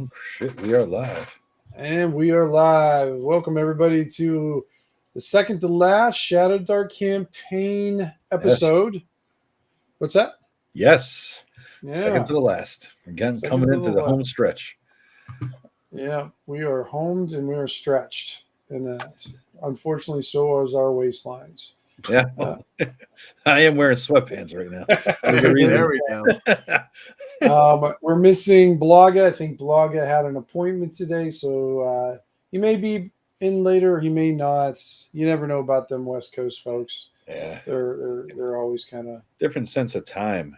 Oh, shit, we are live. And we are live. Welcome, everybody, to the second to last Shadowdark Campaign episode. Yes. What's that? Yes. Yeah. Second to the last. Again, Second coming into the home stretch. Yeah, we are homed and we are stretched. And unfortunately, so is our waistlines. Yeah. I am wearing sweatpants right now. There we go. We're missing Blaga. I think Blaga had an appointment today, so he may be in later, or he may not. You never know about them West Coast folks. Yeah, they're always kind of different sense of time.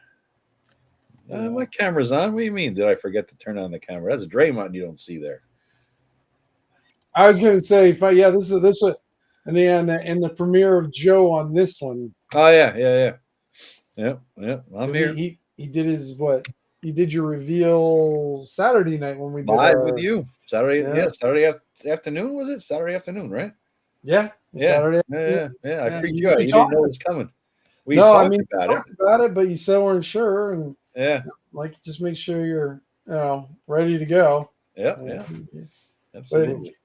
My camera's on. What do you mean? Did I forget to turn on the camera? That's Draymond. You don't see there. I was going to say, this one, and the premiere of Joe on this one. Oh yeah. I'm here. He did his what? You did your reveal Saturday night when we did live with you. Saturday afternoon, was it? Saturday afternoon, right? Yeah. Saturday. Yeah. I freaked you out. You didn't know it was coming. We talked about it, but you still weren't sure, and just make sure you're ready to go. Yeah. Absolutely.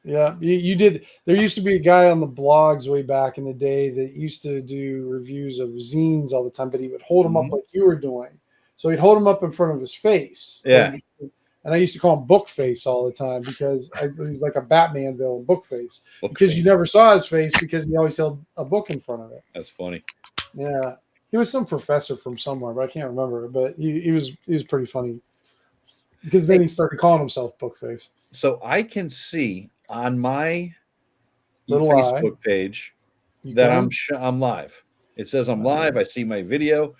But, you did. There used to be a guy on the blogs way back in the day that used to do reviews of zines all the time, but he would hold them up like you were doing. So he'd hold them up in front of his face. Yeah. And I used to call him Book Face all the time because he's like a Batman villain, Book Face. Because you never saw his face because he always held a book in front of it. That's funny. Yeah. He was some professor from somewhere, but I can't remember. But he was pretty funny. Because then he started calling himself Book Face. So I can see on my little Facebook page that I'm live. It says I'm live. I see my video.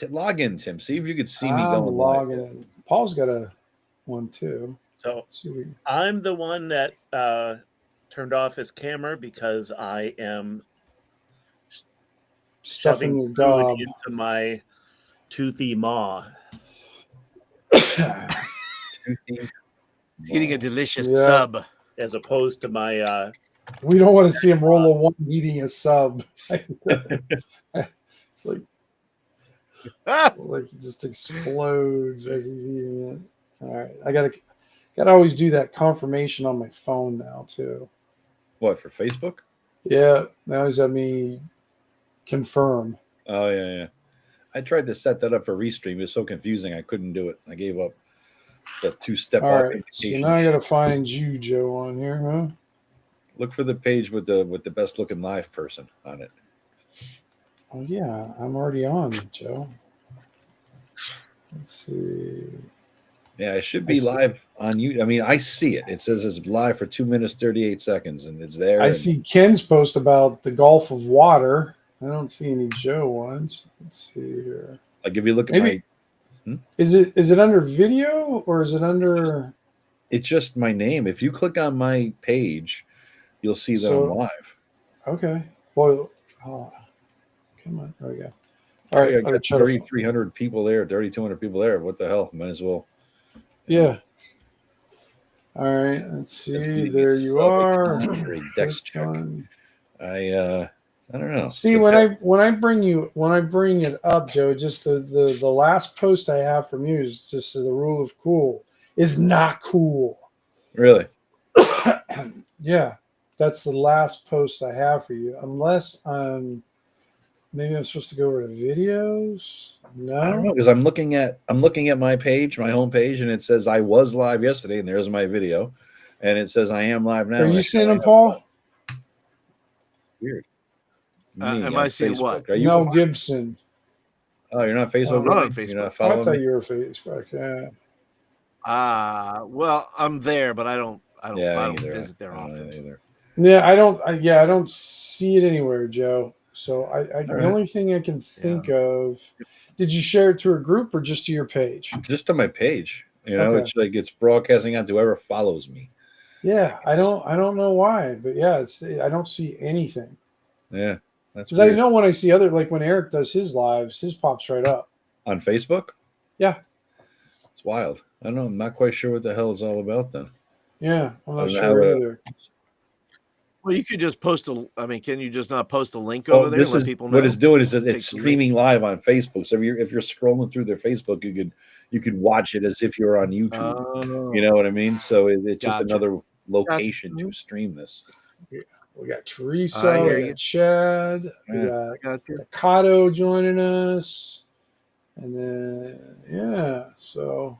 Log in, Tim. See if you could see me going live. In. Paul's got one too. So I'm the one that turned off his camera because I am shoving food into my toothy maw. He's getting a delicious sub. As opposed to my we don't want to see him roll a one eating a sub. It's like he just explodes as he's eating it. All right, I gotta always do that confirmation on my phone now too. What, for Facebook? Yeah, they always have me confirm. Oh yeah. I tried to set that up for Restream. It was so confusing. I couldn't do it. I gave up. The two-step authentication. So now I got to find you, Joe, on here, huh? Look for the page with the best looking live person on it. Oh yeah, I'm already on, Joe. Let's see. Yeah, it should be live on you. I mean, I see it. It says it's live for 2 minutes 38 seconds, and it's there. I see Ken's post about the Gulf of Water. I don't see any Joe ones. Let's see here. Like if you look at my. Is it under video or is it under? It's just my name. If you click on my page, you'll see that I'm live. Okay. Well, come on. There we go. All right. I got 3,300 people there, 3,200 people there. What the hell? Might as well. Yeah. All right. Let's see. There you are. Dex check. I don't know. See, when I bring it up, Joe, just the last post I have from you is just the rule of cool is not cool. Really? Yeah, that's the last post I have for you. Unless maybe I'm supposed to go over to videos. No, I don't know because I'm looking at my page, my home page, and it says I was live yesterday, and there's my video, and it says I am live now. Are you seeing them, Paul? Weird. Am I seeing what? Are you Mel Gibson? Oh, you're not Facebook. I'm not on Facebook. You're not following I thought you were Facebook. Yeah. Well, I'm there, but I don't visit there often. Either. Yeah, I don't see it anywhere, Joe. So the only thing I can think of. Did you share it to a group or just to your page? Just to my page. It's like it's broadcasting out to whoever follows me. Yeah, I don't know why, but yeah, I don't see anything. Yeah. Because I know when I see other, like when Eric does his lives, his pops right up. On Facebook? Yeah. It's wild. I don't know. I'm not quite sure what the hell it's all about then. Yeah, I'm not sure either. Well, you could just post can you just not post a link over there and let people know? What it's doing is it's streaming live on Facebook. So if you're scrolling through their Facebook, you could watch it as if you were on YouTube. Oh, You know what I mean? So it's just Gotcha. another location to stream this. We got I Teresa, hear we you. got Chad, we Yeah. got I got you. Kato joining us, and then so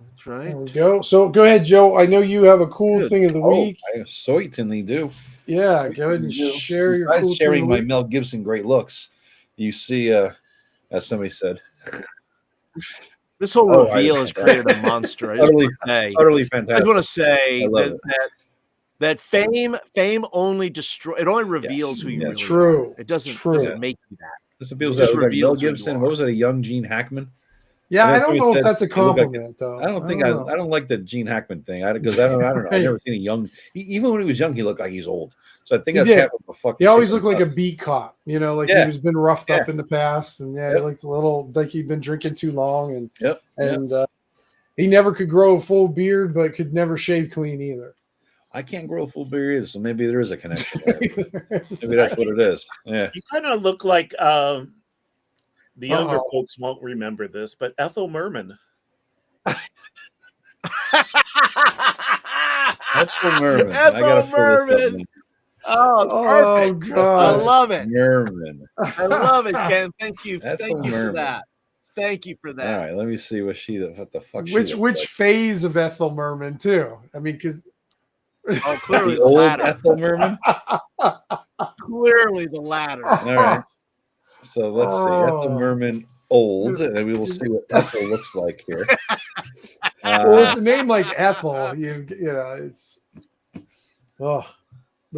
That's there right. we go. So go ahead, Joe. I know you have a cool Good. thing of the week. I certainly do. Yeah, go ahead and share your Besides cool thing sharing of my the week. Mel Gibson great looks, you see, as somebody said, This whole Oh, reveal has created a monster. I just utterly, want to say, utterly I just fantastic. want to say I love that fame only it only reveals who you yes. really True. are. It doesn't True. make you that. This appeals It just to like Mel reveals who you Gibson. are. What was it? A young Gene Hackman? Yeah, I think don't somebody know if said that's a he looked like compliment, though. I don't think know. I don't like the Gene Hackman thing. Because I don't know. I've Right. never seen a young. Even when he was young, he looked like he's old. So I think He that's did. half of the fucking. He always kick looked like a nuts. beat cop, like Yeah. he was been roughed up Yeah. in the past, and he Yep. looked a little like he'd been drinking too long, and Yep. he never could grow a full beard, but could never shave clean either. I can't grow a full beard either, so maybe there is a connection there. Maybe that's what it is. Yeah. You kind of look like the younger folks won't remember this, but Ethel Merman. Ethel Merman. Ethel Merman. Oh, it's perfect. God. I love it. Merman. I love it, Ken. Thank you. Ethel Thank you for Merman. that. Thank you for that. All right, let me see what the fuck. Which phase of Ethel Merman too? I mean, because Clearly the the old latter. Ethel Merman. Clearly the latter. All right. So let's see. Ethel Merman old, and we will see what Ethel looks like here. Well, with a name like Ethel, you know, it's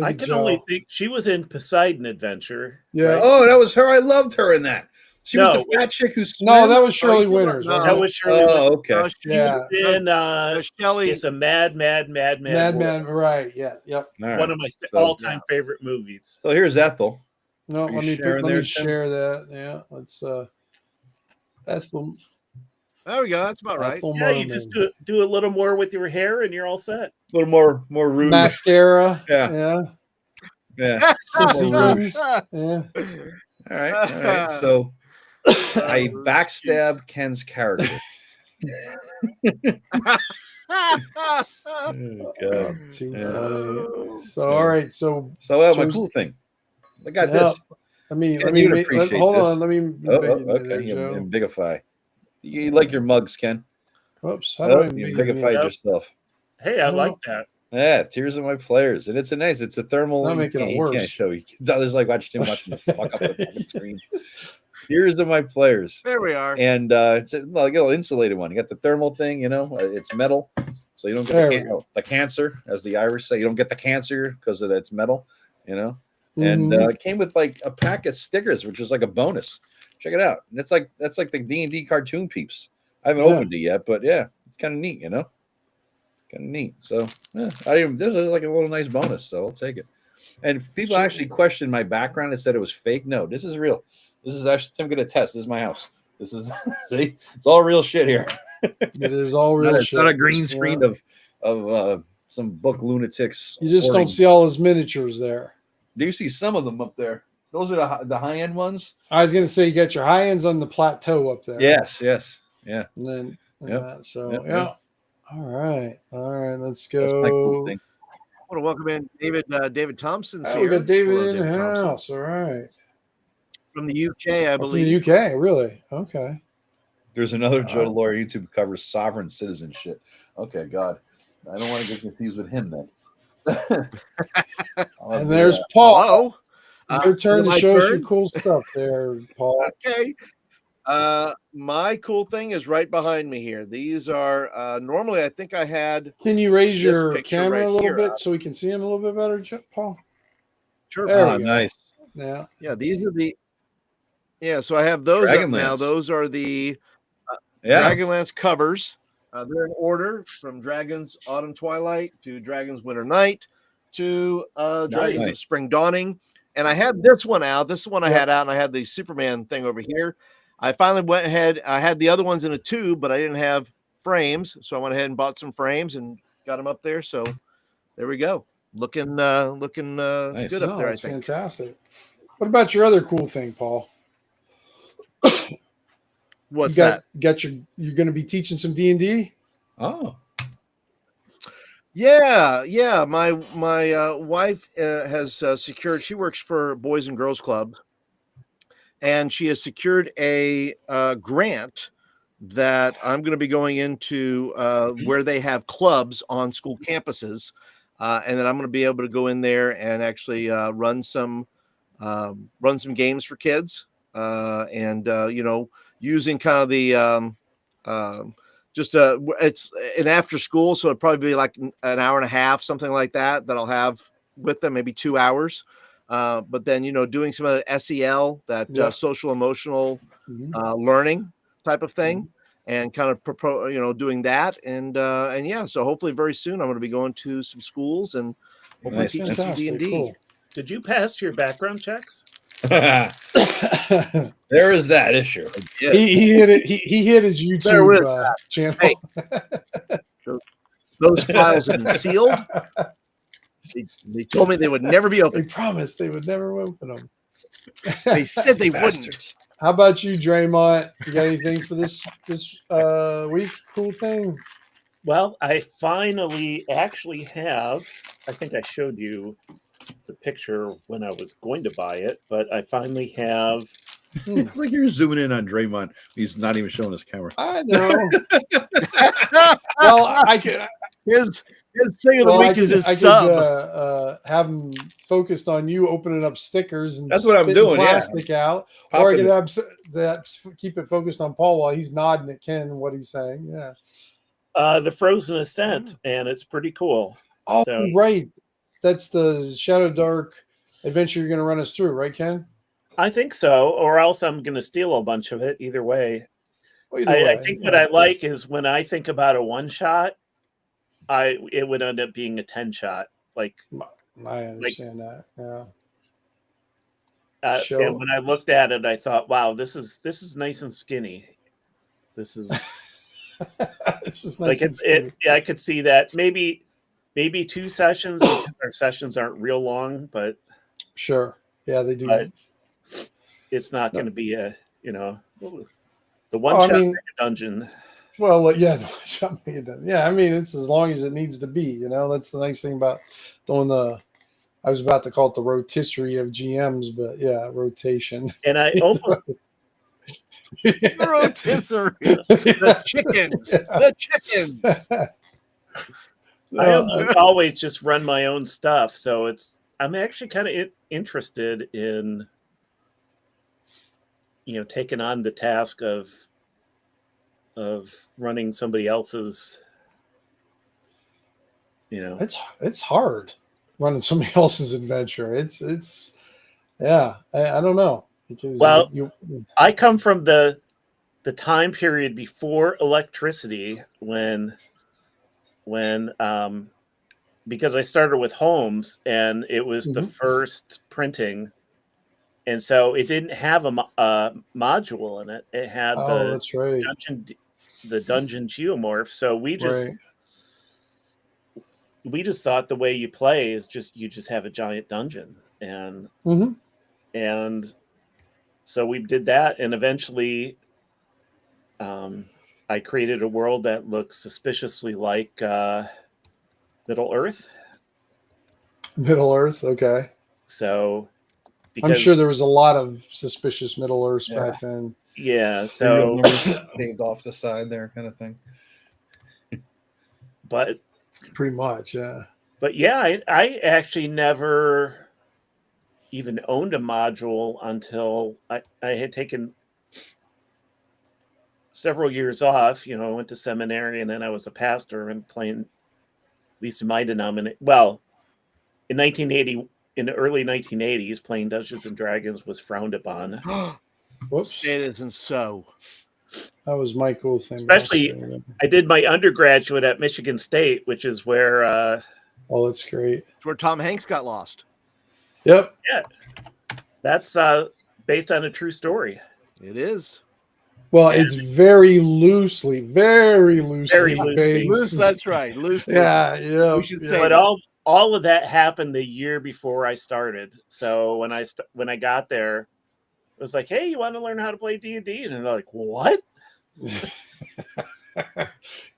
I can only think she was in Poseidon Adventure. Yeah. Right? Oh, that was her. I loved her in that. She was No. the fat chick who swam. No, that was Shirley Winters. No. wasn't That it? was Shirley Winters. Oh, okay. She was in Shelley. It's a Mad Madman, World. right? Yeah, yep. All right. One of my So- all-time favorite movies. So here's Ethel. No, Are you let me sharing let there, me Tim? share that. Yeah, let's Ethel. There we go. That's about right. Ethel Yeah, you Merman. just do a little more with your hair, and you're all set. A little more rude. Mascara. Yeah. Yeah. Yeah. Some sequins. Yeah. All right. All right. So I backstab Ken's character. Oh, God. Too Yeah. funny. So all right. So my Joe's- cool thing. I got yeah, this. Let me you'd appreciate hold this. on. Let me Okay. Joe. And bigify. You like your mugs, Ken? Oops. How do I You embiggen bigified Yep. yourself. Hey, I like that. Yeah, Tears of My Players, and it's a thermal. Not you making it can't- you worse. can't show. Others like watch Tim watching the fuck up the fucking screen. Tears of My Players, There we are. and it's a little insulated one. You got the thermal thing, it's metal, so you don't There we get go. the cancer, as the Irish say. You don't get the cancer because it's metal, And Mhm. it came with like a pack of stickers, which is like a bonus. Check it out. And that's like the D&D cartoon peeps. I haven't opened it yet, but yeah, it's kind of neat, Kind of neat. So yeah, this is like a little nice bonus, so I'll take it. And people actually questioned my background and said it was fake. No, this is real. This is actually Tim gonna test. This is my house. This is see, it's all real shit here. It is all real It's shit. not a green screen of some book lunatics. You just don't see all his miniatures there. Do you see some of them up there? Those are the high end ones. I was gonna say you got your high ends on the plateau up there. Yes, yeah. And then Yep. All right, let's That's my cool go. thing. I want to welcome in David Thompson's Oh, here. we got David Hello, in the David Thompson. house. All right. From the UK, I From believe. the UK, really? Okay. There's another Joe DeLore YouTube who covers sovereign citizen shit. Okay, God. I don't want to get confused with him then. And there's Paul. Hello. Your turn to my show us turn? your cool stuff there, Paul. Okay. My cool thing is right behind me here. These are normally I think I had. Can you raise this your picture camera right a little here bit up. so we can see him a little bit better, Paul? Sure. There we go. Nice. Yeah. Yeah, these are the. Yeah, so I have those up now. Dragonlance. Those are the Yeah. Dragonlance covers. They're in order from Dragon's Autumn Twilight to Dragon's Winter Night to Dragons Nice. of Spring Dawning. And I had this one out. This is the one I Yep. had out, and I had the Superman thing over here. I finally went ahead. I had the other ones in a tube, but I didn't have frames, so I went ahead and bought some frames and got them up there. So there we go, looking good up there. I That's think. fantastic. What about your other cool thing, Paul? What's that? You're going to be teaching some D&D? Oh, Yeah. My wife has secured. She works for Boys and Girls Club, and she has secured a grant that I'm going to be going into where they have clubs on school campuses, and then I'm going to be able to go in there and actually run some games for kids, and using kind of the it's an after school, so it'd probably be like an hour and a half, something like that I'll have with them, maybe 2 hours. But then doing some of that SEL, that social emotional learning type of thing, and kind of doing that, and yeah. So hopefully very soon I'm going to be going to some schools and hopefully Nice. teaching some D&D. Cool. Did you pass your background checks? there is that issue. He hit it. He hit his YouTube channel. Hey, those files have been sealed. They told me they would never be open. They promised they would never open them. They said they wouldn't. Bastards. How about you, Draymond? You got anything for this week? Cool thing. Well, I finally actually have. I think I showed you the picture when I was going to buy it, but I finally have. It's like you're zooming in on Draymond. He's not even showing his camera. I know. Well, I could. His thing of the week is his sub. Could, have him focused on you opening up stickers and That's what I'm spitting doing, yeah. plastic out, or I could have that keep it focused on Paul while he's nodding at Ken what he's saying. Yeah. The Frozen Ascent, and it's pretty cool. Oh, So, right. That's the Shadowdark adventure you're going to run us through, right, Ken? I think so, or else I'm going to steal a bunch of it. Either way. Well, I think what I like is when I think about a one shot, it would end up being a 10 shot. Like I understand that. Yeah. And when I looked at it, I thought, "Wow, this is nice and skinny. This is this is nice. Like I could see that maybe 2 sessions because our sessions aren't real long, but sure, yeah, they do. But it's not going to be a the one shot dungeon. Well, yeah, the one shot make it done. Yeah, I mean it's as long as it needs to be. That's the nice thing about doing the. I was about to call it the rotisserie of GMs, but yeah, rotation. And I almost the rotisserie, the chickens, the chickens. I almost always just run my own stuff, so I'm actually kind of interested in taking on the task of running somebody else's. It's hard running somebody else's adventure. It's yeah. I don't know because I come from the time period before electricity when because I started with Holmes and it was the first printing, and so it didn't have a module in it. It had that's right. the dungeon geomorph. So we just thought the way you play is you just have a giant dungeon, and and so we did that, and eventually I created a world that looks suspiciously like Middle Earth. Middle Earth, okay. So I'm sure there was a lot of suspicious Middle Earth back then. Yeah, so saved off the side there, kind of thing. But pretty much, yeah. But yeah, I actually never even owned a module until I had taken several years off. I went to seminary and then I was a pastor and playing, at least in my denomination. Well, in the early 1980s, playing Dungeons and Dragons was frowned upon. Whoops. It isn't so. That was my cool thing. Especially, I did my undergraduate at Michigan State, which is where. Oh, that's great. It's where Tom Hanks got lost. Yep. Yeah, that's based on a true story. It is. Well, it's very loosely based. Loose. That's right. Loosely. Yeah. We should say. But all of that happened the year before I started. So when I got there, it was like, "Hey, you want to learn how to play D&D?" And they're like, "What?"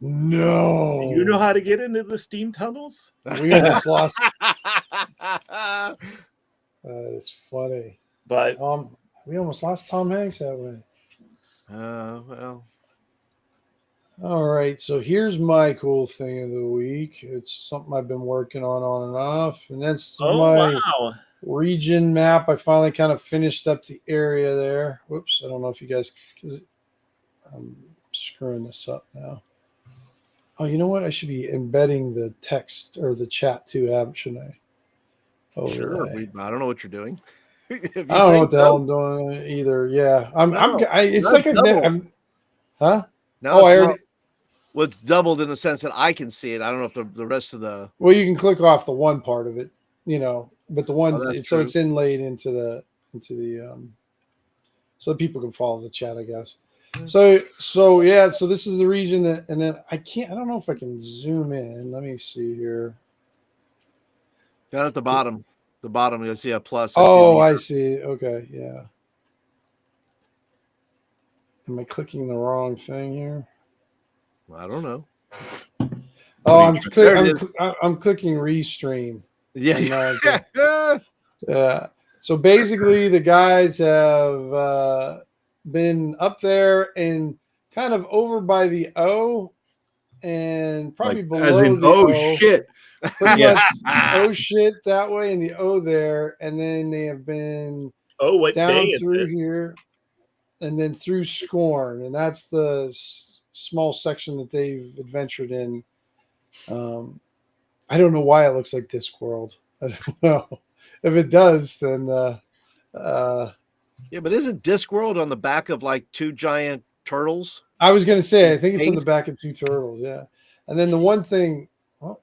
No. You know how to get into the steam tunnels? We almost lost. It's funny. But We almost lost Tom Hanks that way. Well, All right, so here's my cool thing of the week. It's something I've been working on and off, and that's my wow. region map. I finally kind of finished up the area there. Whoops, I don't know if you guys, because I'm screwing this up now. Oh, you know what? I should be embedding the text or the chat too, shouldn't I? sure. Overlay. I don't know what you're doing. If you I don't say know what the so. hell I'm doing either. Yeah, it's Now like it's I've never. doubled. Huh? Now Oh, I it's already. well, it's doubled in the sense that I can see it. I don't know if the rest of the. Well, you can click off the one part of it, but the ones that's so true. it's inlaid into the so that people can follow the chat, I guess. So yeah, so this is the region that, and then I don't know if I can zoom in. Let me see here. Down at the bottom, you'll see a plus. I see. Okay, yeah. Am I clicking the wrong thing here? I don't know. Oh, I'm clicking restream. Yeah. Yeah. So basically, the guys have been up there and kind of over by the O, and probably below as in, the O. shit. Pretty Yeah. much, oh shit, that way, and the O there, and then they have been What down day is through it? here, and then through Scorn, and that's the small section that they've adventured in. I don't know why it looks like Discworld. I don't know. If it does, then yeah, but isn't Discworld on the back of like two giant turtles? I was gonna say I think it's on the Eggs? back of two turtles, yeah. And then the one thing, what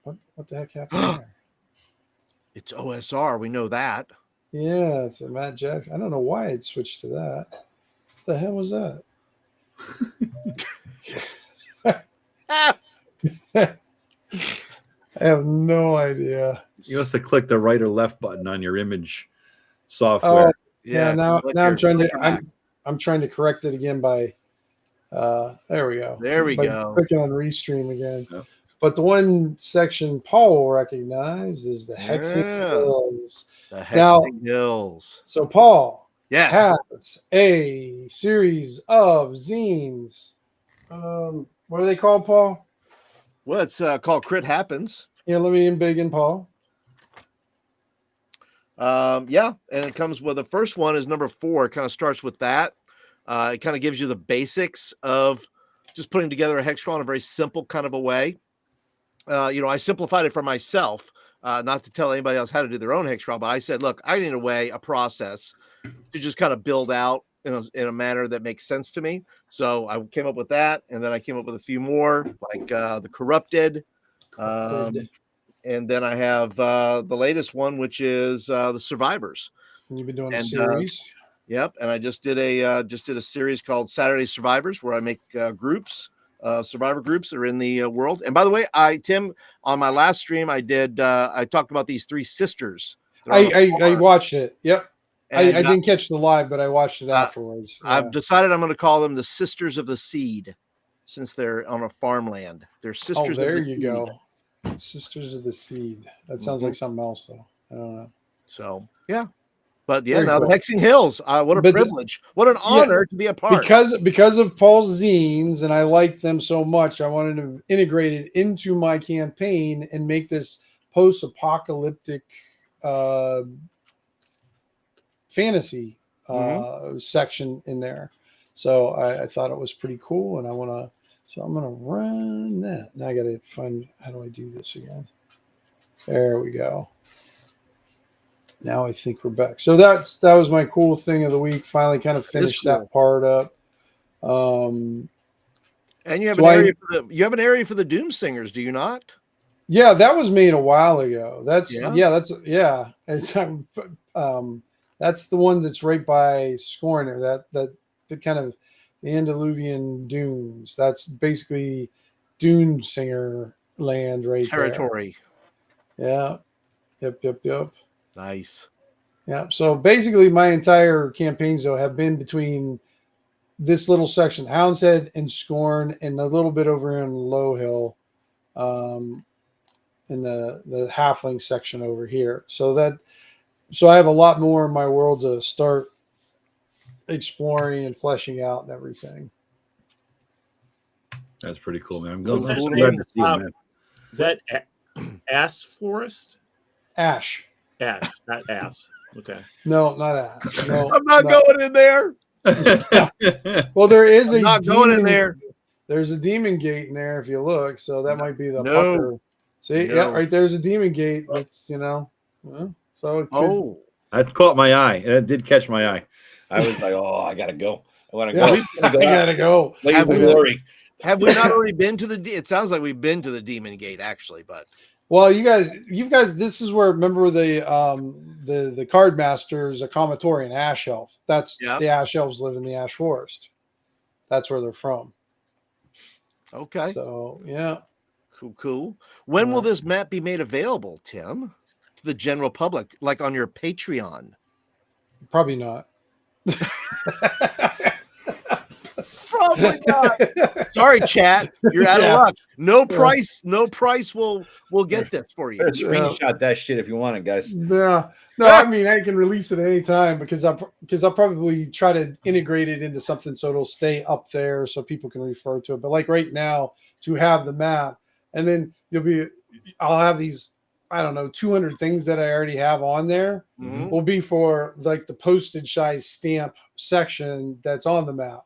the heck happened there? It's OSR. We know that. Yeah, it's a Matt Jackson. I don't know why it switched to that. What the hell was that? I have no idea. You must have clicked the right or left button on your image software. Oh, yeah. Now I'm trying to back. I'm trying to correct it again by there we go. There we by go. Clicking on restream again. Yep. But the one section Paul will recognize is the Hexing Yeah. Hills. The Hexing Hills. So Paul Yes. has a series of zines. What are they called, Paul? Well, it's called Crit Happens. Yeah, let me begin, Paul. Yeah, and it comes with the first one is number 4. It kind of starts with that. It kind of gives you the basics of just putting together a hex crawl in a very simple kind of a way. I simplified it for myself, not to tell anybody else how to do their own hex crawl, but I said, look, I need a process to just kind of build out in a manner that makes sense to me. So I came up with that, and then I came up with a few more, like the Corrupted. And then I have the latest one, which is the Survivors. And you've been doing a series. Yep, and I just did a series called Saturday Survivors, where I make groups, survivor groups that are in the world. And by the way, Tim, on my last stream, I talked about these 3 sisters. I watched it. Yep. And I didn't catch the live, but I watched it afterwards. Yeah. I've decided I'm going to call them the Sisters of the Seed, since they're on a farmland. They're sisters. Oh, there of the you seed. go. Sisters of the Seed. That sounds like something else, though. I don't know. So yeah, but yeah, Very now cool. the Hexing Hills. What a privilege! What an honor to be a part. Because of Paul's zines, and I liked them so much, I wanted to integrate it into my campaign and make this post-apocalyptic fantasy section in there. So I thought it was pretty cool, and I'm gonna run that. Now I gotta find, how do I do this again? There we go. Now I think we're back. So that was my cool thing of the week. Finally kind of finished that part up. And you have an area for the Doom Singers, do you not? Yeah, that was made a while ago. That's yeah. It's that's the one that's right by Scorner. That kind of the Andaluvian dunes. That's basically Dune Singer land right territory. There. Yeah. Yep. Nice. Yeah. So basically, my entire campaigns though have been between this little section, Hound's Head and Scorn, and a little bit over in Low Hill, in the halfling section over here. So I have a lot more in my world to start exploring and fleshing out and everything. That's pretty cool, man. I'm What's that glad name? to see you, man. Is that Ass Forest? Ash. Ash, not ass. Okay. No, not Ash. No, I'm not no. going in there. Well, there is I'm a not going in there. There's a demon gate in there if you look. So that might be the No. pucker. See, yeah, No. right there's a demon gate. That's well, so it could, Oh, That caught my eye. It did catch my eye. I was like, oh, I gotta go. I want to yeah, go. I gotta go. Blaze Have the we- glory. have we not already been to the? It sounds like we've been to the Demon Gate actually, but Well, you guys, this is where remember the card masters, a Commatory and Ash Elf. That's Yep. the Ash Elves live in the Ash Forest. That's where they're from. okay, So yeah, cool. When will this map be made available, Tim, to the general public, like on your Patreon? probably not. Probably not. Sorry, chat. You're out Yeah. of luck. No price will get this for you. Better screenshot that shit if you want it, guys. Yeah. No, I mean I can release it any time because I'll probably try to integrate it into something so it'll stay up there so people can refer to it. But like right now, to have the map, and then I'll have these, I don't know, 200 things that I already have on there Mhm. will be for like the postage size stamp section that's on the map.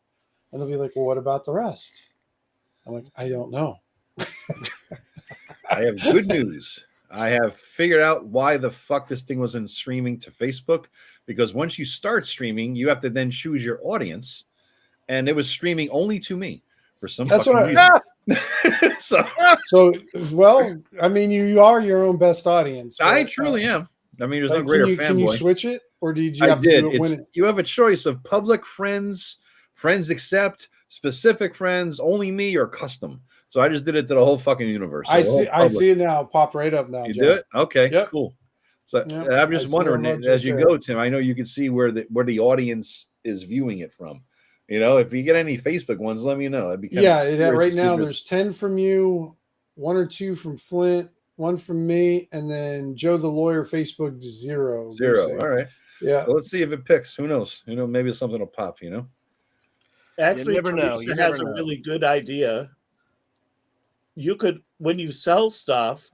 And they'll be like, well, what about the rest? I'm like, I don't know. I have good news. I have figured out why the fuck this thing wasn't streaming to Facebook. Because once you start streaming, you have to then choose your audience. And it was streaming only to me for some That's fucking what reason. So So, well, I mean, you are your own best audience. I right? truly am. I mean, there's Like, no greater can you fanboy. switch it, or did you I have to did. do it when It's, you have a choice of public, friends accept, specific friends, only me, or custom. So I just did it to the whole fucking universe. So I the whole see? I public. see it now. Pop right up now. You Jeff. do it? Okay, Yep. cool. So Yep. I'm I just see wondering it as you right go, Tim. I know you can see where the audience is viewing it from. You know, if you get any Facebook ones, let me know. I'd be Yeah. curious Right to see now, if it's- there's 10 from you, 1 or 2 from Flint, 1 from me, and then Joe the lawyer. Facebook 0. zero. All right. Yeah. So let's see if it picks. Who knows? You know, maybe something will pop. You know. Actually, never know. Teresa You has never a know. really good idea. You could, when you sell stuff,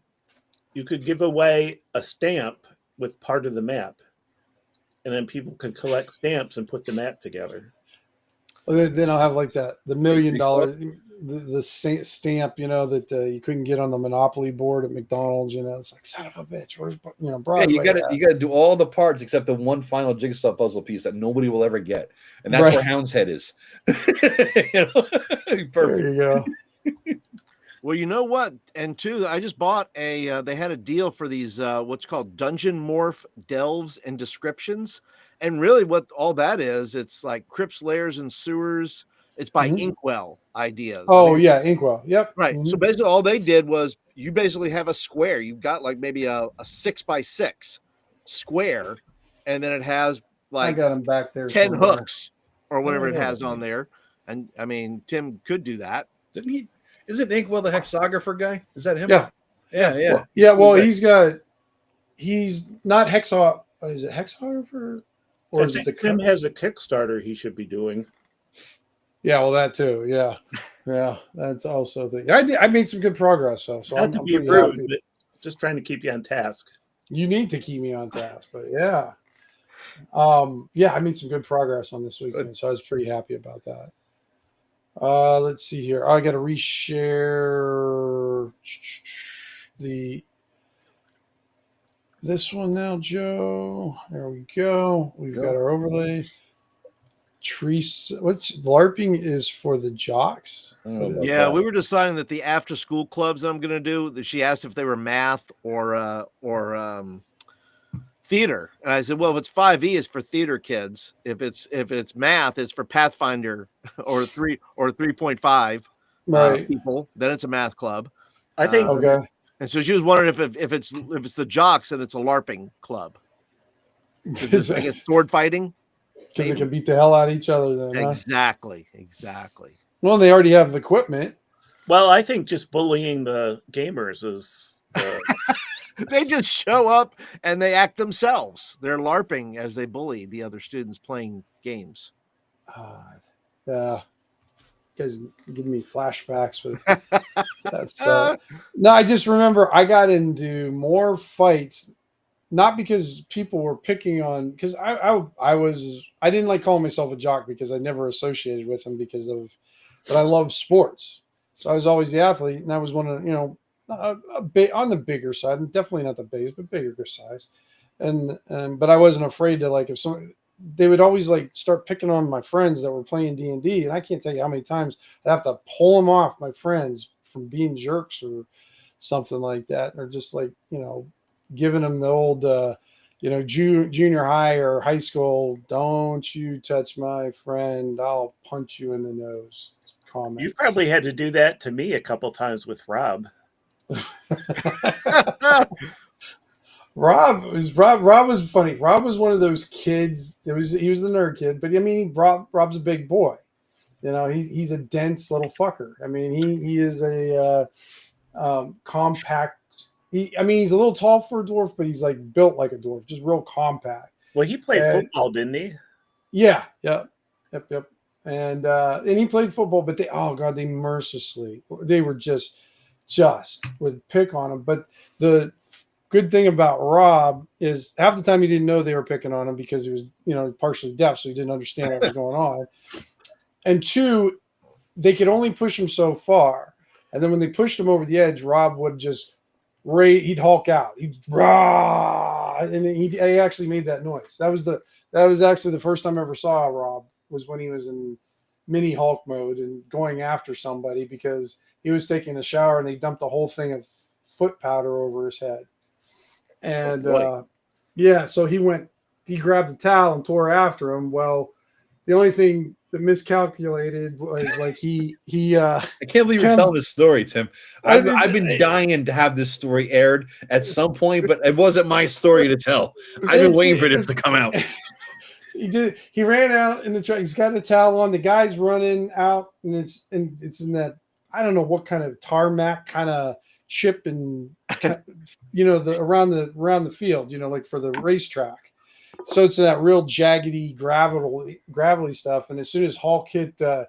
you could give away a stamp with part of the map, and then people could collect stamps and put the map together. Well, then I'll have like the $1 million the stamp, you know, that you couldn't get on the Monopoly board at McDonald's. You know, it's like, son of a bitch. Where's Broadway? Yeah, at? you gotta do all the parts except the one final jigsaw puzzle piece that nobody will ever get, and that's Right. where Hound's Head is. You know? Perfect. There you go. Well, you know what? And two, I just bought they had a deal for these what's called Dungeon Morph Delves and Descriptions. And really what all that is, it's like Crypts, Layers, and Sewers. It's by Mhm. Inkwell Ideas. Oh, yeah, Inkwell. Yep. Right. Mhm. So basically all they did was you basically have a square. You've got like maybe a 6x6 square, and then it has I like got him back there. 10 somewhere. hooks or whatever it yeah. has on there. And I mean, Tim could do that. Didn't he? Isn't Inkwell the hexographer guy? Is that him? Yeah. Yeah. Well, Cool. he's not is it hexographer? Or I is it think the Tim has a Kickstarter he should be doing. Yeah, well, that too. Yeah. Yeah. That's also the I made some good progress, so Not I'm to be pretty rude, happy. but just trying to keep you on task. You need to keep me on task, but yeah. Yeah, I made some good progress on this weekend, so I was pretty happy about that. Let's see here. I got to reshare this one now, Joe. There we go. We've got our overlay. Teresa, what's LARPing is for the jocks? I don't know about Yeah, that. we were deciding that the after school clubs that I'm going to do, that she asked if they were math or theater. And I said, well, if it's 5e is for theater kids. If it's math, it's for Pathfinder or 3.5 Right. people. Then it's a math club. I think Okay. And so she was wondering if it's the jocks, then it's a LARPing club. It's, I guess sword fighting. Because they can beat the hell out of each other then. Huh? Exactly. Well, they already have equipment. Well, I think just bullying the gamers is. They just show up and they act themselves. They're LARPing as they bully the other students playing games. Yeah. You guys give me flashbacks with that stuff. No, I just remember I got into more fights, not because people were picking on, because I didn't like calling myself a jock because I never associated with them but I love sports. So I was always the athlete, and I was one of, on the bigger side, and definitely not the biggest, but bigger size. But I wasn't afraid to, like, if someone, they would always like start picking on my friends that were playing D&D, and I can't tell you how many times I'd have to pull them off, my friends, from being jerks or something like that, or just like, giving them the old, junior high or high school, don't you touch my friend, I'll punch you in the nose comments. You probably had to do that to me a couple times with Rob. Rob was funny. Rob was one of those kids. He was the nerd kid, but I mean, Rob's a big boy. He's a dense little fucker. I mean, he is a compact. He's a little tall for a dwarf, but he's like built like a dwarf, just real compact. Well, he played football, didn't he? Yeah. Yep. And he played football, but they mercilessly, they were just would pick on him. But the good thing about Rob is half the time he didn't know they were picking on him because he was, partially deaf, so he didn't understand what was going on. And two, they could only push him so far. And then when they pushed him over the edge, Rob would just he'd hulk out. He'd rah, and he actually made that noise. That was actually the first time I ever saw Rob, was when he was in mini Hulk mode and going after somebody because he was taking a shower and they dumped a whole thing of foot powder over his head. And so he grabbed a towel and tore after him. Well, the only thing that miscalculated was like I can't believe you're telling this story, Tim. I've been dying to have this story aired at some point, but it wasn't my story to tell. I've been waiting for this to come out. He ran out in the truck. He's got a towel on. The guy's running out, and it's in that, I don't know what kind of tarmac kind of chip, and around the field, like for the racetrack. So it's that real jaggedy gravelly stuff. And as soon as Hulk hit the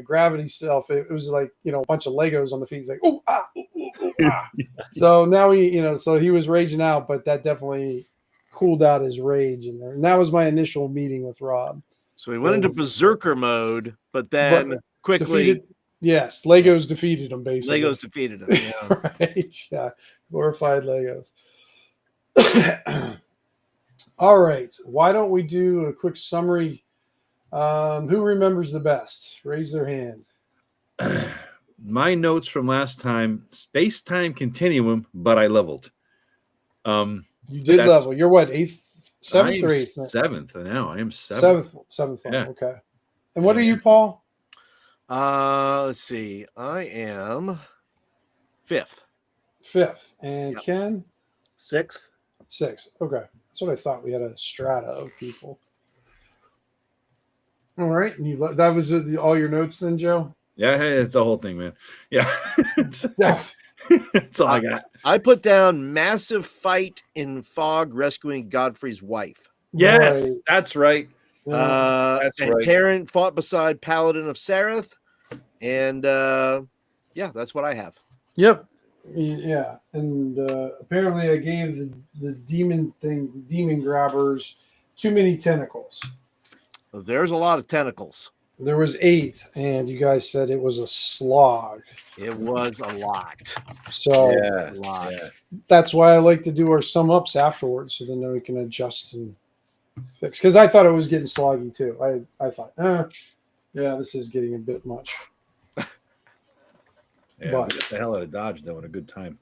gravity stuff, it was like, a bunch of Legos on the feet. He's like, oh, ah, ooh, ooh, ooh, ah. So now so he was raging out, but that definitely cooled out his rage in there. And that was my initial meeting with Rob. So he went into berserker mode, but then quickly Legos defeated him, basically. Legos defeated him. Yeah. Right. Yeah. Glorified Legos. All right. Why don't we do a quick summary? Who remembers the best? Raise their hand. My notes from last time: space-time continuum, but I leveled. You did level. You're what, 8th, 7th, or 8th? 7th now. I am 7th. 7th. Yeah. Okay. And what are you, Paul? Let's see. I am 5th. 5th. And Ken? 6th. 6th. Okay. That's what I thought. We had a strata of people. All right. And that was all your notes then, Joe? Yeah, it's the whole thing, man. Yeah. That's all I got. I put down massive fight in fog rescuing Godfrey's wife. Yes, right. That's right. That's right. Taryn fought beside Paladin of Sareth. And that's what I have. Yep. Yeah. And apparently I gave the demon grabbers too many tentacles. There's a lot of tentacles. There was 8, and you guys said it was a slog. It was a lot. So a lot. That's why I like to do our sum ups afterwards, so then we can adjust and fix. Because I thought it was getting sloggy too. I thought, this is getting a bit much. Yeah, but get the hell out of Dodge though in a good time.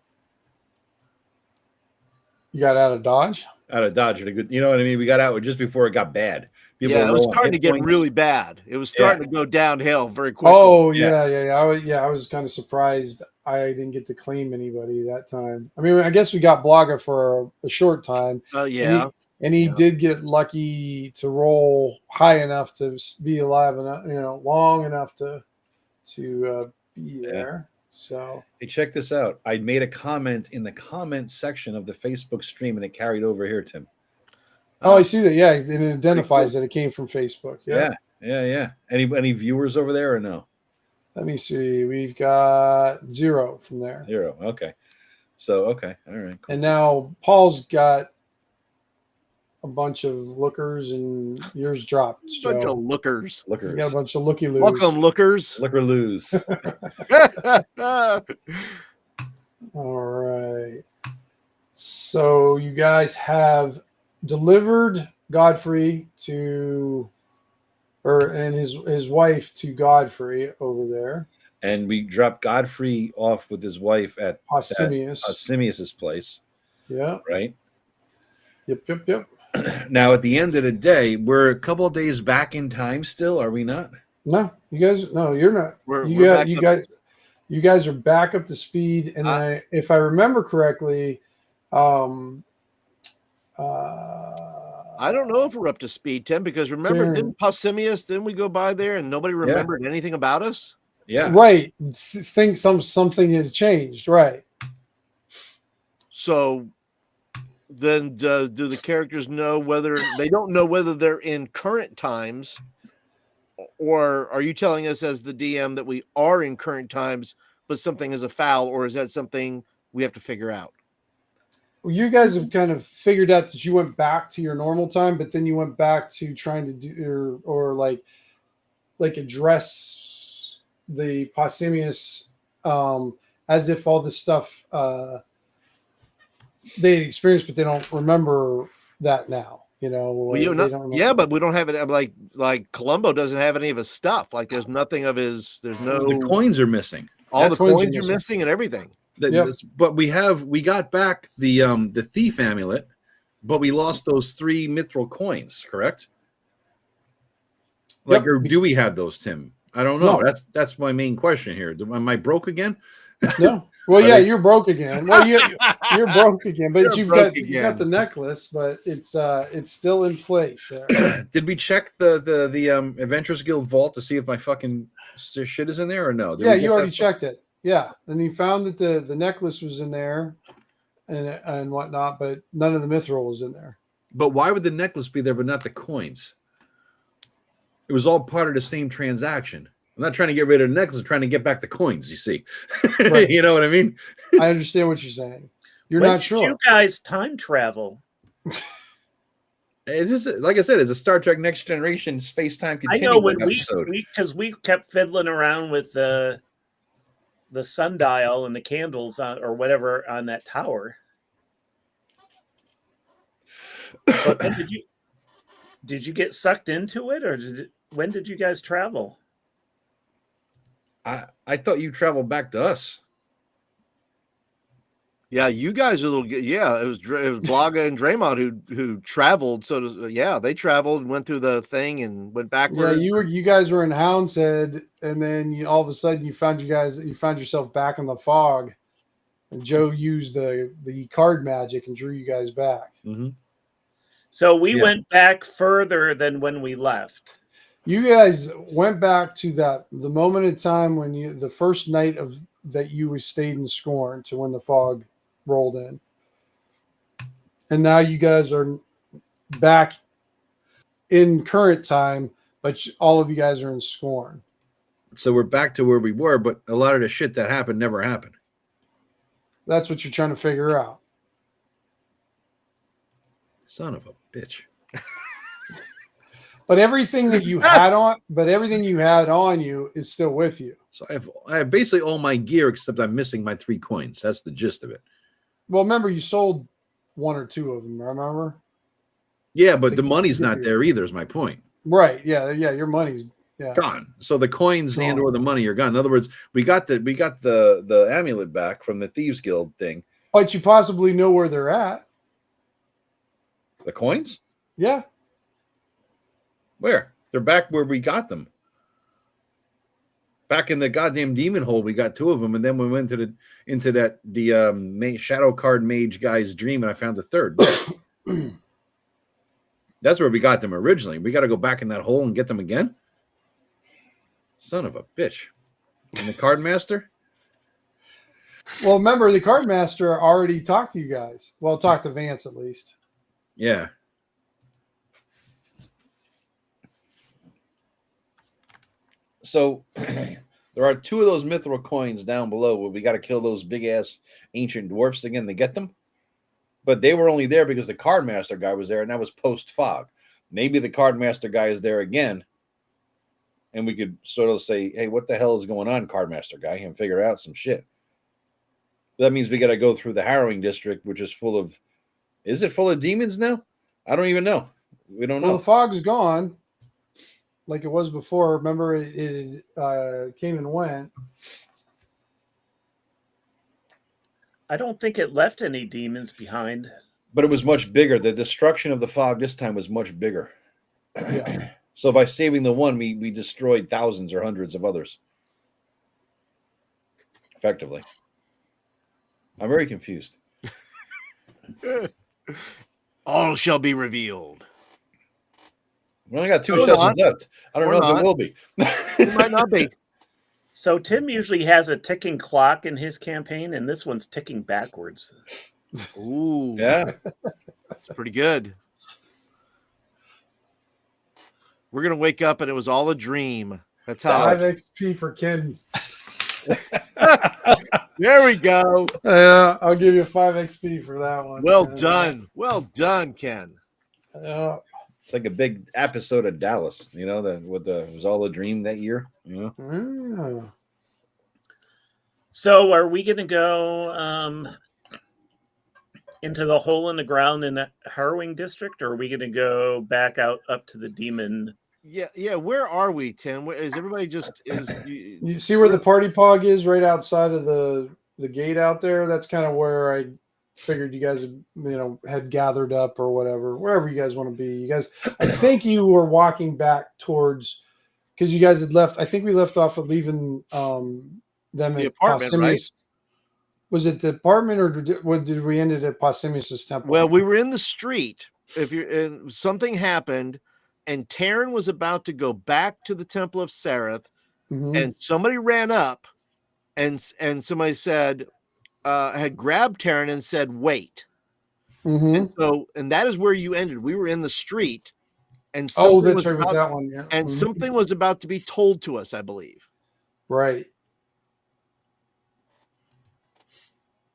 You got out of Dodge? Out of Dodge at a good, you know what I mean? We got out just before it got bad. People it was starting to get really bad. It was starting to go downhill very quickly. Oh, yeah. I was kind of surprised I didn't get to claim anybody that time. I mean, I guess we got Blogger for a short time. Oh, yeah. and he Yeah. did get lucky to roll high enough to be alive enough, long enough to be there. So Hey, check this out. I made a comment in the comment section of the Facebook stream, and it carried over here, Tim. I see that. Yeah, and it identifies that it came from Facebook. Yeah. Any viewers over there or no? Let me see. We've got 0 from there. 0. Okay. So okay. All right. Cool. And now Paul's got a bunch of lookers, and yours dropped. Bunch Joe. of lookers. You got a Lookers. bunch of looky loos. Welcome, lookers. Look or lose. All right. So you guys have delivered Godfrey and his wife to Godfrey over there. And we dropped Godfrey off with his wife at Pausanias. Pausanias's place. Yeah. Right. Yep. Now, at the end of the day, we're a couple of days back in time still, are we not? No, you guys. No, you're not. You guys are back up to speed. And if I remember correctly, I don't know if we're up to speed, Tim, because remember, didn't we go by there and nobody remembered anything about us? Yeah. Right. Think something has changed. Right. So then do the characters know whether they don't know whether they're in current times, or are you telling us as the DM that we are in current times, but something is afoul, or is that something we have to figure out? Well, you guys have kind of figured out that you went back to your normal time, but then you went back to trying to do or like address the Pausanias as if all this stuff they experienced, but they don't remember that now. Well, but we don't have it. Like Columbo doesn't have any of his stuff. Like there's nothing of his. There's no. The coins are missing. All the coins are missing and everything. But we got back the thief amulet, but we lost those 3 mithril coins, correct? Like, or do we have those, Tim? I don't know. No. That's my main question here. Am I broke again? No. Well, yeah, you're broke again. Well, you're broke again, but you got the necklace, but it's still in place there. Did we check the Adventurers Guild vault to see if my fucking shit is in there or no? You already checked it. Yeah, and you found that the necklace was in there and whatnot, but none of the mithril was in there. But why would the necklace be there but not the coins? It was all part of the same transaction. I'm not trying to get rid of the necklace, I'm trying to get back the coins, you see. Right. You know what I mean? I understand what you're saying. You're not sure. You guys time travel. It's just, like I said, it's a Star Trek Next Generation space-time continuum. I know when we kept fiddling around with the sundial and the candles or whatever on that tower. But did you get sucked into it, or when did you guys travel? I thought you traveled back to us. Yeah, you guys are little. Yeah, it was Blaga and Draymond who traveled. So they traveled, went through the thing, and went backward. Yeah, you guys were in Hound's Head, and then all of a sudden you found yourself back in the fog, and Joe used the card magic and drew you guys back. Mm-hmm. So we went back further than when we left. You guys went back to the moment in time when the first night that you stayed in Scorn to when the fog rolled in. And now you guys are back in current time, but all of you guys are in Scorn. So we're back to where we were, but a lot of the shit that happened never happened. That's what you're trying to figure out. Son of a bitch. But everything that you had on you is still with you. So I have basically all my gear except I'm missing my 3 coins. That's the gist of it. Well, remember you sold 1 or 2 of them, remember? Yeah, but the money's not there either, is my point. Right. Yeah, your money's gone. So the coins and or the money are gone. In other words, we got the amulet back from the Thieves Guild thing. But you possibly know where they're at. The coins? Yeah. Where? They're back where we got them. Back in the goddamn demon hole, we got 2 of them, and then we went into the shadow card mage guy's dream, and I found the 3rd. That's where we got them originally. We got to go back in that hole and get them again. Son of a bitch. And the card master? Well, remember, the card master already talked to you guys. Well, talked to Vance at least. Yeah. So there are 2 of those mithril coins down below where we got to kill those big ass ancient dwarfs again to get them. But they were only there because the card master guy was there, and that was post fog. Maybe the card master guy is there again, and we could sort of say, "Hey, what the hell is going on, card master guy?" and figure out some shit. That means we got to go through the harrowing district, which is full of. Is it full of demons now? I don't even know. We don't Well, know. the fog's gone, like it was before. Remember, it came and went. I don't think it left any demons behind. But it was much bigger. The destruction of the fog this time was much bigger. Yeah. So by saving the one, we destroyed thousands or hundreds of others. Effectively. I'm very confused. All shall be revealed. We only got 2 Or sessions not. left. I don't Or know if not. it will be. It might not be. So Tim usually has a ticking clock in his campaign, and this one's ticking backwards. Ooh, Yeah. it's pretty good. We're gonna wake up and it was all a dream. That's how. 5 XP for Ken. There we go. Yeah, I'll give you 5 XP for that one. Well done. Well done, Ken. Yeah. It's like a big episode of Dallas, you know, it was all a dream that year, you know. Ah. So are we going to go into the hole in the ground in the harrowing district, or are we going to go back out up to the demon? Yeah. Where are we, Tim? Is everybody just You see where the party pog is, right outside of the gate out there? That's kind of where I figured you guys had gathered up or whatever, wherever you guys want to be. You guys, I think you were walking back towards, because you guys had left. I think we left off of leaving them The at apartment, right? Pausemius. Was it the apartment, or did we end it at Pausemius's temple? Well, we were in the street. Something happened, and Taryn was about to go back to the Temple of Sereth, and somebody ran up, and somebody said, had grabbed Taryn and said, "Wait." And that is where you ended. We were in the street, and that's right, with that one, yeah. And something was about to be told to us, I believe. Right.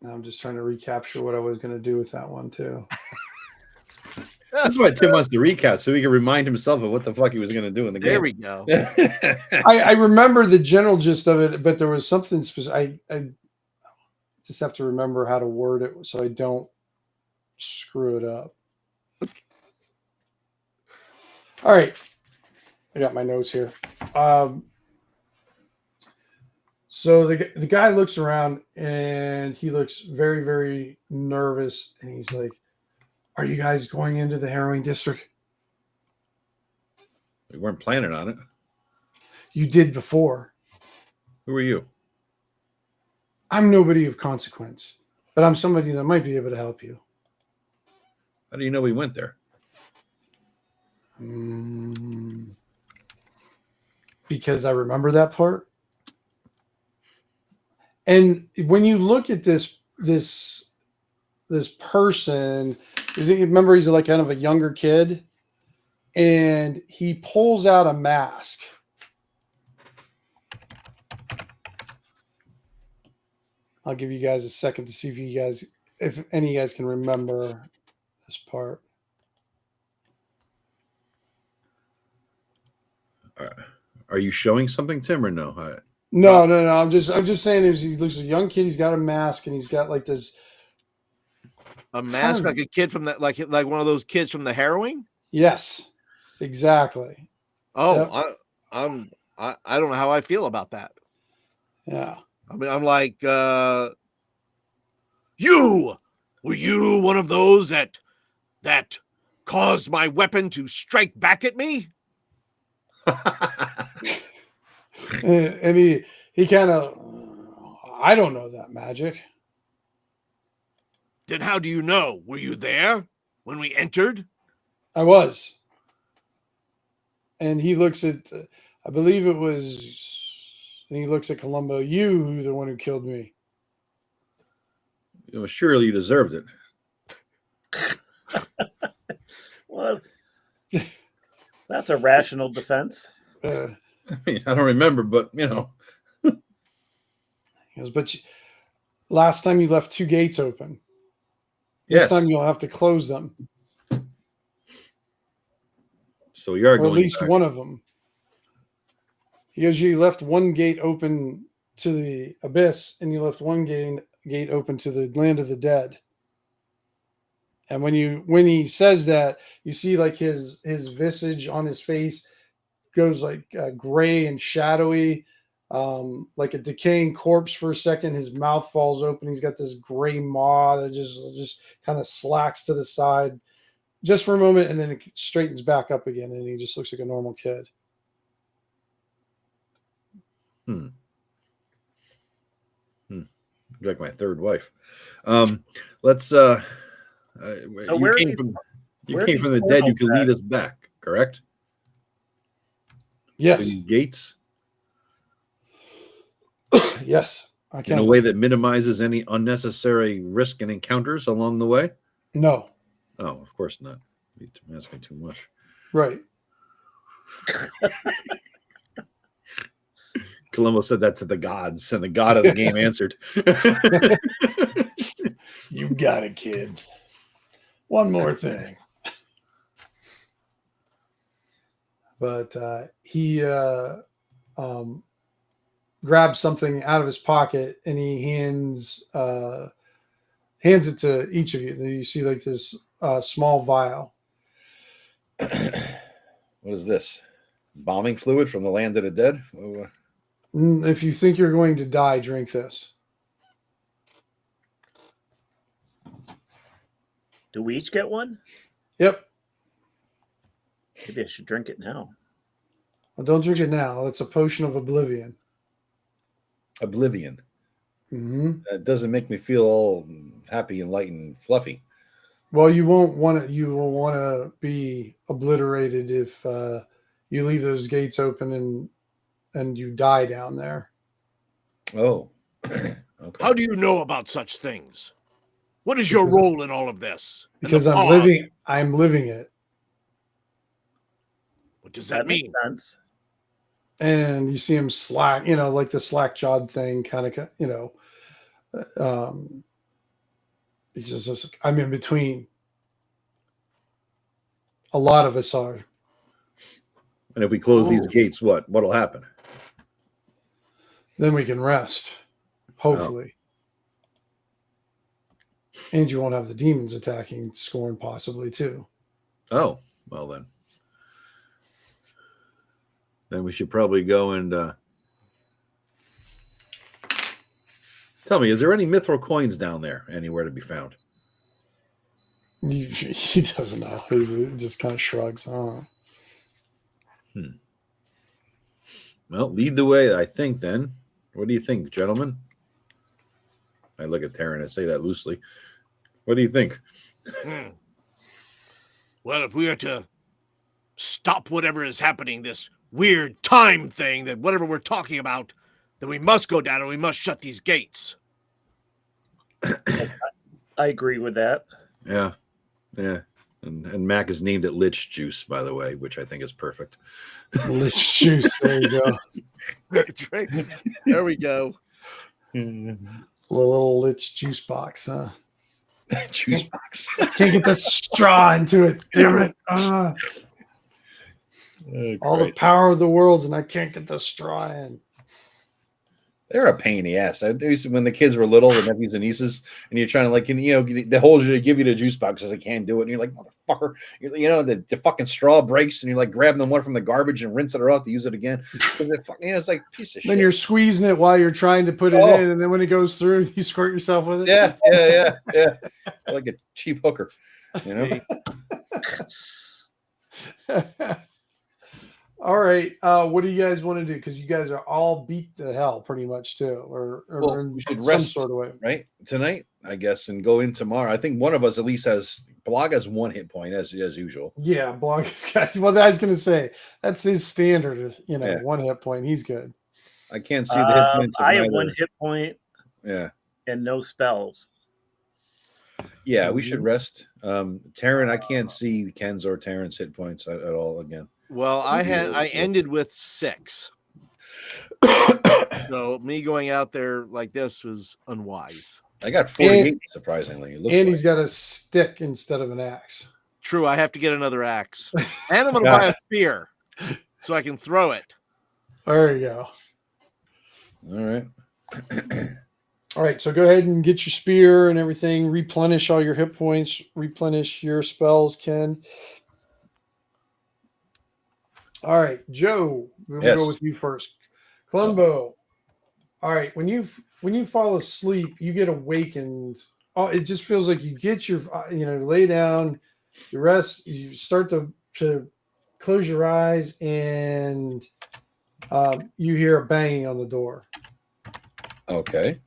Now I'm just trying to recapture what I was going to do with that one too. That's why Tim wants to recap, so he can remind himself of what the fuck he was going to do in the game. There we go. I remember the general gist of it, but there was something specific. I just have to remember how to word it so I don't screw it up. All right. I got my notes here. So the guy looks around and he looks very, very nervous. And he's like, "Are you guys going into the harrowing district?" We weren't planning on it. You did before. Who are you? I'm nobody of consequence, but I'm somebody that might be able to help you. How do you know we went there? Because I remember that part. And when you look at this person, remember he's like kind of a younger kid, and he pulls out a mask. I'll give you guys a second to see if any of you guys can remember this part. Are you showing something, Tim, or no? No. I'm just saying he looks like a young kid. He's got a mask and he's got like this. A mask, like a kid from that, like one of those kids from the harrowing. Yes, exactly. Oh, yep. I don't know how I feel about that. Yeah. I mean, I'm like, were you one of those that caused my weapon to strike back at me? And he kind of, I don't know that magic. Then how do you know? Were you there when we entered? I was. and he looks at, I believe it was, and he looks at Columbo. You, the one who killed me. Surely you deserved it. Well, that's a rational defense. I mean, I don't remember, but He goes, but last time you left 2 gates open. This time you'll have to close them. So you are or going at least back. one of them. He goes, you left 1 gate open to the abyss, and you left 1 gate open to the land of the dead. And when he says that, you see like his visage on his face goes like gray and shadowy, like a decaying corpse for a second. His mouth falls open. He's got this gray maw that just kind of slacks to the side just for a moment, and then it straightens back up again, and he just looks like a normal kid. Like my third wife. Let's So you came from the dead. You can lead us back, correct? Yes. To gates. Yes, I can. In a way that minimizes any unnecessary risk and encounters along the way. No. Oh, of course not. You're asking too much. Right. Columbo said that to the gods, and the god of the game answered. You got it, kid. One more thing. But he grabs something out of his pocket, and he hands it to each of you. You see like this small vial. What is this? Bombing fluid from the land of the dead? If you think you're going to die, drink this. Do we each get one? Yep. Maybe I should drink it now. Well, don't drink it now. It's a potion of oblivion. Oblivion. Mm-hmm. That doesn't make me feel all happy and light and fluffy. Well, you won't want to. You will want to be obliterated if you leave those gates open and you die down there. Oh. Okay. How do you know about such things? What is your role in all of this? Because I'm living it. What does that mean? Makes sense. And you see him slack, like the slack-jawed thing, kind of, he's just, I'm in between. A lot of us are. And if we close these gates, what'll happen? Then we can rest, hopefully. And you won't have the demons attacking Scorn, possibly, too. Oh, well then. Then we should probably go and tell me, is there any mithril coins down there anywhere to be found? He doesn't know. He just kind of shrugs. Oh. Well, lead the way, I think, then. What do you think, gentlemen? I look at Taryn and say that loosely. What do you think? Well, if we are to stop whatever is happening, this weird time thing, that whatever we're talking about, then we must go down and we must shut these gates. Yes, I agree with that. Yeah. And Mac is named it Lich Juice, by the way, which I think is perfect. Lich Juice, there you go. There we go. Little Lich Juice box, huh? Juice box. Can't get the straw into it, damn it. All the power of the worlds, and I can't get the straw in. They're a pain in the ass. When the kids were little, the nephews and nieces, and you're trying to they hold you to give you the juice box because they can't do it, and you're like, motherfucker, the fucking straw breaks, and you're like grabbing the one from the garbage and rinsing it off to use it again. It's like piece of shit. Then you're squeezing it while you're trying to put it in, and then when it goes through, you squirt yourself with it. Yeah. Like a cheap hooker, All right. What do you guys want to do? Because you guys are all beat to hell pretty much too, or we should some rest sort of way. right tonight, I guess, and go in tomorrow. I think one of us at least has Blog has 1 hit point as usual. Yeah, Blanc has got. Well, I was going to say that's his standard. You know, Yeah. 1 hit point. He's good. I can't see the hit points. I have 1 hit point. Yeah. And no spells. Yeah, we should rest. Taryn, I can't see Ken's or Taryn's hit points at all again. Well, I ended with 6. So me going out there like this was unwise. I got 48, surprisingly. It looks and he's got a stick instead of an axe. True, I have to get another axe. And I'm going to buy a spear so I can throw it. There you go. All right. All right, so go ahead and get your spear and everything. Replenish all your hit points. Replenish your spells, Ken. All right, Joe, we'll go with you first. Columbo. All right, when you fall asleep, you get awakened. Oh, it just feels like you get your, lay down, you rest, you start to close your eyes, and you hear a banging on the door. Okay.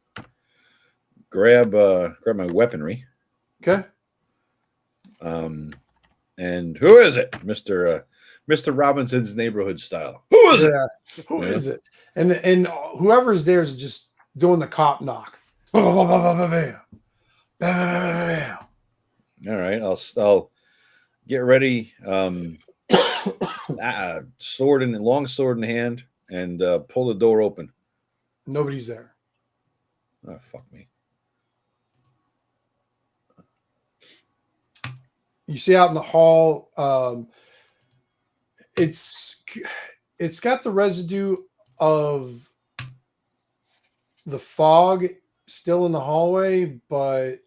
Grab my weaponry. Okay. And who is it, Mr. Robinson's Neighborhood style? Who is it? Who is it? And whoever is there is just doing the cop knock. All right, I'll get ready. Long sword in hand, and pull the door open. Nobody's there. Oh, fuck me. You see out in the hall, it's got the residue of the fog still in the hallway, but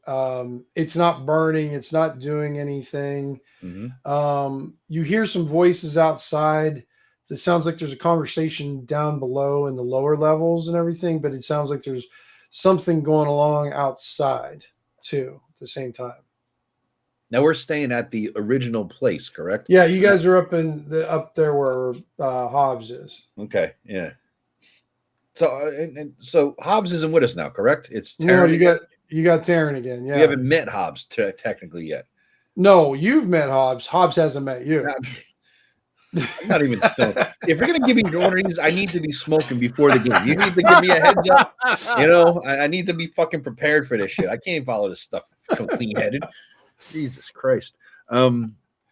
it's not burning. It's not doing anything. Mm-hmm. You hear some voices outside. It sounds like there's a conversation down below in the lower levels and everything, but it sounds like there's something going along outside too at the same time. Now we're staying at the original place, correct? Yeah, you guys are up there where Hobbs is. Okay, yeah. So Hobbs isn't with us now, correct? It's Taryn. No, you got Taryn again. Yeah, we haven't met Hobbs technically yet. No, you've met Hobbs. Hobbs hasn't met you. I'm not even stoned. If you're gonna give me warnings, I need to be smoking before the game. You need to give me a heads up. I need to be fucking prepared for this shit. I can't follow this stuff clean headed. Jesus Christ. All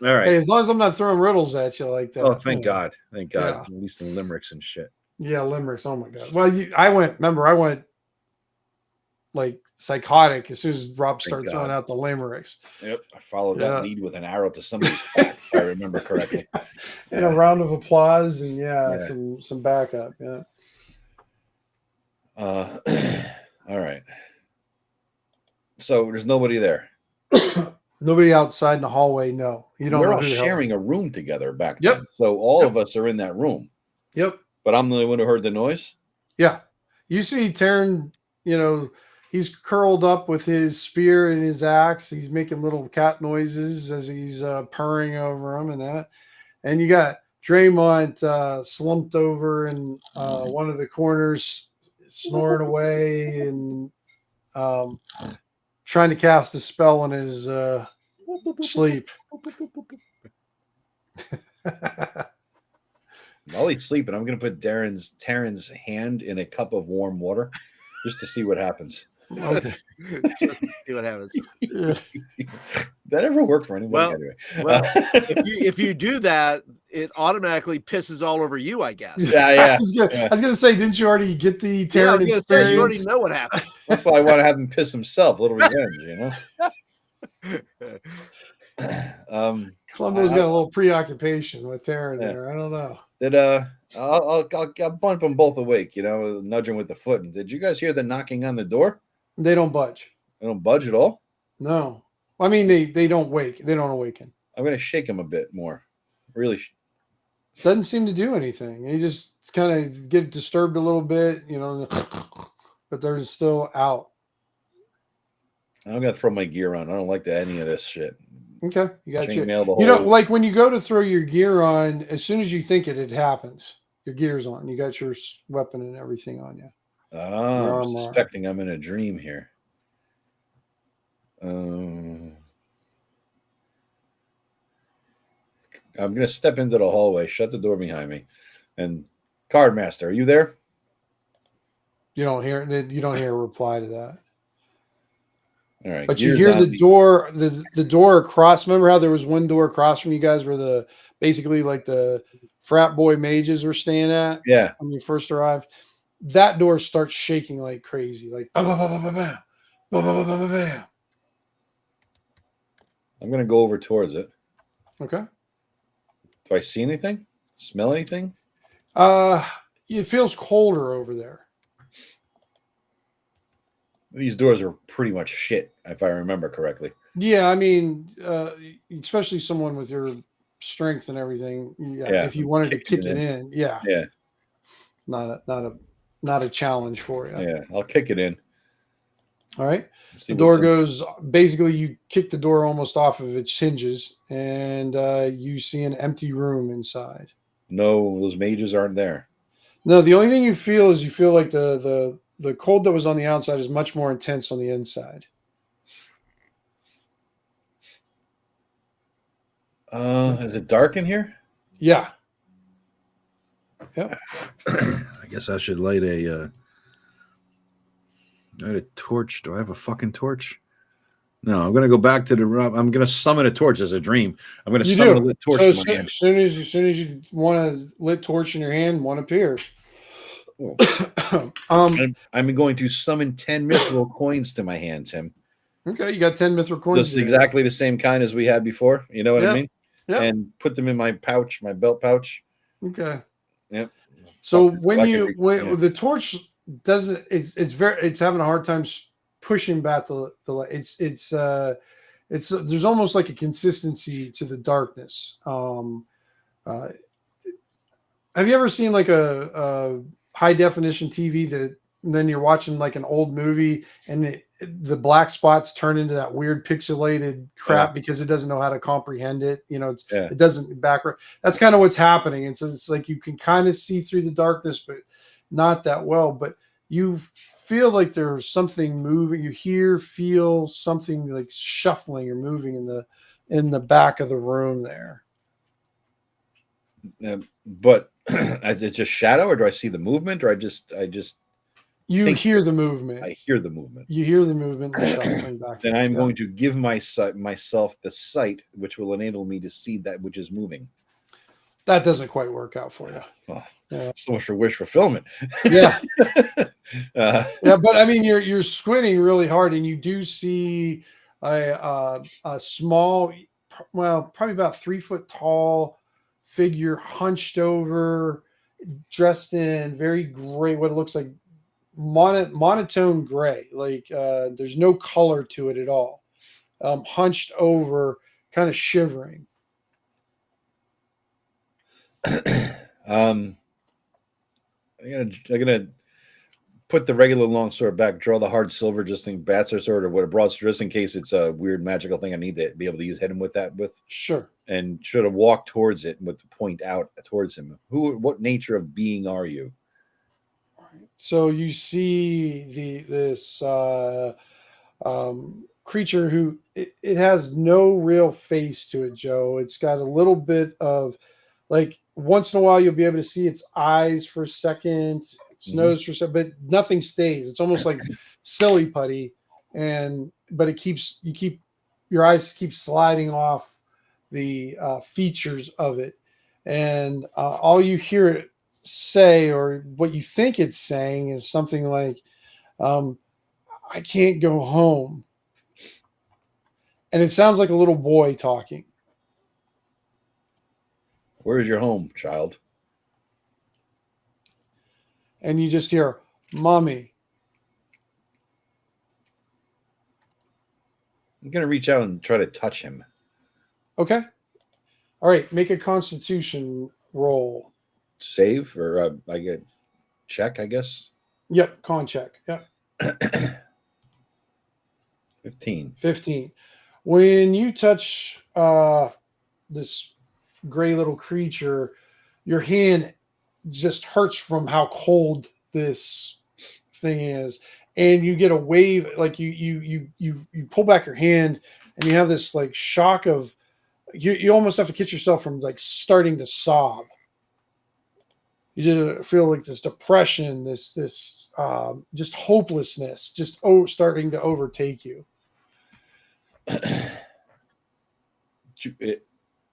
right. Hey, as long as I'm not throwing riddles at you like that. Oh, thank God. Thank God. Yeah. At least in limericks and shit. Yeah, limericks. Oh my God. Well, I went like psychotic as soon as Rob started throwing out the limericks. Yep. I followed that lead with an arrow to somebody's back, if I remember correctly. And a round of applause and some backup. Yeah. All right. So there's nobody there. Nobody outside in the hallway. No, you don't. We're know all who the hell. sharing a room together back Yep. then. So all of us are in that room. Yep. But I'm the only one who heard the noise. Yeah. You see Taryn, he's curled up with his spear and his axe. He's making little cat noises as he's purring over him and that. And you got Draymond slumped over in one of the corners, snoring away and trying to cast a spell in his sleep. While he's sleeping, I'm going to put Taryn's hand in a cup of warm water just to see what happens. Okay. See what happens. That ever worked for anybody? Well, anyway. Well, if you do that, it automatically pisses all over you, I guess. Yeah. I was gonna say, didn't you already get the Taryn experience? You already know what happened. That's why I want to have him piss himself. A little revenge, Columbo's got a little preoccupation with Taryn there. I don't know. I'll bump them both awake, nudge them with the foot. And did you guys hear the knocking on the door? They don't budge. They don't budge at all? No. I mean, they don't wake. They don't awaken. I'm going to shake them a bit more. Really. Doesn't seem to do anything. They just kind of get disturbed a little bit, but they're still out. I'm going to throw my gear on. I don't like any of this shit. Okay. You got your... like when you go to throw your gear on, as soon as you think it happens. Your gear's on. You got your weapon and everything on you. I'm suspecting I'm in a dream here. I'm gonna step into the hallway, shut the door behind me, and Card Master, are you there? You don't hear a reply to that. All right, But you gears hear on the me. door, the door across. Remember how there was one door across from you guys where the basically like the frat boy mages were staying at Yeah, when you first arrived? That door starts shaking like crazy, like bah, bah, bah, bah, bah, bah, bah, bah, bah, bah, bah. I'm gonna go over towards it. Okay. Do I see anything? Smell anything? Uh, it feels colder over there. These doors are pretty much shit, if I remember correctly. Yeah, I mean, especially someone with your strength and everything. Yeah, Yeah, if you wanted to kicking kick it it in, yeah, Yeah, not a challenge for you. yeah. I'll kick it in. All right. See The door what's in. goes basically you kick the door almost off of its hinges and you see an empty room inside. No, those mages aren't there. No, the only thing you feel is you feel like the cold that was on the outside is much more intense on the inside. Is it dark in here? Yeah. Yep. I guess I should light a torch. Do I have a fucking torch? No, I'm gonna go back to the room. I'm gonna summon a torch as a dream. I'm gonna You summon a do. lit torch So in as my hand. soon as you want a lit torch in your hand, one appears. I'm going to summon 10 mithril coins to my hand, Tim. Okay, you got 10 mithril coins. Just exactly the same kind as we had before. You know what I mean? Yeah. And put them in my pouch, my belt pouch. Okay. Yep. So Fuck, when yeah. the torch doesn't, it's having a hard time pushing back the light. It's there's almost like a consistency to the darkness. Have you ever seen like a high definition TV that and then you're watching like an old movie and the black spots turn into that weird pixelated crap because it doesn't know how to comprehend it. You know, it doesn't background. That's kind of what's happening. And so it's like you can kind of see through the darkness, but not that well. But you feel like there's something moving. You feel something like shuffling or moving in the back of the room there. But it's a shadow, or do I see the movement, or I just you hear the movement. I hear the movement. You hear the movement and the shuffling back. Then I'm going to give myself the sight, which will enable me to see that which is moving. That doesn't quite work out for you. Oh, yeah. So much for wish fulfillment. Yeah. Yeah, but I mean, you're squinting really hard, and you do see a small, well, probably about 3 foot tall figure hunched over, dressed in very gray, what it looks like monotone gray, like there's no color to it at all. Hunched over, kind of shivering. I'm gonna put the regular longsword back, draw the hard silver, just think bastard sword or what a broadsword, just in case it's a weird magical thing I need to be able to hit him with that with. Sure. And should have walked towards it with the point out towards him. What nature of being are you? So you see this creature who it has no real face to it, Joe. It's got a little bit of like once in a while you'll be able to see its eyes for a second, its nose for a second, but nothing stays. It's almost like silly putty, but your eyes keep sliding off the features of it, and all you hear it say, or what you think it's saying, is something like, I can't go home. And it sounds like a little boy talking. Where's your home, child? And you just hear, Mommy. I'm going to reach out and try to touch him. Okay. All right. Make a Constitution roll. Save or I get check, I guess. Yep. Con check. Yep. 15. When you touch this gray little creature, your hand just hurts from how cold this thing is, and you get a wave, like you pull back your hand, and you have this like shock of you almost have to catch yourself from like starting to sob. You just feel like this depression, this just hopelessness, just starting to overtake you.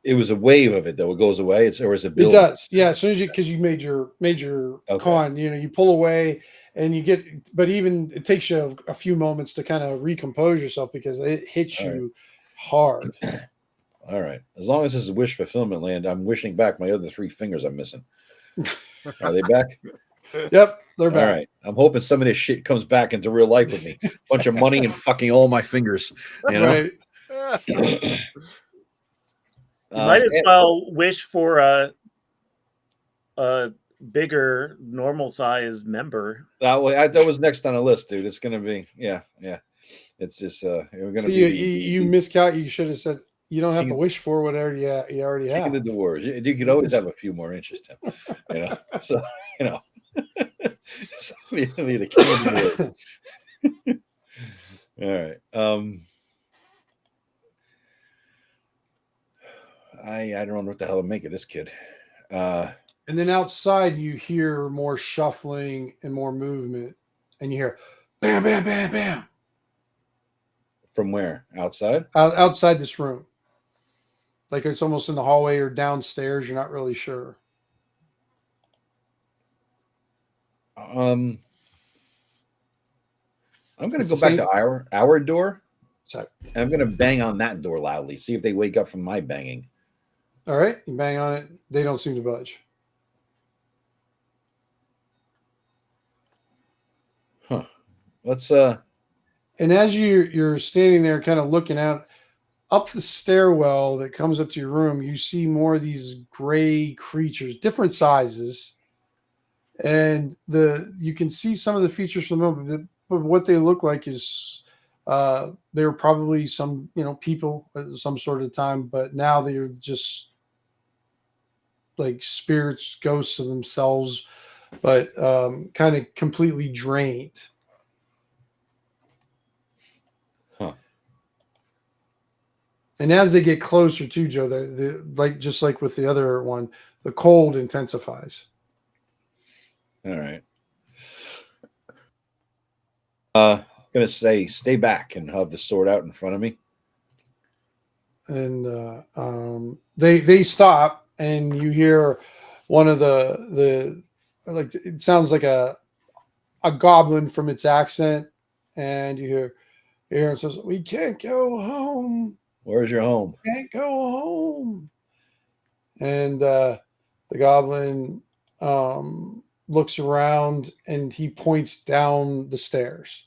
It was a wave of it though. It goes away. Or is it It building? does, yeah. As soon as because you made your Okay. con, you pull away and you get, but even it takes you a few moments to kind of recompose yourself because it hits All right. you hard. All right. As long as this is wish fulfillment land, I'm wishing back my other 3 fingers I'm missing. Are they back? Yep, they're back. All right. I'm hoping some of this shit comes back into real life with me. Bunch of money and fucking all my fingers. You know? Right. You might as well wish for a bigger, normal sized member. That was next on the list, dude. It's gonna be, yeah. It's just we're gonna See, be you miscalculated. You should have said you don't have to King- wish for whatever you already King have. of the Doors. You could always have a few more inches, Tim. You know, so you know, so be the king of the Doors. All right. I don't know what the hell to make of this kid. And then outside, you hear more shuffling and more movement, and you hear bam, bam, bam, bam. From where? Outside? Outside this room. Like it's almost in the hallway or downstairs. You're not really sure. I'm going to It's go the back same- to our door. So, And I'm going to bang on that door loudly. See if they wake up from my banging. all right, you bang on it. They don't seem to budge. Huh. Let's And as you're standing there, kind of looking out up the stairwell that comes up to your room, you see more of these gray creatures, different sizes, and you can see some of the features from them. But what they look like is they're probably some people at some sort of time, but now they're just like spirits, ghosts of themselves, but kind of completely drained. Huh. And as they get closer to Joe, they're like just like with the other one, the cold intensifies. all right. Gonna say stay back and have the sword out in front of me. And they stop, and you hear one of the like it sounds like a goblin from its accent, and you hear it says, "We can't go home. Where's your home? Can't go home." And the goblin looks around and he points down the stairs.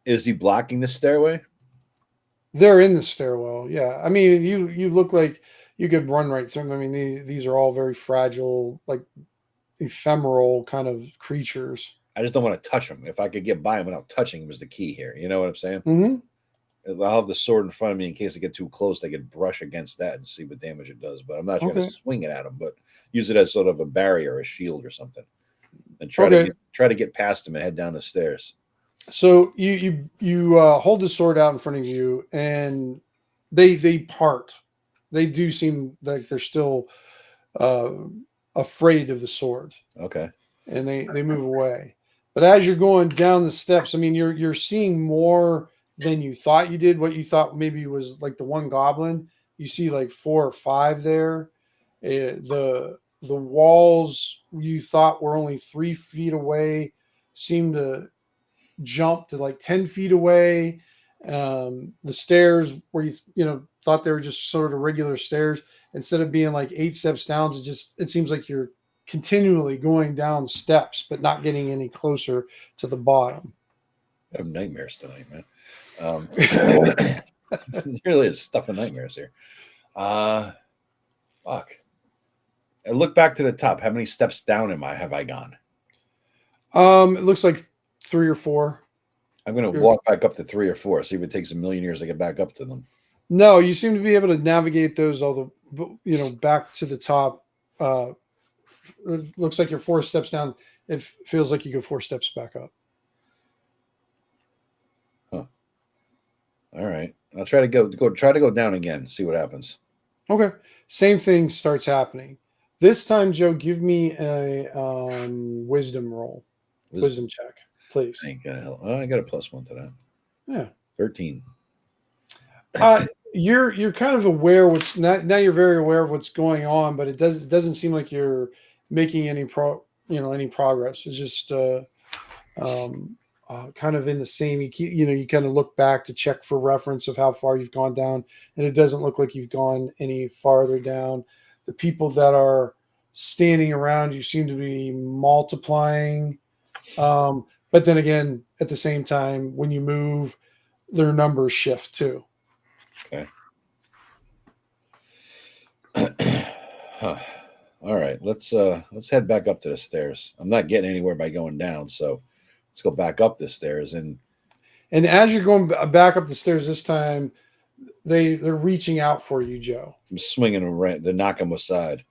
Is he blocking the stairway? They're in the stairwell. Yeah. I mean, you look like you could run right through them. I mean, these are all very fragile, like ephemeral kind of creatures. I just don't want to touch him. If I could get by him without touching him is the key here. You know what I'm saying? Mm-hmm. I'll have the sword in front of me in case I get too close. I could brush against that and see what damage it does. But I'm not going to swing it at him, but use it as sort of a barrier, a shield or something. And try to get past him and head down the stairs. So you hold the sword out in front of you, and they part. They do seem like they're still afraid of the sword. Okay. And they move away. But as you're going down the steps, I mean, you're seeing more than you thought you did. What you thought maybe was like the one goblin, you see like 4 or 5 there. The walls you thought were only 3 feet away seem to jump to like 10 feet away. The stairs where you thought they were just sort of regular stairs, instead of being like 8 steps down, it seems like you're continually going down steps but not getting any closer to the bottom. I have nightmares tonight, man. There really is stuff of nightmares here. Fuck. I look back to the top. How many steps down have I gone? It looks like 3 or 4. I'm going to walk back up to 3 or 4. See if it takes a million years to get back up to them. No, you seem to be able to navigate those back to the top. It looks like you're 4 steps down. It feels like you go 4 steps back up. All right. I'll try to go down again. See what happens. Okay. Same thing starts happening. This time, Joe, give me a wisdom roll. Wisdom check, please. I ain't gonna help. Oh, I got a +1 to that. Yeah. 13. You're kind of aware what's now you're very aware of what's going on, but it doesn't seem like you're making any progress. It's just kind of in the same. You kind of look back to check for reference of how far you've gone down, and it doesn't look like you've gone any farther down. The people that are standing around you seem to be multiplying, but then again, at the same time, when you move, their numbers shift too. Okay. Huh. All right. Let's head back up to the stairs. I'm not getting anywhere by going down, so let's go back up the stairs. And as you're going back up the stairs this time, they're reaching out for you, Joe. I'm swinging them right to knock them aside.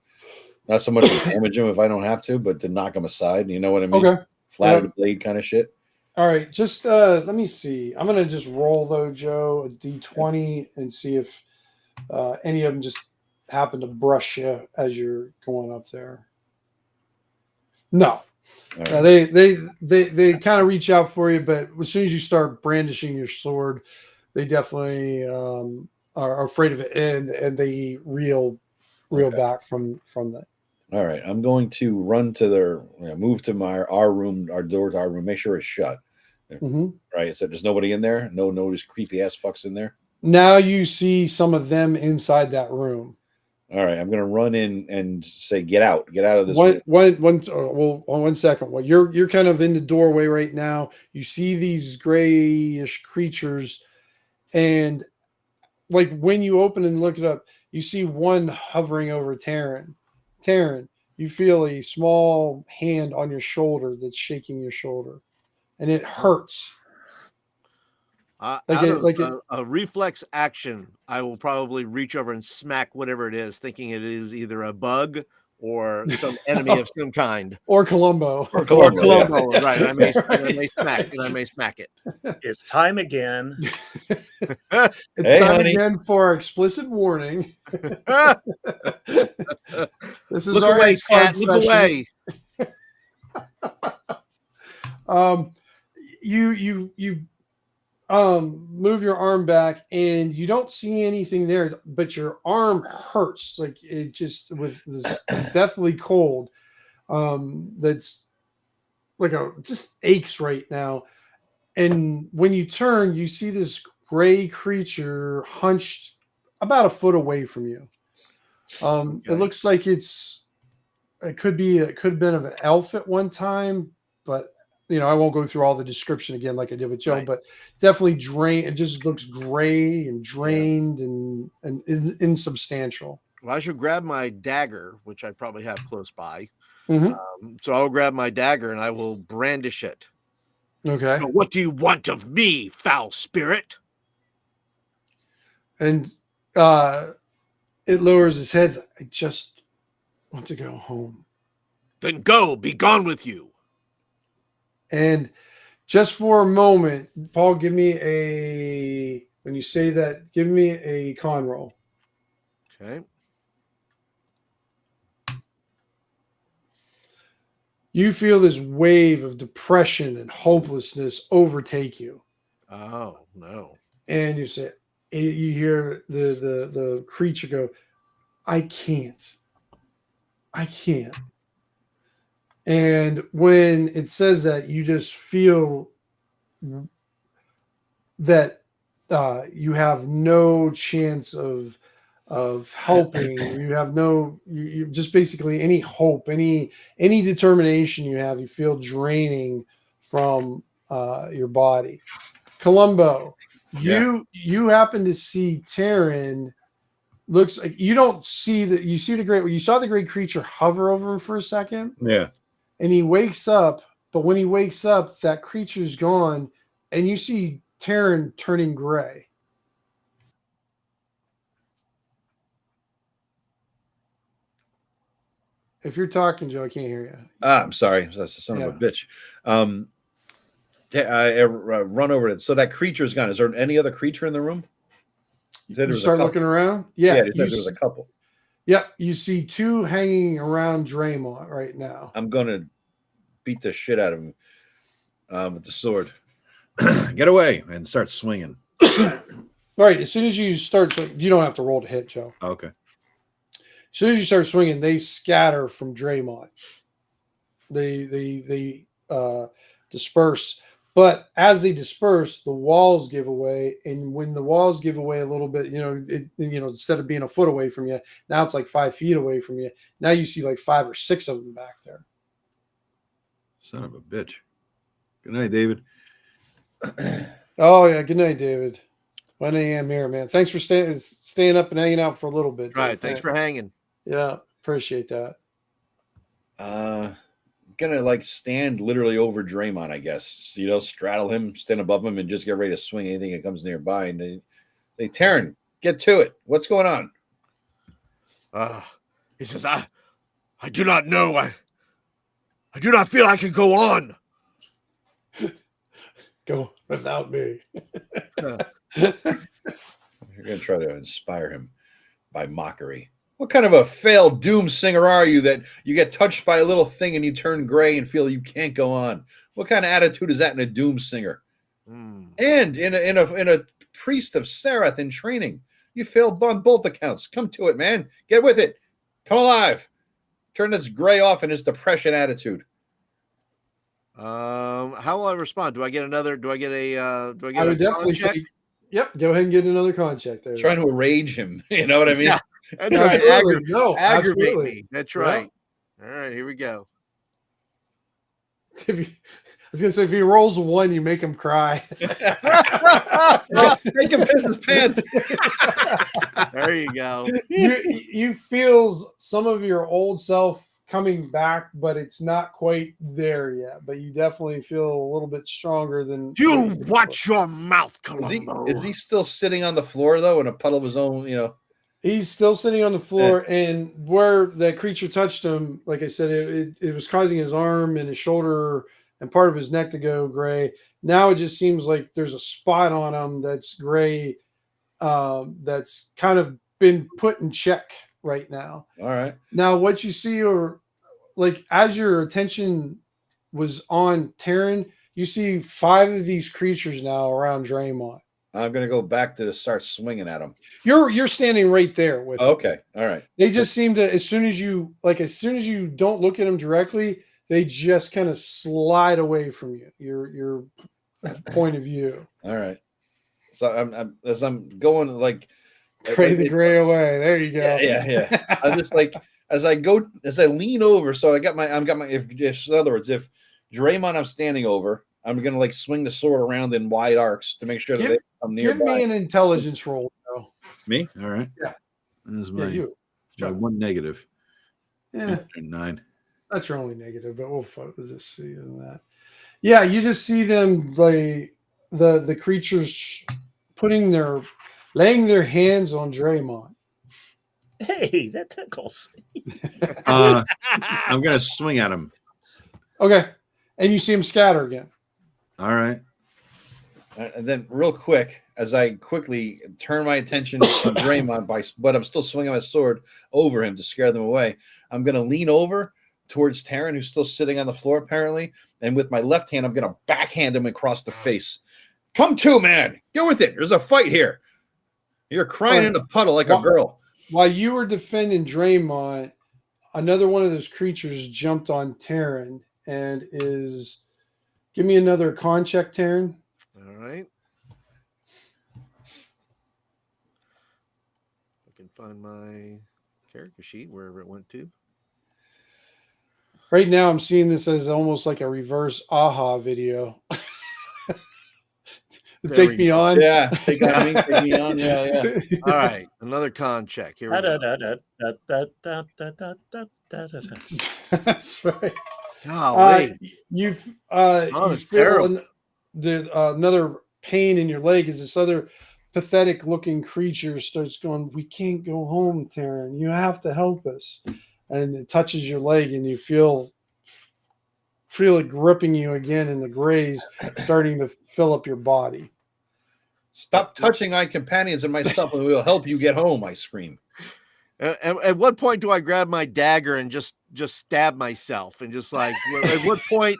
Not so much to damage them if I don't have to, but to knock them aside. You know what I mean? Okay. Flat of the blade kind of shit. All right. Just let me see. I'm gonna just roll though, Joe, a d20 and see if any of them just happen to brush you as you're going up there. No. Right. They kind of reach out for you, but as soon as you start brandishing your sword, they definitely are afraid of it, and they reel back from that. All right, I'm going to run to move to our room, our door to our room, make sure it's shut. Mm-hmm. Right, so there's nobody in there. No, these creepy ass fucks in there. Now you see some of them inside that room. All right, I'm gonna run in and say, "Get out of this." One second. Well, you're kind of in the doorway right now. You see these grayish creatures, and like when you open and look it up, you see one hovering over Taryn. Taryn, you feel a small hand on your shoulder that's shaking your shoulder, and it hurts. Out of a reflex action, I will probably reach over and smack whatever it is, thinking it is either a bug or some enemy of some kind. Or Columbo. Or Columbo, yeah. Right. I may smack it. It's time again. It's time again for explicit warning. This is look our away, cat. Look away. You move your arm back and you don't see anything there, but your arm hurts, like it just with this deathly cold. That's like just aches right now. And when you turn, you see this gray creature hunched about a foot away from you. It looks like it could have been of an elf at one time, but I won't go through all the description again like I did with Joe, right. But definitely drained. It just looks gray and drained and insubstantial. Well, I should grab my dagger, which I probably have close by. Mm-hmm. So I'll grab my dagger and I will brandish it. Okay. So what do you want of me, foul spirit? And it lowers its head. I just want to go home. Then go, be gone with you. And just for a moment, Paul, when you say that, give me a con roll. Okay. You feel this wave of depression and hopelessness overtake you. Oh, no. And you hear the creature go, I can't. And when it says that, you just feel that you have no chance of helping. You have you just basically any hope, any determination you have, you feel draining from your body. Columbo, you happen to see Taryn. Looks like you don't see you saw the great creature hover over him for a second. Yeah. And he wakes up, but when he wakes up, that creature's gone, and you see Taryn turning gray. If you're talking, Joe, I can't hear you. I'm sorry. That's the son of a bitch. run over it. So that creature's gone. Is there any other creature in the room? You start looking around. Yeah, Yeah, there was a couple. Yep, you see 2 hanging around Draymond right now. I'm gonna beat the shit out of him with the sword. Get away and start swinging. All right, as soon as you start, you don't have to roll to hit, Joe. Okay. As soon as you start swinging, they scatter from Draymond. They disperse, but as they disperse, the walls give away, and when the walls give away a little bit, instead of being a foot away from you, now it's like 5 feet away from you. Now you see like 5 or 6 of them back there. Son of a bitch. Good night, David. Oh yeah, good night, David. 1 a.m. here, man. Thanks for staying up and hanging out for a little bit. Right. Thanks for hanging. Yeah, appreciate that. Gonna like stand literally over Draymond, I guess. Straddle him, stand above him, and just get ready to swing anything that comes nearby. And they Taryn, get to it. What's going on? He says, I do not know. I do not feel I can go on. Go without me. You're gonna try to inspire him by mockery. What kind of a failed doom singer are you that you get touched by a little thing and you turn gray and feel you can't go on? What kind of attitude is that in a doom singer? And in a priest of Sarath in training, you failed on both accounts. Come to it, man. Get with it. Come alive. Turn this gray off in his depression attitude. How will I respond? Do I get another? Do I get a? I would definitely say, yep. Go ahead and get another con check there. Trying to enrage him. You know what I mean? Yeah. That's right. Aggravate me. That's right. Yeah. All right, here we go. I was gonna say, if he rolls a 1, you make him cry. Make him piss his pants. There you go. You feel some of your old self coming back, but it's not quite there yet. But you definitely feel a little bit stronger than you. Watch your mouth, Columbo. Is he still sitting on the floor though, in a puddle of his own? He's still sitting on the floor, and where that creature touched him, like I said, it was causing his arm and his shoulder and part of his neck to go gray. Now it just seems like there's a spot on him that's gray, that's kind of been put in check right now. All right. Now what you see, or like as your attention was on Taryn, you see 5 of these creatures now around Draymond. I'm gonna go back to start swinging at him. You're standing right there with him. Okay, all right. They just seem to, as soon as you don't look at them directly, they just kind of slide away from you. Your point of view. All right. So I'm as I'm going like pray the gray away. There you go. Yeah. I'm just like as I lean over. So I'm got my if in other words, if Draymond I'm standing over, I'm gonna like swing the sword around in wide arcs to make sure that they come nearby. Give me an intelligence roll, though. Me? All right. Yeah. This is my, you. my 1 negative. Yeah. 9. That's your only negative, but we'll just see that. Yeah, you just see them like the creatures laying their hands on Draymond. Hey, that tickles. I'm gonna swing at him. Okay. And you see him scatter again. All right. And then real quick, as I quickly turn my attention to Draymond, but I'm still swinging my sword over him to scare them away. I'm going to lean over towards Taryn, who's still sitting on the floor, apparently. And with my left hand, I'm going to backhand him across the face. Come to, man. Get with it. There's a fight here. You're crying in the puddle like a girl. While you were defending Draymond, another one of those creatures jumped on Taryn and is... Give me another con check, Taryn. All right. I can find my character sheet wherever it went to. Right now, I'm seeing this as almost like a reverse AHA video. Take me on. Yeah, take on me. Take me on. Yeah. All right, another con check. Here we go. That's right. Golly. You feel another pain in your leg as this other pathetic looking creature starts going, we can't go home, Taryn. You have to help us. And it touches your leg and you feel feel it gripping you again, and the grays starting to fill up your body. Stop touching my companions and myself, and we'll help you get home. I scream. At what point do I grab my dagger and just stab myself? And just like, at what point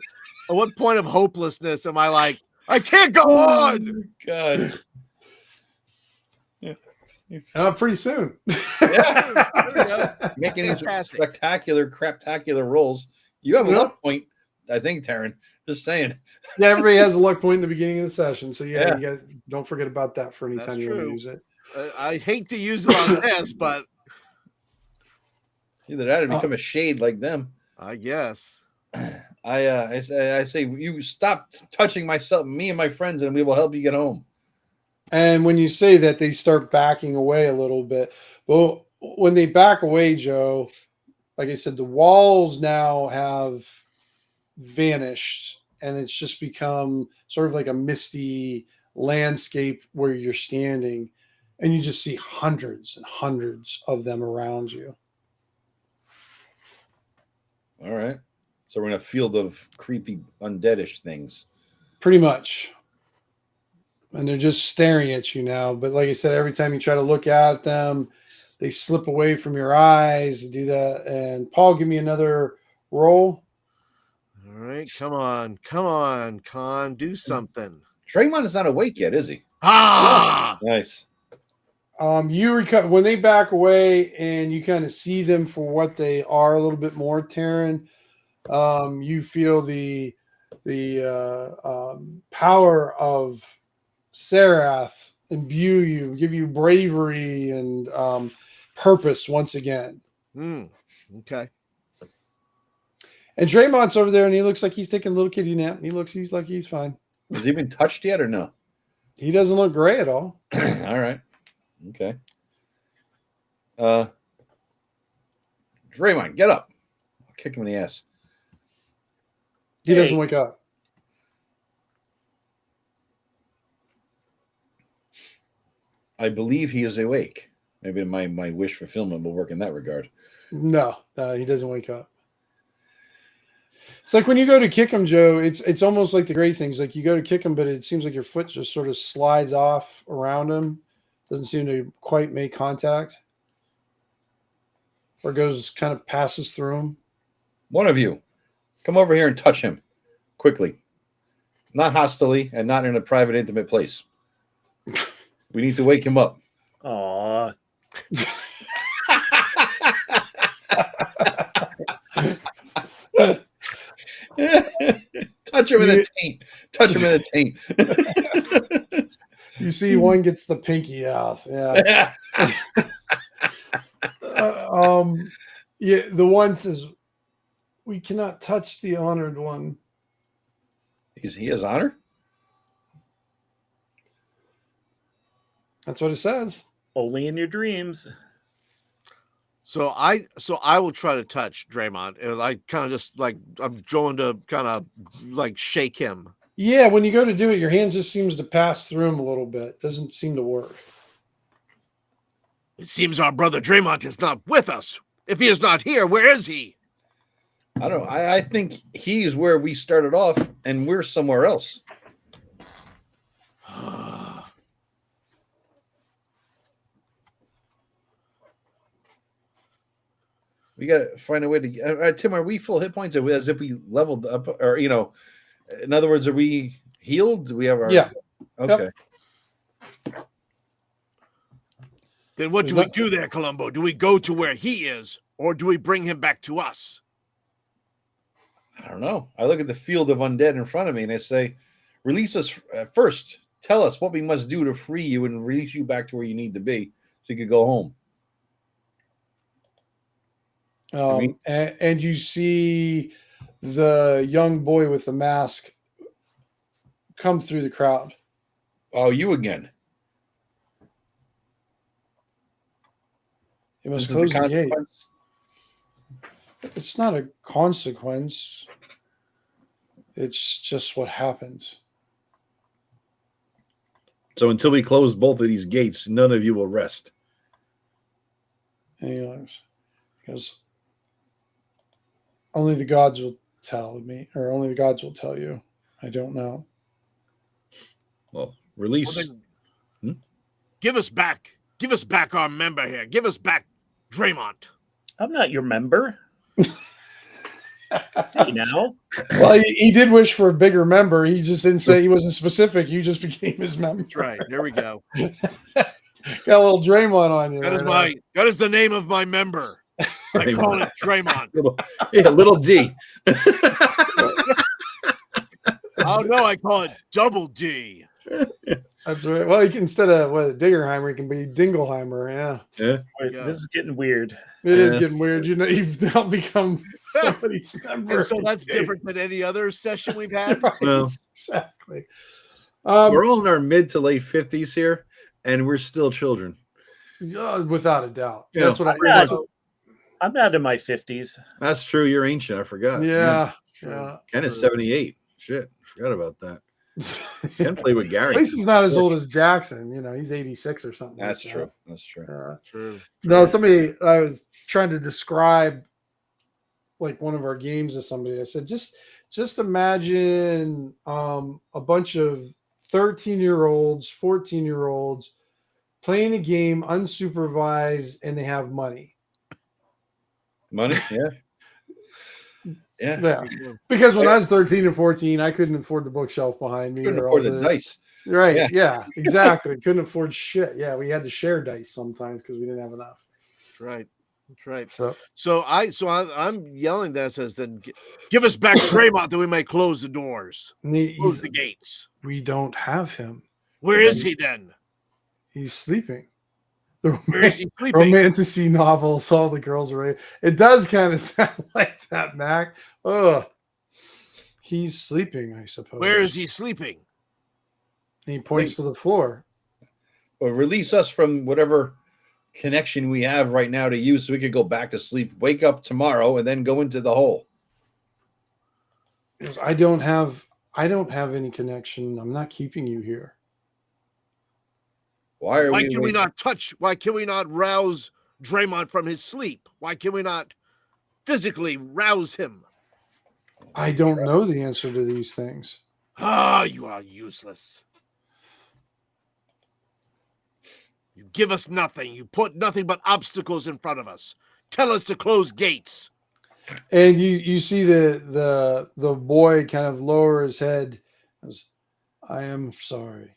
of hopelessness am I like, I can't go on? God. Pretty soon. Yeah. There we go. Making these Fantastic. spectacular, craptacular rolls. You have a Yep. luck point, I think, Taryn. Just saying. Yeah, everybody has a luck point in the beginning of the session. So Yeah. you don't forget about that for any That's time you want to true. use it. I hate to use it on this, but Either that or become a shade like them. I guess. I say you stop touching me and my friends, and we will help you get home. And when you say that, they start backing away a little bit. Well, when they back away, Joe, like I said, the walls now have vanished, and it's just become sort of like a misty landscape where you're standing, and you just see hundreds and hundreds of them around you. All right. So we're in a field of creepy undeadish things. Pretty much. And they're just staring at you now. But like I said, every time you try to look at them, they slip away from your eyes. They do that. And Paul, give me another roll. All right, come on, Con, do something. Draymond is not awake yet, is he? Ah, Nice. You recover when they back away, and you kind of see them for what they are a little bit more, Taryn. You feel the power of Serath imbue you, give you bravery and purpose once again. okay. And Draymond's over there, and he looks like he's taking a little kitty nap. He's like he's fine. Has he been touched yet or no? He doesn't look gray at all. All right. Okay. Draymond, get up. I'll kick him in the ass. He doesn't wake up. I believe he is awake. Maybe my wish fulfillment will work in that regard. No, he doesn't wake up. It's like when you go to kick him, Joe, it's almost like the gray things. Like you go to kick him, but it seems like your foot just sort of slides off around him. Doesn't seem to quite make contact. Or kind of passes through him. One of you, come over here and touch him quickly. Not hostilely and not in a private, intimate place. We need to wake him up. Aw. Touch him in the taint. Touch him in the taint. You see, one gets the pinky out. Yeah. Yeah. The one says, "We cannot touch the honored one." He has honor? That's what it says. Only in your dreams. So I will try to touch Draymond, and I kind of just like I'm going to kind of like shake him. Yeah, when you go to do it, your hand just seems to pass through him a little bit. Doesn't seem to work. It seems our brother Draymond is not with us. If he is not here, where is he? I don't know. I think he's where we started off, and we're somewhere else. We got to find a way to Tim, are we full hit points as if we leveled up? Or, in other words, are we healed? Do we have our... Yeah. Okay. Yep. Then what do we do there, Columbo? Do we go to where he is, or do we bring him back to us? I don't know. I look at the field of undead in front of me, and I say, release us first. Tell us what we must do to free you and release you back to where you need to be so you could go home. And you see the young boy with the mask come through the crowd. Oh, you again. You must This is close the gate. consequence? It's not a consequence. It's just what happens. So until we close both of these gates, none of you will rest. And he goes, only the gods will tell me, or only the gods will tell you. I don't know. Well, release. Well, then, give us back our member here. Give us back Draymond. I'm not your member. Hey, now. Well, he did wish for a bigger member. He just didn't say, he wasn't specific. You just became his member. That's right. There we go. Got a little Draymond on you. That is the name of my member. I call it Draymond. Little D. Oh no, I call it Double D. That's right. Well, instead of Diggerheimer, he can be Dingleheimer. Yeah. Wait, this is getting weird. It is getting weird. You've now become somebody's member. And so that's different than any other session we've had. Right, Well, exactly. We're all in our mid to late 50s here, and we're still children. Without a doubt. Yeah. That's what I'm not in my 50s. That's true. You're ancient. I forgot. Yeah. Ken is 78. Shit. Forgot about that. Ken played with Gary. At least he's not as old as Jackson. He's 86 or something. That's like true. that. That's true. True. No, I was trying to describe like one of our games to somebody. I said, just imagine a bunch of 13-year-olds, 14-year-olds playing a game unsupervised, and they have money. Money? Yeah. Yeah. Because when I was 13 and 14, I couldn't afford the bookshelf behind me. Couldn't afford the dice. Right. Yeah, exactly. Couldn't afford shit. Yeah, we had to share dice sometimes because we didn't have enough. That's right. That's right. So I'm yelling that says then give us back Draymond that we may close the doors. Close the gates. We don't have him. Where is he then? He's sleeping. Where is he sleeping? Romantasy novels, all the girls are right. It does kind of sound like that, Mac. Oh, he's sleeping, I suppose. Where is he sleeping? And he points to the floor. Well, release us from whatever connection we have right now to you so we could go back to sleep, wake up tomorrow, and then go into the hole. Because I don't have any connection. I'm not keeping you here. Why can we not rouse Draymond from his sleep? Why can we not physically rouse him? I don't know the answer to these things. You are useless. You give us nothing. You put nothing but obstacles in front of us. Tell us to close gates. And you see the boy kind of lower his head. I am sorry.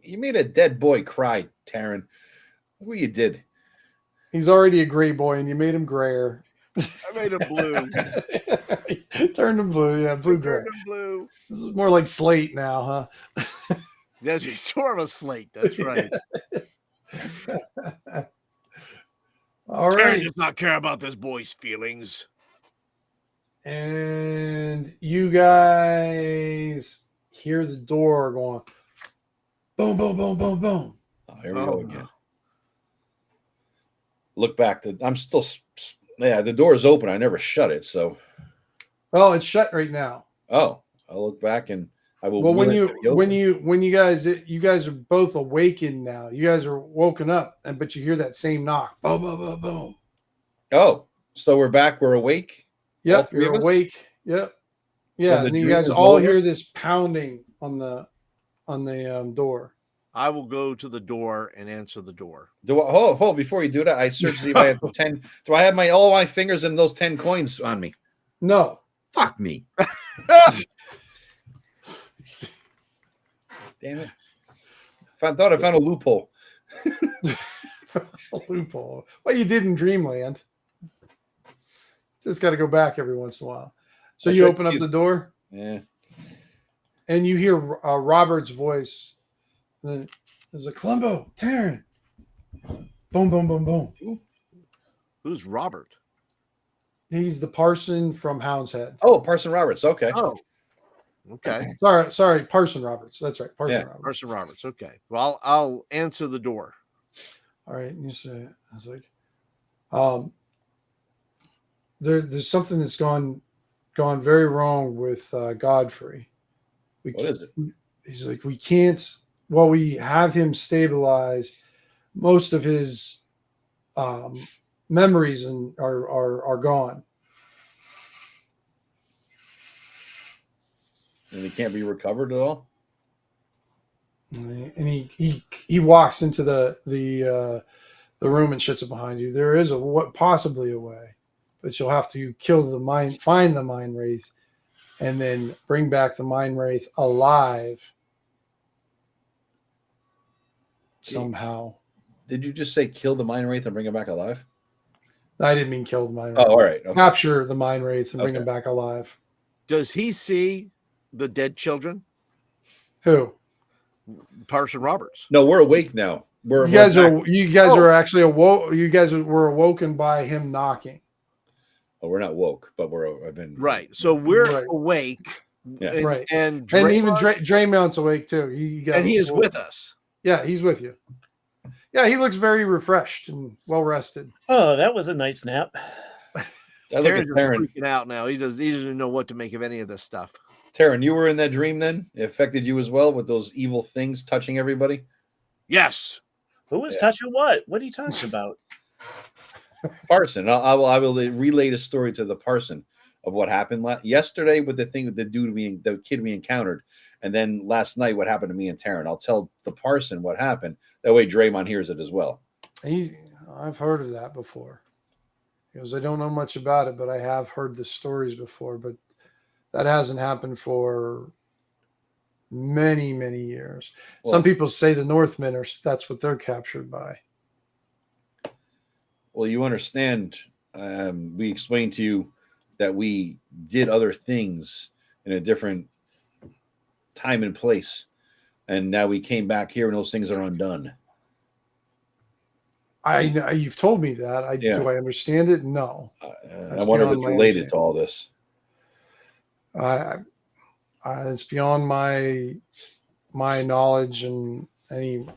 You made a dead boy cry, Taryn. Look what you did. He's already a gray boy, and you made him grayer. I made him blue. Turned him blue, yeah, blue-gray. Turned him blue. This is more like slate now, huh? That's sort of a slate. That's right. All Taryn right. does not care about this boy's feelings. And you guys hear the door going boom, boom, boom, boom, boom. Oh, here we go again. Look back. I'm still. Yeah, the door is open. I never shut it. So. Well, it's shut right now. Oh, I'll look back and I will. Well, when you guys are both awakened now. You guys are woken up, but you hear that same knock. Boom, boom, boom, boom. Oh, so we're back. We're awake. Yep, you're awake. Yep. Yeah, So and you guys all hear this pounding on the door. I will go to the door and answer the door. Hold before you do that. I search to see if I have 10. Do I have all my fingers in those 10 coins on me? No. Fuck me. Damn it. I thought I found a loophole. A loophole. Well, you did in Dreamland. Just got to go back every once in a while. So you open up the door. Yeah. And you hear Robert's voice. And there's a Columbo, Taryn. Boom, boom, boom, boom. Who's Robert? He's the parson from Hound's Head. Oh, Parson Roberts. Okay. Oh, okay. Sorry, Parson Roberts. That's right, Parson Roberts. Parson Roberts. Okay. Well, I'll answer the door. All right. And you say, I was like, there's something that's gone very wrong with Godfrey. What is it? He's like, we can't. Well, we have him stabilized. Most of his memories are gone. and it can't be recovered at all. And he walks into the room and shuts it behind you. There is possibly a way, but you'll have to find the mind wraith, and then bring back the mind wraith alive somehow. Did you just say kill the mind wraith and bring him back alive? I didn't mean kill the mind Oh, wraith. all right. Okay. Capture the mind wraith and bring Okay. him back alive. Does he see the dead children? Who? Parson Roberts. No, we're awake now. You guys Oh. are actually awoke. You guys were awoken by him knocking. Oh, we're not woke, but I've been Right. So we're Right. awake. Yeah. And, Right. And, And even Draymond- Draymond's awake too. and he is with us. Yeah, he's with you. Yeah, he looks very refreshed and well rested. Oh, that was a nice nap. I look at Taryn's just Taryn. freaking out now. He doesn't know what to make of any of this stuff. Taryn, you were in that dream then? It affected you as well with those evil things touching everybody? Yes. Who was touching what? What are you talking about? Parson. I will relay the story to the parson of what happened yesterday with the thing with the kid we encountered, and then last night what happened to me and Taryn. I'll tell the parson what happened. That way Draymond hears it as well. I've heard of that before. He goes, I don't know much about it, but I have heard the stories before. But that hasn't happened for many, many years. Well, some people say the Northmen that's what they're captured by. Well, you understand, we explained to you that we did other things in a different time and place. And now we came back here and those things are undone. You've told me that. Do I understand it? No. I wonder if it's related to all this. It's beyond my knowledge and any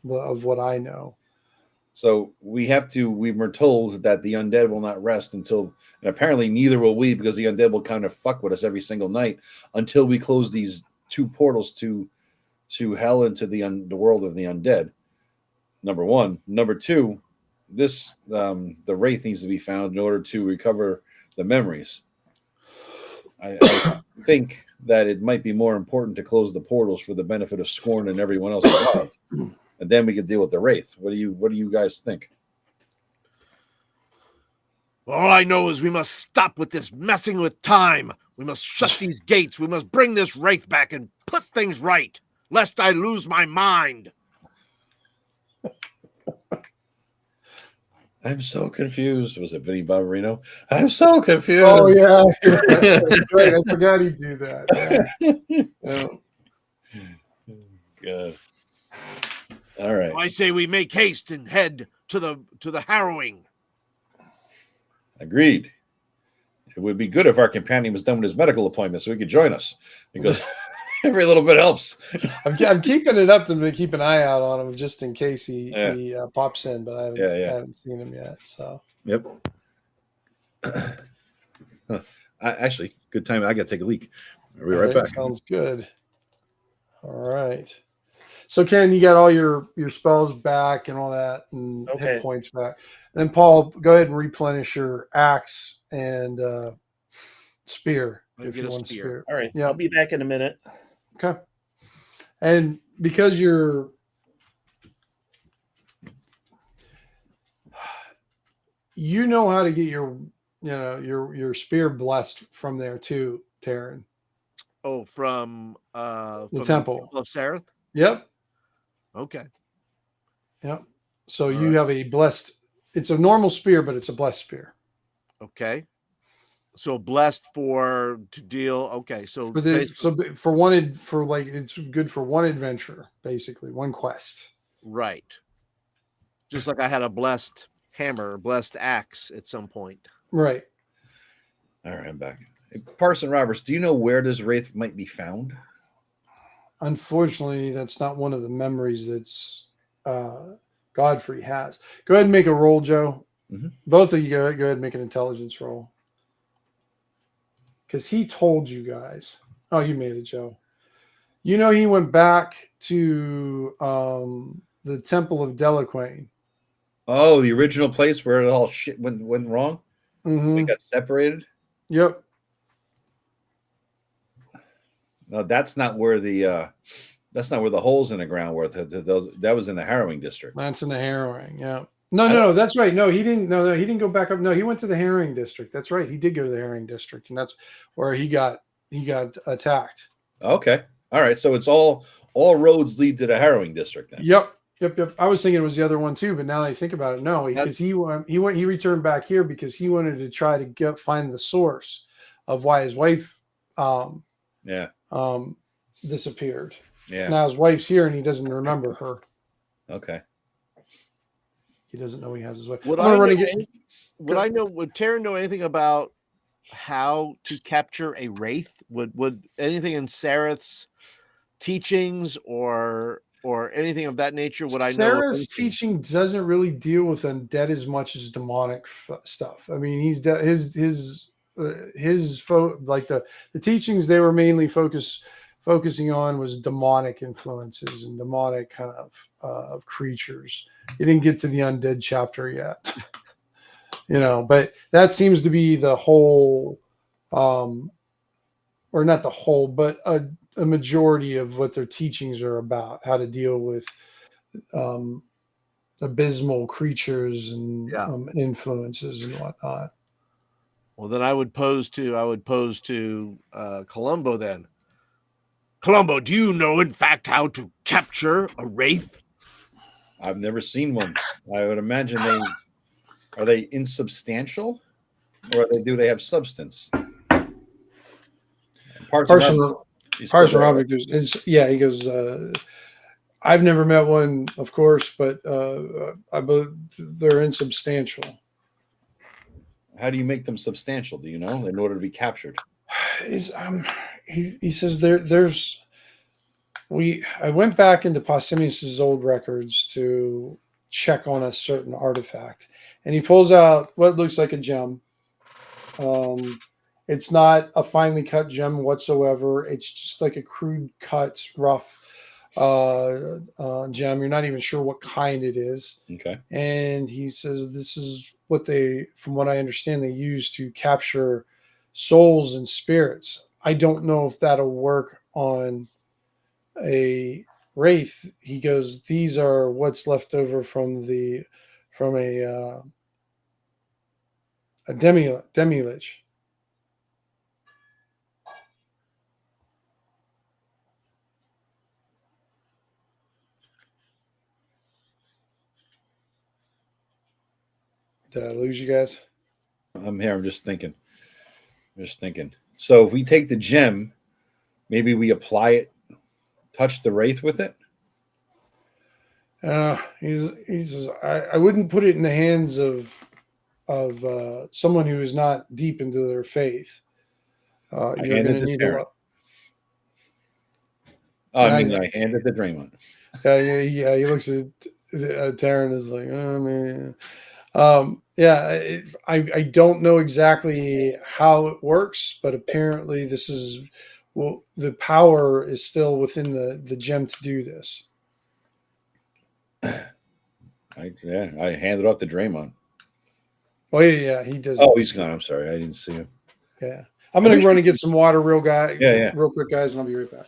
of what I know. So we were told that the undead will not rest until, and apparently neither will we, because the undead will kind of fuck with us every single night until we close these 2 portals to hell into the world of the undead. Number 1. Number 2, the wraith needs to be found in order to recover the memories. I think that it might be more important to close the portals for the benefit of Scorn and everyone else involved. And then we could deal with the wraith. What do you guys think? All I know is we must stop with this messing with time. We must shut these gates. We must bring this wraith back and put things right, lest I lose my mind. I'm so confused. Was it Vinny Barbarino? I'm so confused. Oh yeah, right. I forgot he'd do that. Yeah. Good. All right. I say we make haste and head to the harrowing. Agreed. It would be good if our companion was done with his medical appointment so he could join us, because every little bit helps. I'm keeping it up to keep an eye out on him just in case he pops in, but I haven't seen him yet. So Yep. Actually, good time. I got to take a leak. I'll be right back. Sounds good. All right. So Ken, you got all your spells back and all that, and hit points back. Then Paul, go ahead and replenish your axe and spear if you want a spear. All right. Yeah. I'll be back in a minute. Okay. And because you know how to get your spear blessed from there too, Taryn. Oh, from the temple of Sareth? Yep. Okay. Yep. So you have a blessed, it's a normal spear, but it's a blessed spear. Okay. So blessed to deal. Okay. So it's good for one adventure, basically, one quest. Right. Just like I had a blessed hammer, blessed axe at some point. Right. All right, I'm back. Hey, Parson Roberts, do you know where this wraith might be found? Unfortunately, that's not one of the memories that's Godfrey has. Go ahead and make a roll, Joe. Mm-hmm. Both of you go ahead and make an intelligence roll. Because he told you guys. Oh, you made it, Joe. You know he went back to the Temple of Delaquain. Oh, the original place where it all shit went wrong? Mm-hmm. We got separated? Yep. No, that's not where the holes in the ground were. That was in the harrowing district. That's in the harrowing. Yeah. No, that's right. No, he didn't. No, he didn't go back up. No, he went to the harrowing district. That's right. He did go to the harrowing district, and that's where he got attacked. Okay, all right. So it's all roads lead to the harrowing district then. Yep. I was thinking it was the other one too, but now that I think about it, no, because he returned back here because he wanted to try to find the source of why his wife disappeared. Yeah. Now his wife's here and he doesn't remember her. Okay. He doesn't know he has his wife. Would Taryn know anything about how to capture a wraith? Would anything in Sareth's teachings or anything of that nature? Would I know? Sarah's teaching doesn't really deal with undead as much as demonic stuff. I mean, the teachings they were mainly focusing on was demonic influences and demonic kind of creatures. You didn't get to the undead chapter yet, but that seems to be the whole, or not the whole, but a majority of what their teachings are about, how to deal with abysmal creatures and influences and whatnot. Well, then I would pose to Columbo then. Columbo, do you know in fact how to capture a wraith? I've never seen one. I would imagine are they insubstantial, or do they have substance? Partial object is he goes. I've never met one, of course, but I believe they're insubstantial. How do you make them substantial? Do you know, in order to be captured? He says there's. I went back into Pausanias's old records to check on a certain artifact, and he pulls out what looks like a gem. It's not a finely cut gem whatsoever. It's just like a crude cut, rough gem. You're not even sure what kind it is. Okay. And he says this is what from what I understand, they use to capture souls and spirits. I don't know if that'll work on a wraith. He goes, these are what's left over from a demi-lich. Did I lose you guys? I'm here. I'm just thinking. So if we take the gem, maybe we apply it, touch the wraith with it. He says, I wouldn't put it in the hands of someone who is not deep into their faith. You're going to need a lot. I hand it to Draymond. Yeah. He looks at Taryn is like, oh man. I don't know exactly how it works, but apparently this is the power is still within the gem to do this. I hand it off to Draymond. Oh yeah, he does. Oh, he's gone. I'm sorry, I didn't see him. Yeah, I'm gonna run and get some water, real quick, guys, and I'll be right back.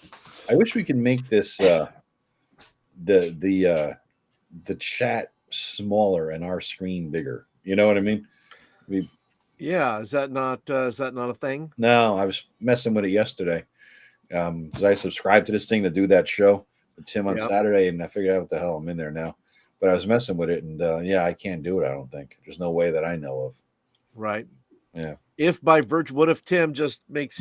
I wish we could make this the chat smaller and our screen bigger. You know what I mean? Is that not a thing? No, I was messing with it yesterday because I subscribed to this thing to do that show with Tim on Saturday, and I figured out what the hell I'm in there now. But I was messing with it, and I can't do it. I don't think there's no way that I know of. Right. Yeah. If by virtue, what if Tim just makes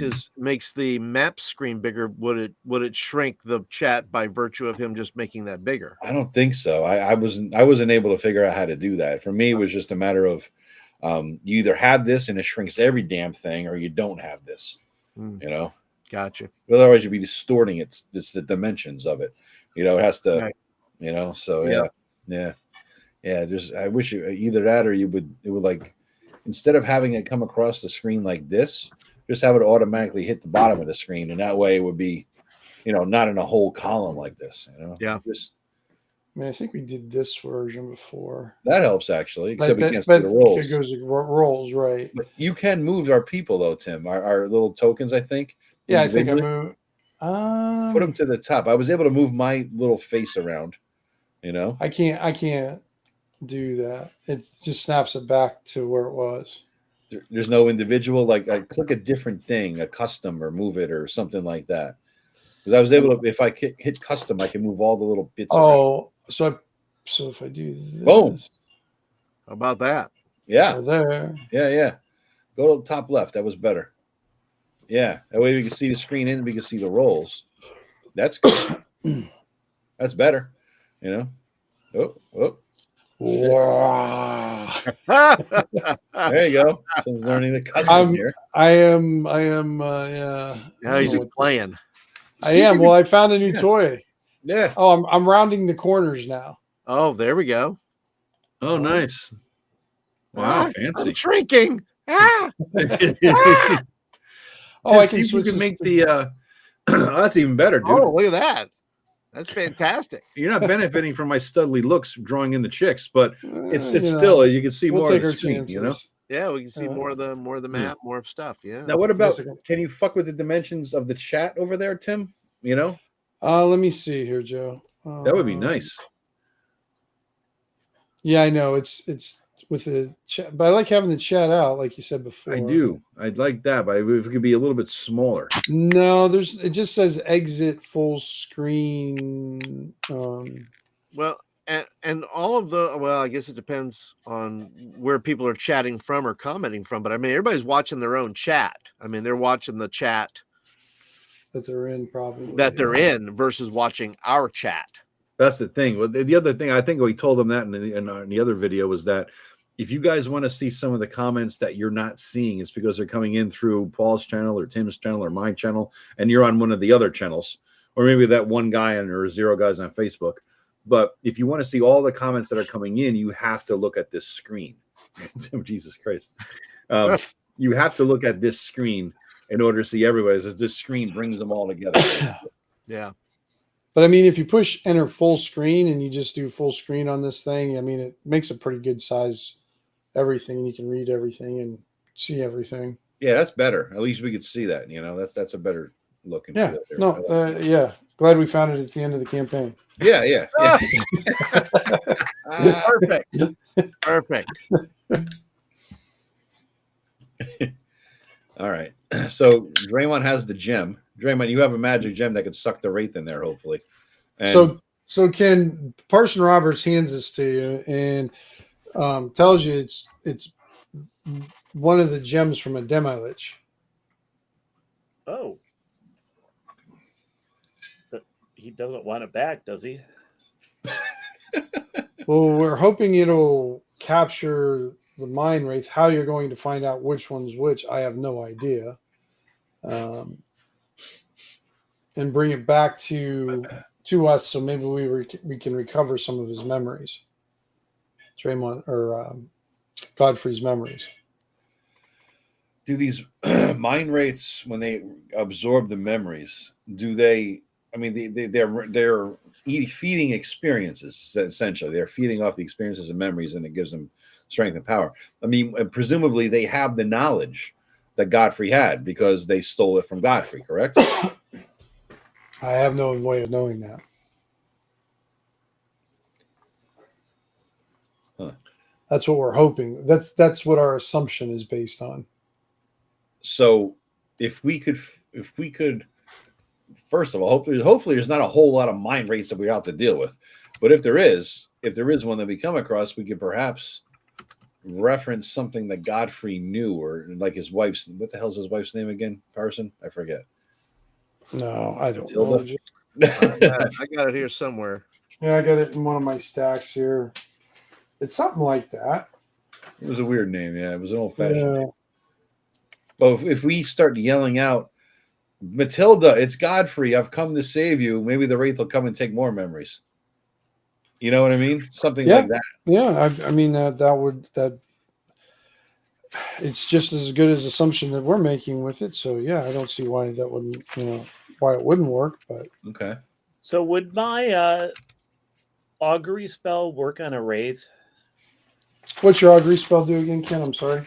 the map screen bigger? Would it shrink the chat by virtue of him just making that bigger? I don't think so. I wasn't able to figure out how to do that. For me, it was just a matter of you either have this and it shrinks every damn thing, or you don't have this. You know. Gotcha. Otherwise, you'd be distorting it. It's the dimensions of it. You know, it has to. Right. You know. So yeah. Just I wish either that or it would like. Instead of having it come across the screen like this, just have it automatically hit the bottom of the screen. And that way it would be, not in a whole column like this. Yeah. I think we did this version before. That helps, actually. Except we can't see the rolls. It goes rolls, right. But you can move our people, though, Tim. Our little tokens, I think. Yeah, I think I moved. Put them to the top. I was able to move my little face around. You know, I can't do that. It just snaps it back to where it was. there's no individual. Like I click a different thing, a custom, or move it, or something like that. Because I was able to, if I hit custom, I can move all the little bits. Oh, so if I do this, boom. How about that? Yeah, there. yeah. Go to the top left. That was better. Yeah, that way we can see the screen and we can see the rolls. That's good. That's better. You know. Oh. Wow. There you go. Someone's learning the custom here. I am. Yeah. Now he's playing. I am. Well, I found a new toy. Yeah. Oh, I'm rounding the corners now. Oh, there we go. Oh, nice. Wow, fancy. I'm shrinking. Ah! Oh, I can see if you switch. can make the. Oh, that's even better, dude. Oh, look at that. That's fantastic. You're not benefiting from my studly looks drawing in the chicks, but it's you still know, you can see we'll more take of the our screen, chances. you know. Yeah, we can see more of the map, more of stuff. Yeah. Now, what about? Yes, I Can you fuck with the dimensions of the chat over there, Tim? You know, Let me see here, Joe. that would be nice. Yeah, I know it's with the chat, but I like having the chat out, like you said before. I do. I'd like that, but if it could be a little bit smaller. No, it just says exit full screen. Well, and all of I guess it depends on where people are chatting from or commenting from, but I mean everybody's watching their own chat. I mean they're watching the chat that they're in, probably they're in versus watching our chat. That's the thing. Well, the other thing, I think we told them that in the other video, was that if you guys want to see some of the comments that you're not seeing, it's because they're coming in through Paul's channel or Tim's channel or my channel, and you're on one of the other channels, or maybe that one guy or 0 guys on Facebook. But if you want to see all the comments that are coming in, you have to look at this screen. Jesus Christ. You have to look at this screen in order to see everybody, as this screen brings them all together. Yeah. But I mean, if you push enter full screen and you just do full screen on this thing, I mean, it makes a pretty good size everything, and you can read everything and see everything. Yeah, that's better. At least we could see that. You know, that's a better looking. Yeah. No. Yeah. Glad we found it at the end of the campaign. Yeah. Perfect. All right. So Draymond has the gem. Draymond, you have a magic gem that could suck the wraith in there, hopefully. And so Ken, Parson Roberts hands this to you and tells you it's one of the gems from a Demi-Lich. Oh. But he doesn't want it back, does he? Well, we're hoping it'll capture the mind wraith. How you're going to find out which one's which, I have no idea. And bring it back to us, so maybe we can recover some of his memories. Draymond or Godfrey's memories. do these mind wraiths, when they absorb the memories, do they? I mean, they're feeding experiences, essentially. They're feeding off the experiences and memories, and it gives them strength and power. I mean, presumably they have the knowledge that Godfrey had because they stole it from Godfrey, correct? I have no way of knowing that. Huh. That's what we're hoping. That's what our assumption is based on. So if we could, first of all, hopefully there's not a whole lot of mind wraiths that we have to deal with. But if there is one that we come across, we could perhaps reference something that Godfrey knew, or like his wife's. What the hell's his wife's name again? Parson? I forget. No, I don't Tilda? know. I got it here somewhere. Yeah, I got it in one of my stacks here. It's something like that. It was a weird name. Yeah, it was an old-fashioned Yeah. name. But if we start yelling out, Matilda, it's Godfrey, I've come to save you, maybe the wraith will come and take more memories. You know what I mean? Something like that. Yeah, I mean that it's just as good as assumption that we're making with it. So yeah, I don't see why that wouldn't, why it wouldn't work. But Okay. So would my augury spell work on a wraith? what's your augury spell do again, Ken? I'm sorry.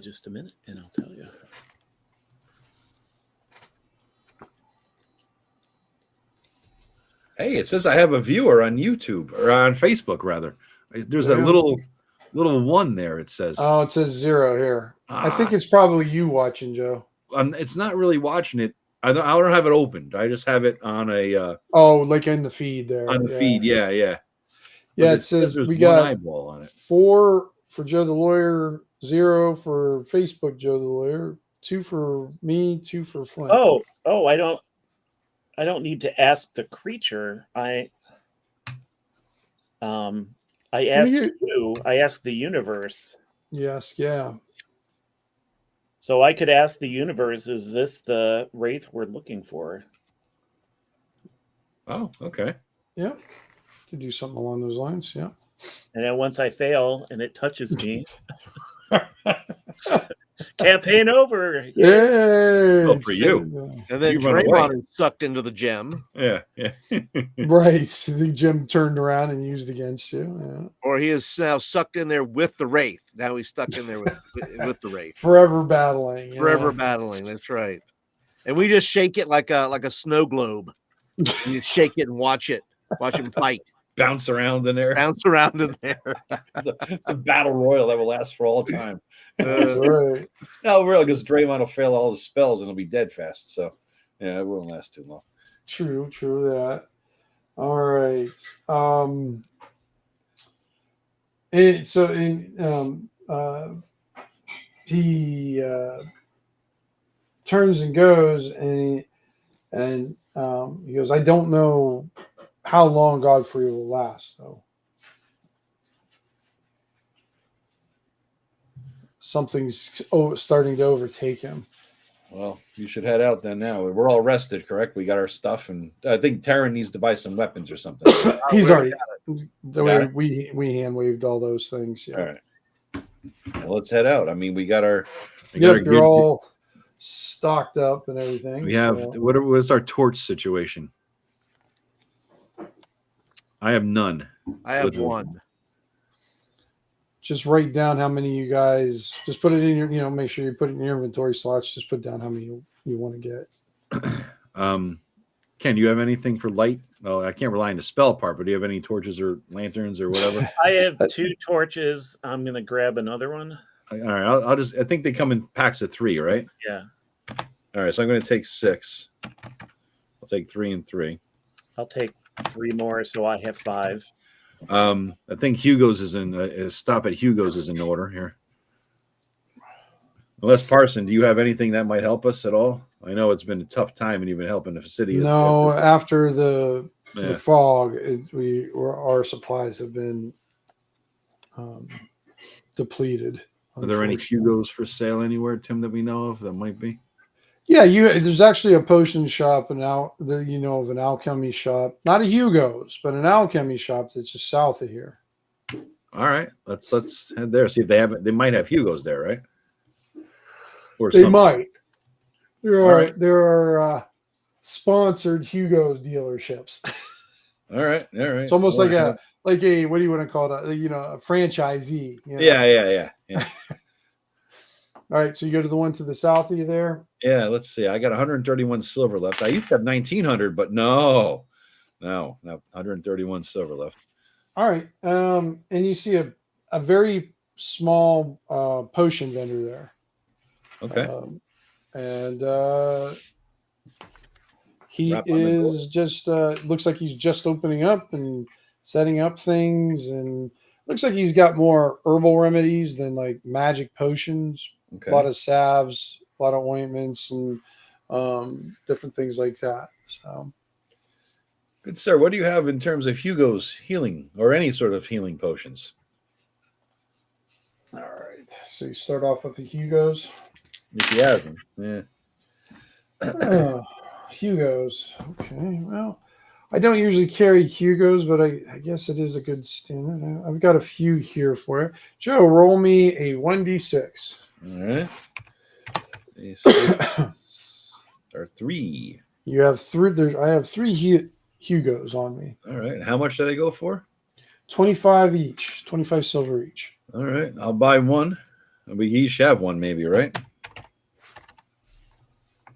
Just a minute, and I'll tell you. Hey, it says I have a viewer on YouTube or on Facebook rather. There's a Yeah. little one there. It says. Oh, it says 0 here. I think Ah. it's probably you watching, Joe. It's not really watching it. I don't have it opened. I just have it on a Oh, like in the feed there. on the feed. Yeah. Yeah, But it says there's we one got eyeball on it. 4 for Joe the Lawyer, 0 for Facebook Joe the Lawyer, 2 for me, 2 for Flint. Oh, I don't need to ask the creature. I asked you. I asked the universe. Yes, yeah. So I could ask the universe, is this the wraith we're looking for? Oh, okay. Yeah. Could do something along those lines. Yeah. And then once I fail and it touches me, campaign over. Yay! Well, for you. And then You run away. Draymond is sucked into the gem, Yeah. Right. The gem turned around and used against you. Yeah. or he is now sucked in there with the wraith. Now he's stuck in there with the wraith, Forever battling. forever yeah. battling. That's right. And we just shake it like a snow globe. You shake it and watch him fight, Bounce around in there. bounce around in there. the battle royal that will last for all time. That's right. No, really, because Draymond will fail all his spells and he'll be dead fast. So, yeah, it won't last too long. True that. All right. He turns and goes, and he goes, I don't know how long Godfrey will last, though. Something's starting to overtake him. Well, you should head out then now. We're all rested, correct? We got our stuff, and I think Taryn needs to buy some weapons or something. He's already. We hand waved all those things. Yeah. All right. Well, let's head out. I mean, we got our. You're all stocked up and everything. We have. so. What's our torch situation? I have none. I have Literally. one. Just write down how many you guys. Just put it in your. Make sure you put it in your inventory slots. Just put down how many you want to get. Ken, do you have anything for light? Well, I can't rely on the spell part, but do you have any torches or lanterns or whatever? I have 2 torches. I'm gonna grab another one. All right, I'll just. I think they come in packs of 3, right? Yeah. All right, so I'm going to take 6. I'll take 3 and 3. I'll take 3 more, so I have 5. I think Hugo's is in. Stop at Hugo's is in order here. Unless Parson, do you have anything that might help us at all? I know it's been a tough time, and you've been helping the city. No, after the Yeah. fog, our supplies have been depleted. Are there any unfortunately. Hugo's for sale anywhere, Tim, that we know of? That might be. Yeah, there's actually a potion shop of an alchemy shop, not a Hugo's, but an alchemy shop that's just south of here. All right, let's head there. See if they have it. They might have Hugo's there, right? Or They some- might. There All are right. sponsored Hugo's dealerships. All right. It's almost like a what do you want to call it? A franchisee. Yeah. All right, so you go to the one to the south of you there. Yeah, let's see. I got 131 silver left. I used to have 1,900, but no, 131 silver left. All right, and you see a very small potion vendor there. Okay. And he Rap on the door. is just looks like he's just opening up and setting up things, and looks like he's got more herbal remedies than like magic potions. Okay. A lot of salves, a lot of ointments, and different things like that. So, Good sir. What do you have in terms of Hugo's healing or any sort of healing potions? all right. So you start off with the Hugos. If you have them, yeah. Hugos. Okay. Well, I don't usually carry Hugos, but I guess it is a good standard. I've got a few here for you. Joe, roll me a 1d6. All right. Or 3. You have 3. I have 3 Hugos on me. All right. How much do they go for? 25 each. 25 silver each. All right. I'll buy one. We each have one, maybe, right?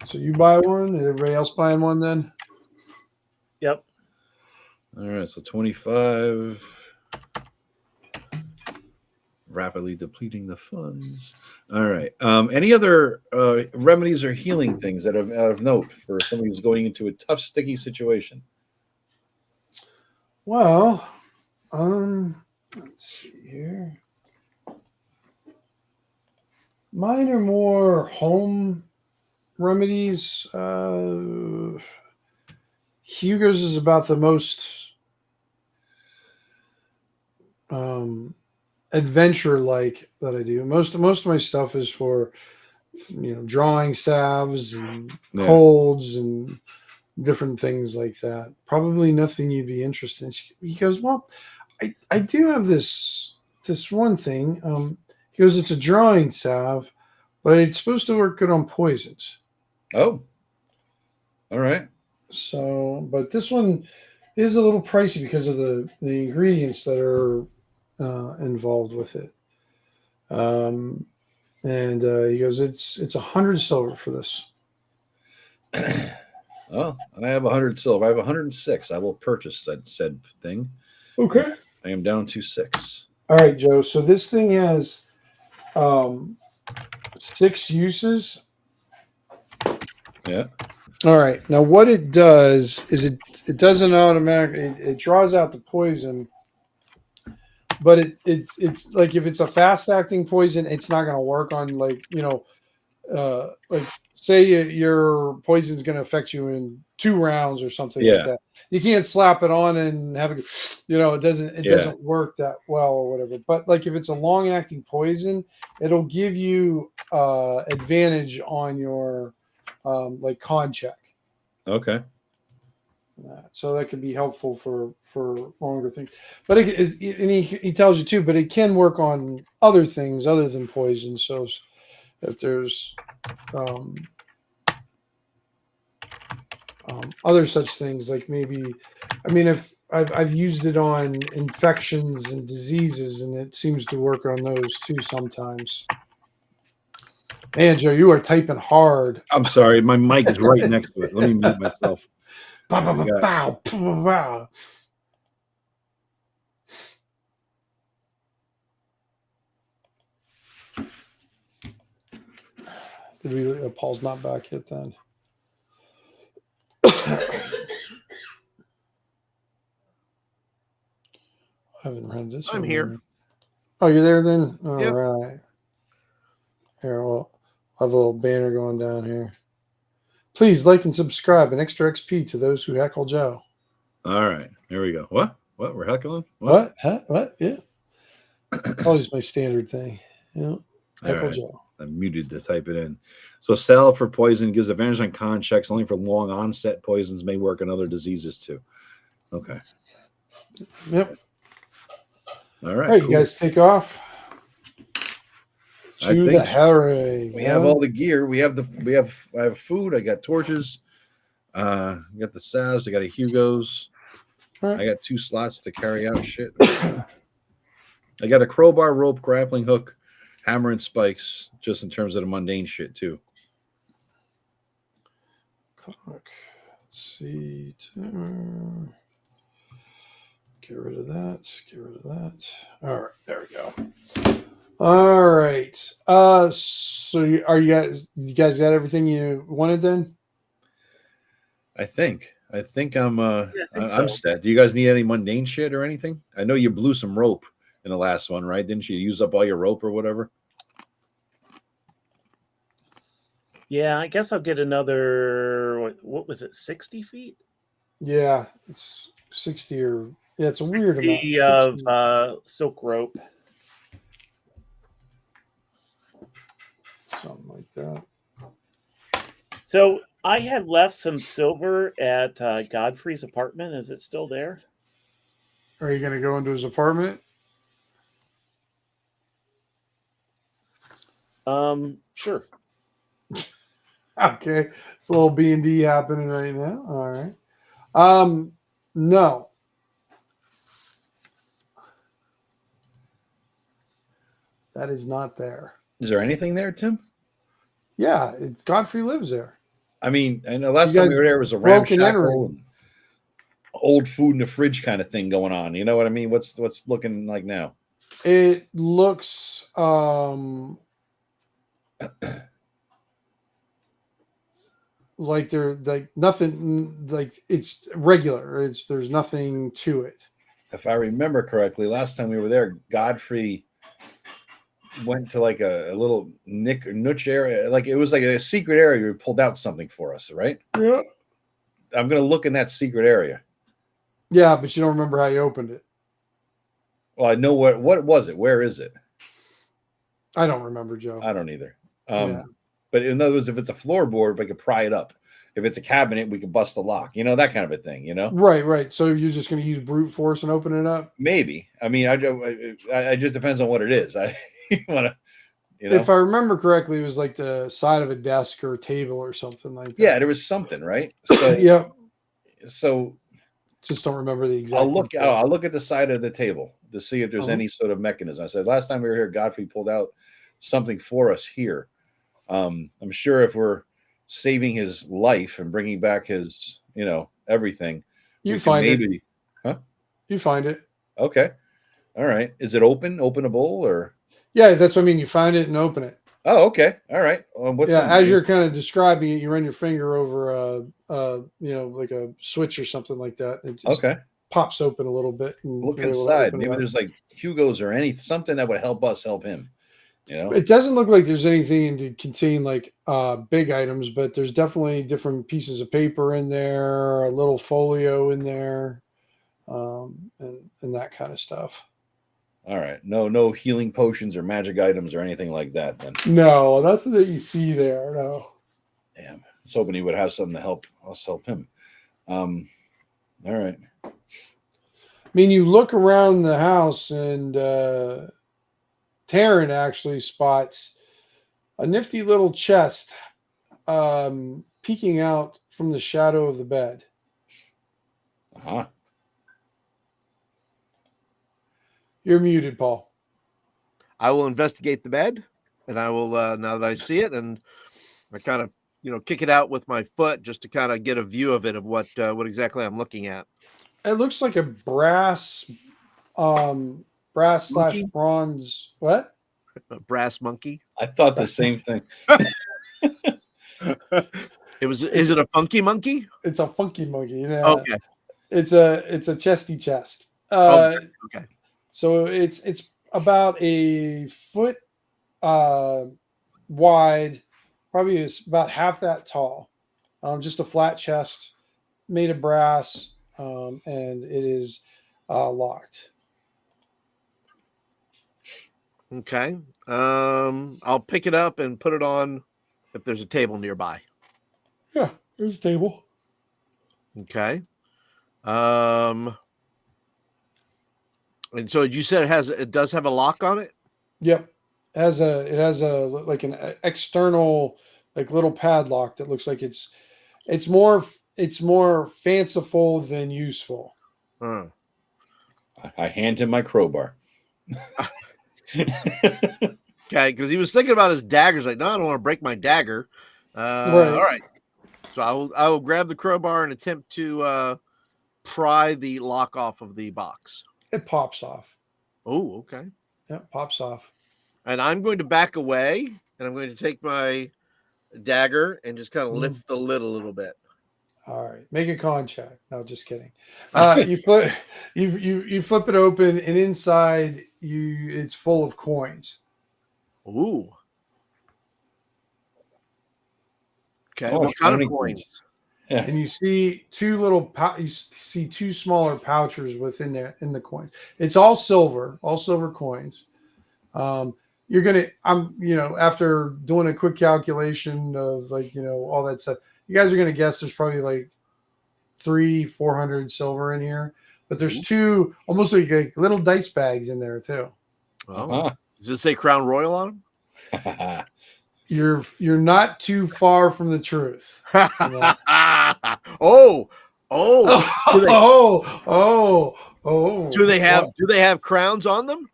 So you buy one. Everybody else buying one then? Yep. All right, so 25. Rapidly depleting the funds. All right. Any other remedies or healing things that are of note for somebody who's going into a tough, sticky situation? Well, let's see here. Mine are more home remedies. Hugo's is about the most adventure like that I do. Most of my stuff is for drawing salves and colds and different things like that. Probably nothing you'd be interested in. He goes, well, I do have this one thing. He goes, it's a drawing salve, but it's supposed to work good on poisons. Oh, all right. So, but this one is a little pricey because of the ingredients that are involved with it. And he goes, it's 100 silver for this. Well, I have 100 silver. I have 106. I will purchase that said thing. Okay. I am down to 6. All right, Joe. So this thing has 6 uses. Yeah. All right. Now, what it does is it doesn't automatically it draws out the poison, but it's like if it's a fast acting poison, it's not going to work on like say your poison is going to affect you in 2 rounds or something like that. You can't slap it on and have it. It doesn't work that well or whatever. But like if it's a long acting poison, it'll give you advantage on your like con check. Okay. So that could be helpful for longer things. But and he tells you too. But it can work on other things other than poison. So if there's other such things like maybe, if I've used it on infections and diseases, and it seems to work on those too sometimes. Man, Joe, you are typing hard. I'm sorry, my mic is right next to it. Let me mute myself. Bow. Did we? Paul's not back yet. Then. I haven't read this. I'm here. Oh, you're there then? All Yep. right. Here, well, I'll have a little banner going down here. Please like and subscribe, and extra XP to those who heckle Joe. All right. Here we go. What? We're heckling? What? Huh? What? Yeah. Always my standard thing. Yeah. Heckle Joe. I'm muted to type it in. So salve for poison gives advantage on con checks only for long onset poisons, may work on other diseases too. Okay. Yep. All right. All right, cool. You guys take off. To the herring. We have all the gear. I have food. I got torches. I got the salves. I got a Hugo's. Right. I got 2 slots to carry out shit. I got a crowbar, rope, grappling hook, hammer, and spikes, just in terms of the mundane shit too. Let's see. Get rid of that. Get rid of that. All right, there we go. All right. So you guys got everything you wanted then? I think I'm set. Do you guys need any mundane shit or anything? I know you blew some rope in the last one, right? Didn't you use up all your rope or whatever? Yeah, I guess I'll get another. What was it? 60 feet? Yeah, it's 60 or yeah, it's a weird amount of silk rope. Something like that. So I had left some silver at Godfrey's apartment. Is it still there? Are you going to go into his apartment? Sure. Okay, it's a little B&D happening right now. All right. No. That is not there. Is there anything there, Tim? Yeah, it's Godfrey lives there. I mean, I know last time we were there was a ramshackle. old food in the fridge kind of thing going on. You know what I mean? What's looking like now? It looks like they're like nothing, like it's regular. There's nothing to it. If I remember correctly, last time we were there, Godfrey went to like a little niche area, like it was like a secret area. We pulled out something for us, right? Yeah. I'm gonna look in that secret area. Yeah, but you don't remember how you opened it. Well, I know what was it. Where is it? I don't remember, Joe. I don't either. Yeah. But in other words, if it's a floorboard, we could pry it up. If it's a cabinet, we could bust the lock. You know, that kind of a thing. You know, Right. So you're just going to use brute force and open it up? maybe. I mean, I just depends on what it is. I want to, you know. If I remember correctly, it was like the side of a desk or a table or something like that. Yeah, there was something, right? So yeah. So just don't remember the exact. I'll look at the side of the table to see if there's any sort of mechanism. I said last time we were here, Godfrey pulled out something for us here. I'm sure if we're saving his life and bringing back his, everything, you find maybe, it. Huh? You find it. Okay. All right. Is it openable or? Yeah, that's what I mean. You find it and open it. Oh, okay. All right. As you're kind of describing it, you run your finger over like a switch or something like that. It just pops open a little bit. And look inside. Maybe there's like Hugo's or something that would help us help him. It doesn't look like there's anything to contain like big items, but there's definitely different pieces of paper in there, a little folio in there, and that kind of stuff. All right. No healing potions or magic items or anything like that then. No, nothing that you see there. No. Damn. I was hoping he would have something to help us help him. All right. I mean, you look around the house and Taryn actually spots a nifty little chest peeking out from the shadow of the bed. Uh-huh. You're muted, Paul. I will investigate the bed, and I will now that I see it, and I kind of kick it out with my foot just to kind of get a view of it, of what exactly I'm looking at. It looks like a brass slash bronze. What? A brass monkey. I thought the same thing. Is it a funky monkey? It's a funky monkey. Yeah. Okay. It's a chesty chest. Okay. So it's about a foot wide, probably is about half that tall. Just a flat chest made of brass, and it is locked. Okay. I'll pick it up and put it on if there's a table nearby. Yeah, there's a table. Okay. And so you said it does have a lock on it? Yep. It has a like an external like little padlock that looks like it's more fanciful than useful. I hand him my crowbar. Okay, because he was thinking about his daggers. Like, no, I don't want to break my dagger. Right. All right. So I will grab the crowbar and attempt to pry the lock off of the box. It pops off. Oh, okay. Yeah, pops off. And I'm going to back away, and I'm going to take my dagger and just kind of lift the lid a little bit. All right, make a con check. No, just kidding. You flip it open, and inside it's full of coins. Ooh. Okay. Oh, what kind of coins? Yeah. And you see two smaller pouches within there in the coins. It's all silver coins. After doing a quick calculation of all that stuff, you guys are gonna guess there's probably like 300-400 silver in here, but there's two almost like little dice bags in there too. Oh, does it say Crown Royal on them? You're not too far from the truth. Oh. Do they have crowns on them?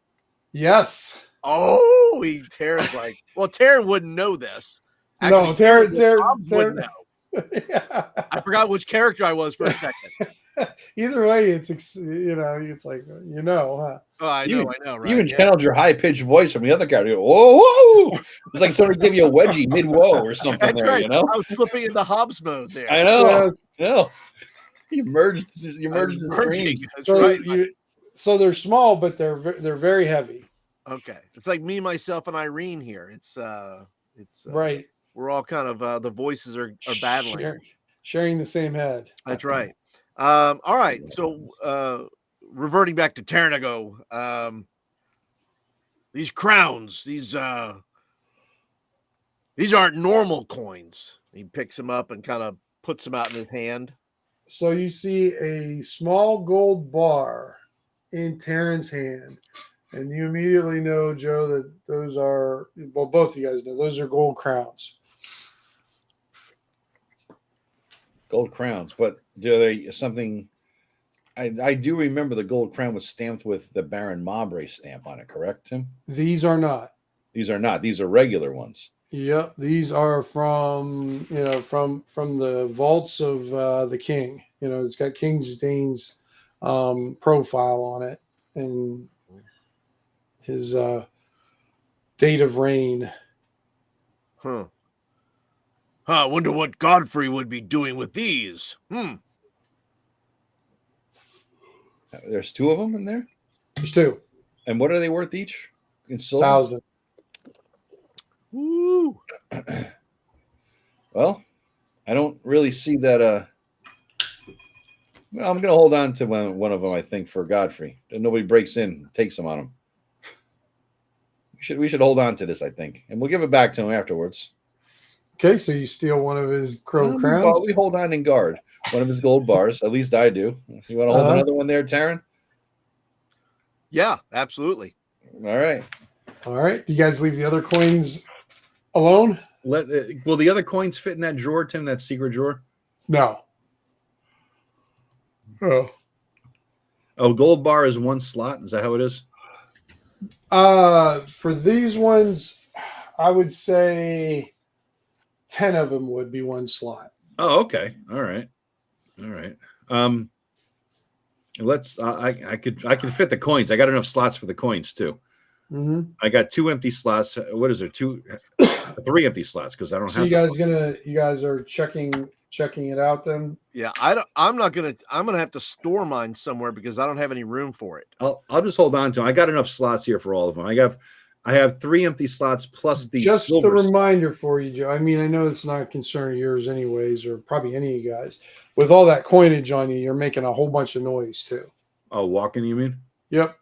Yes. Oh, Taryn's like, well, Taryn wouldn't know this. Actually, no, Taryn wouldn't know. Yeah. I forgot which character I was for a second. Either way, it's it's like huh? Oh, I You know, right? You even Yeah. channeled your high pitched voice from the other guy. You go, whoa, whoa! It's like somebody give you a wedgie mid whoa or something That's there. right. You know? I was slipping into Hobbs mode there. I know. Yes. No, you merged. You I'm merged the merging. streams. That's So right. so they're small, but they're very heavy. Okay. It's like me, myself, and Irene here. It's Right. we're all kind of the voices are battling. Sharing the same head. That's right. All right. So reverting back to Ternago, these crowns, these aren't normal coins. He picks them up and kind of puts them out in his hand. So you see a small gold bar in Taryn's hand, and you immediately know, Joe, that those are, well, both of you guys know those are gold crowns. Gold crowns, but do they something? I do remember the gold crown was stamped with the Baron Mabray stamp on it. Correct, Tim? These are not. These are not. These are regular ones. Yep, these are from from the vaults of the king. It's got King Dane's profile on it and his date of reign. Huh. I wonder what Godfrey would be doing with these. There's two of them in there. There's two. And what are they worth each in silver? 1,000. Woo. Well, I don't really see that. Well, I'm going to hold on to one of them. I think for Godfrey, and nobody breaks in, and takes them on him. We should hold on to this. I think, and we'll give it back to him afterwards. Okay, so you steal one of his crowns. Well, we hold on and guard one of his gold bars. At least I do. You want to hold another one there, Taryn? Yeah, absolutely. All right. All right. Do you guys leave the other coins alone? Will the other coins fit in that drawer, Tim? That secret drawer? No. Oh, gold bar is one slot. Is that how it is? For these ones, I would say 10 of them would be one slot. Oh, okay. All right. Let's. I could fit the coins. I got enough slots for the coins too. Mm-hmm. I got 2 empty slots. What is there? 3 empty slots because I don't So have. you guys are checking it out then? Yeah, I'm gonna have to store mine somewhere because I don't have any room for it. I'll just hold on to them. I got enough slots here for all of them. I have 3 empty slots plus the Just silver a reminder for you, Joe. I mean, I know it's not a concern of yours anyways, or probably any of you guys. With all that coinage on you, you're making a whole bunch of noise too. Oh, walking, you mean? Yep.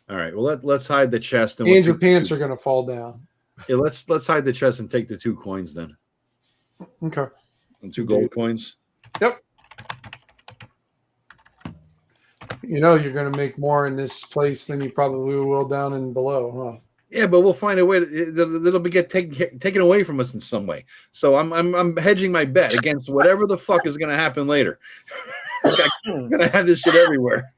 All right. Well, let's hide the chest and And your pants are going to fall down. Yeah, let's hide the chest and take the 2 coins then. Okay. And 2 gold coins. Yep. You're going to make more in this place than you probably will down and below, huh? Yeah, but we'll find a way. It'll be taken away from us in some way. So I'm hedging my bet against whatever the fuck is going to happen later. I'm going to have this shit everywhere.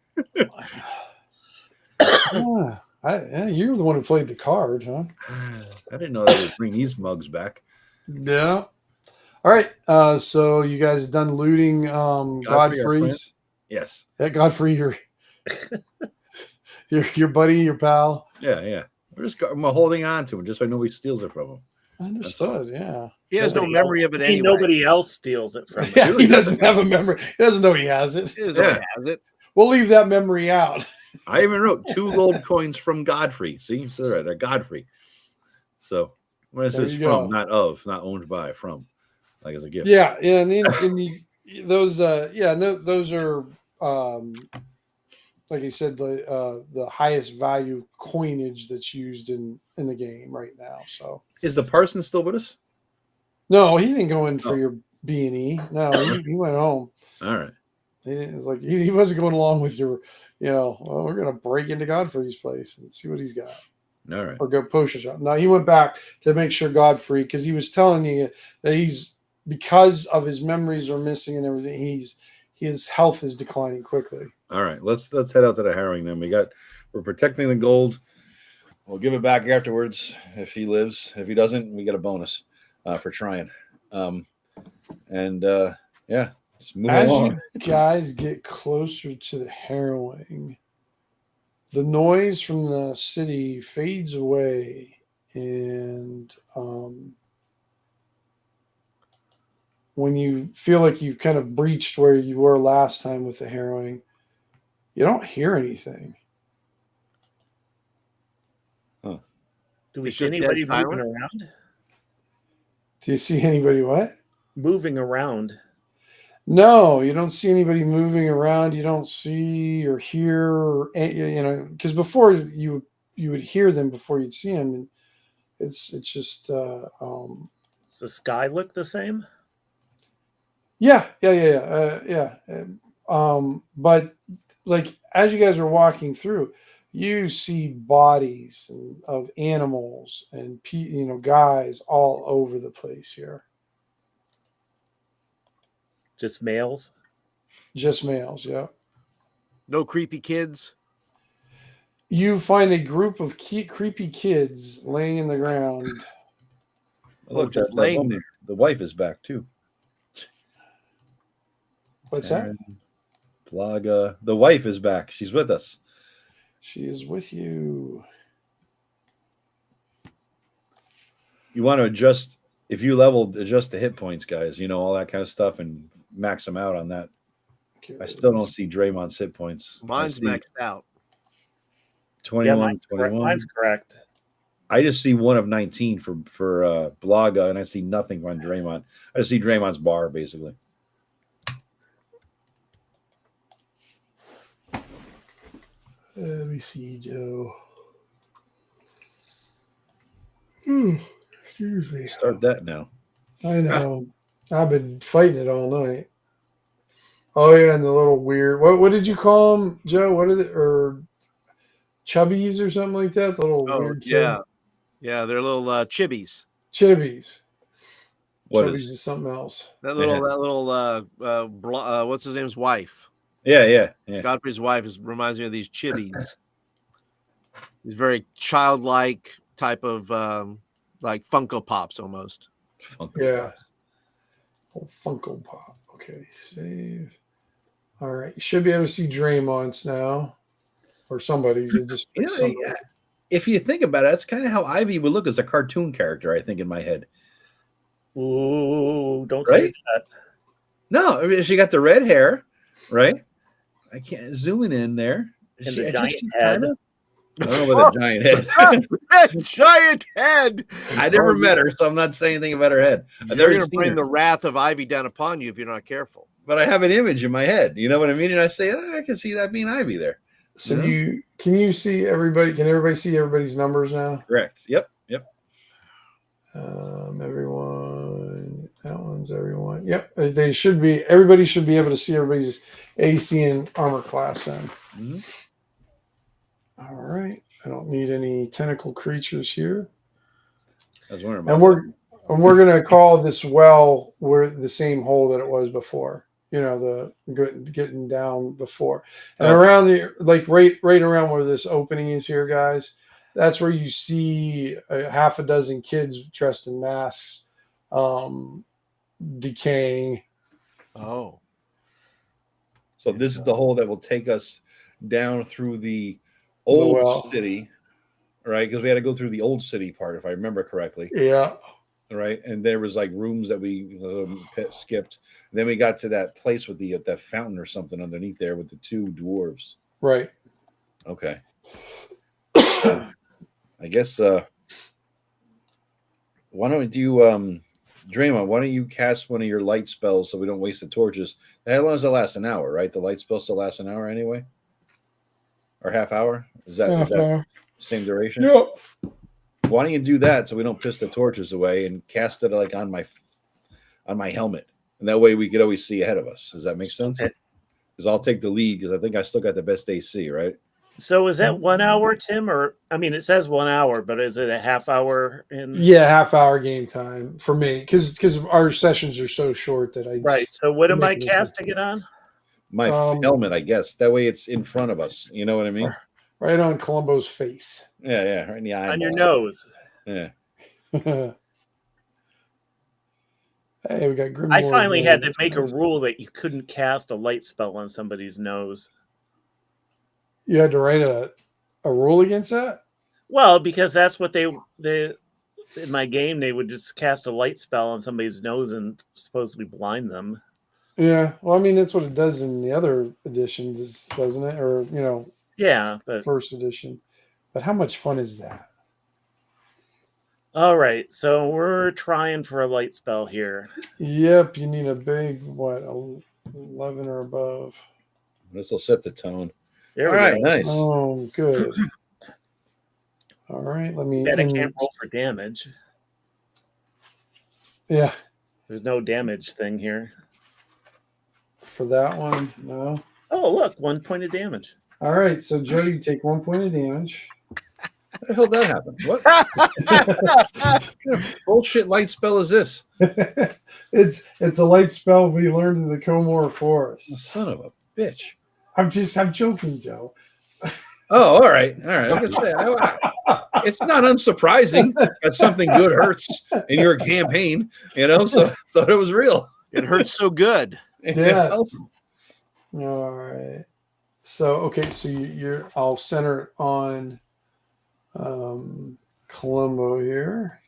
You're the one who played the card, huh? I didn't know they would bring these mugs back. Yeah. All right. So you guys done looting Godfrey's? Yes. Yeah, Godfrey, your buddy, your pal. Yeah. I'm holding on to him just so nobody steals it from him. Understood. Yeah. He has no memory of it anyway. Nobody else steals it from him. Yeah, he doesn't have a memory. He doesn't know he has it. He doesn't know he has it. We'll leave that memory out. I even wrote 2 gold coins from Godfrey. See, so they're Godfrey. So when it says from, not owned by, from, like as a gift. Yeah, and those are like I said, the highest value coinage that's used in the game right now. So is the person still with us? No, he didn't go in for your B&E. No, he went home. All right. It's like he wasn't going along with your, well, we're gonna break into Godfrey's place and see what he's got. All right. Or go potion shop. No, he went back to make sure Godfrey, because he was telling you that because of his memories are missing and everything, his health is declining quickly. All right, let's head out to the harrowing then. We're protecting the gold. We'll give it back afterwards if he lives. If he doesn't, we get a bonus for trying. Yeah, Let's move As along. you guys get closer to the harrowing, the noise from the city fades away, and when you feel like you've kind of breached where you were last time with the harrowing, you don't hear anything. Do we It's see just dead anybody moving silent? around? Do you see anybody what? Moving around. No, you don't see anybody moving around. You don't see or hear, because before you would hear them before you'd see them. And it's just Does the sky look the same? yeah. But like as you guys are walking through, you see bodies of animals and guys all over the place here. Just males? Just males, yeah. No creepy kids. You find a group of creepy kids laying in the ground. Look, just that laying woman, the wife is back too. What's that? Plaga. The wife is back. She's with us. She is with you. You want to adjust if you leveled, adjust the hit points, guys. You know, all that kind of stuff, and max them out on that. Okay, I still don't see Draymond's hit points. Mine's maxed out. 21, 21. Mine's correct. I just see 1 of 19 for Blaga, and I see nothing on Draymond. I just see Draymond's bar, basically. Let me see, Joe. Excuse me. Start that now. I know. I've been fighting it all night. Oh yeah, and the little weird. What did you call them, Joe? What are they? Or chubbies or something like that? The little weird kids. Yeah, they're little chibbies. Chibbies. What Chubbies is something else. That little what's his name's wife? Yeah. Godfrey's wife reminds me of these chibbies. These very childlike type of like Funko Pops almost. Yeah. Oh, Funko Pop. Okay, save. All right, you should be able to see Draymond's now, or somebody's. It just if you think about it, that's kind of how Ivy would look as a cartoon character. I think in my head. Ooh, don't say that. No, I mean, she got the red hair, right? I can't zooming in there. And the giant head. I don't know about the giant head. That giant head. I never met her, so I'm not saying anything about her head. They're going to bring the wrath of Ivy down upon you if you're not careful. But I have an image in my head. You know what I mean? And I say, I can see that being Ivy there. So can you see everybody? Can everybody see everybody's numbers now? Correct. Yep. Everyone. That one's everyone. Yep. They should be. Everybody should be able to see everybody's AC and armor class then. Mm-hmm. All right. I don't need any tentacle creatures here. I was wondering about we're gonna call this well where the same hole that it was before. You know, the getting down before. And around the right around where this opening is here, guys, that's where you see half a dozen kids dressed in masks decaying. Oh. So this is the hole that will take us down through the old city, right? Because we had to go through the old city part, if I remember correctly. Yeah. Right, and there was like rooms that we skipped. And then we got to that place with that fountain or something underneath there with the 2 dwarves. Right. Okay. I guess. Why don't you, Draymond? Why don't you cast one of your light spells so we don't waste the torches? How long does it last? An hour, right? The light spell still lasts an hour anyway, or half hour? Is that same duration? Yeah. Why don't you do that so we don't piss the torches away and cast it like on my helmet, and that way we could always see ahead of us. Does that make sense? Because I'll take the lead because I think I still got the best AC, right? So is that 1 hour, Tim? Or I mean, it says 1 hour, but is it a half hour? Yeah, half hour game time for me because our sessions are so short that Right. So what am I casting it on? My helmet, I guess. That way it's in front of us. You know what I mean? Right on Columbo's face. Yeah, right in the eye. On your nose. Yeah. Hey, we got Grim. I Lord finally there. had to That's make a nice. rule that you couldn't cast a light spell on somebody's nose. You had to write a rule against that? Well, because that's what they in my game, they would just cast a light spell on somebody's nose and supposedly blind them. Yeah. Well, I mean, that's what it does in the other editions, doesn't it? Or, Yeah, but first edition. But how much fun is that? all right. So we're trying for a light spell here. Yep. You need a big, 11 or above. This will set the tone. There All we right, go. nice. Oh, good. All right. Let me. Bet I can't roll for damage. Yeah. There's no damage thing here. For that one, no. Oh, look, 1 point of damage. All right. So, Joe, you take 1 point of damage. How the hell did that happen? What kind of bullshit light spell is this? It's a light spell we learned in the Comor Forest. Son of a bitch. I'm joking, Joe. Oh, all right. I was gonna say, it's not unsurprising that something good hurts in your campaign, so I thought it was real. It hurts so good. Yes. All right. So, okay, so I'll center it on Columbo here.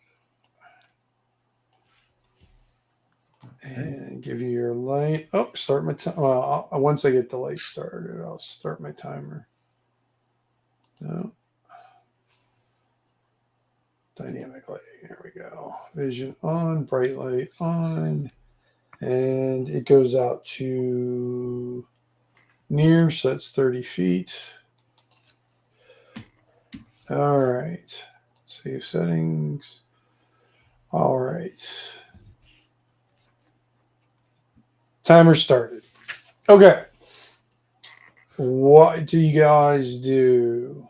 And give you your light. Oh, start my time. Well, once I get the light started, I'll start my timer. No. Dynamic lighting. There we go. Vision on, bright light on. And it goes out to near, so that's 30 feet. All right. Save settings. All right. Timer started. Okay. What do you guys do?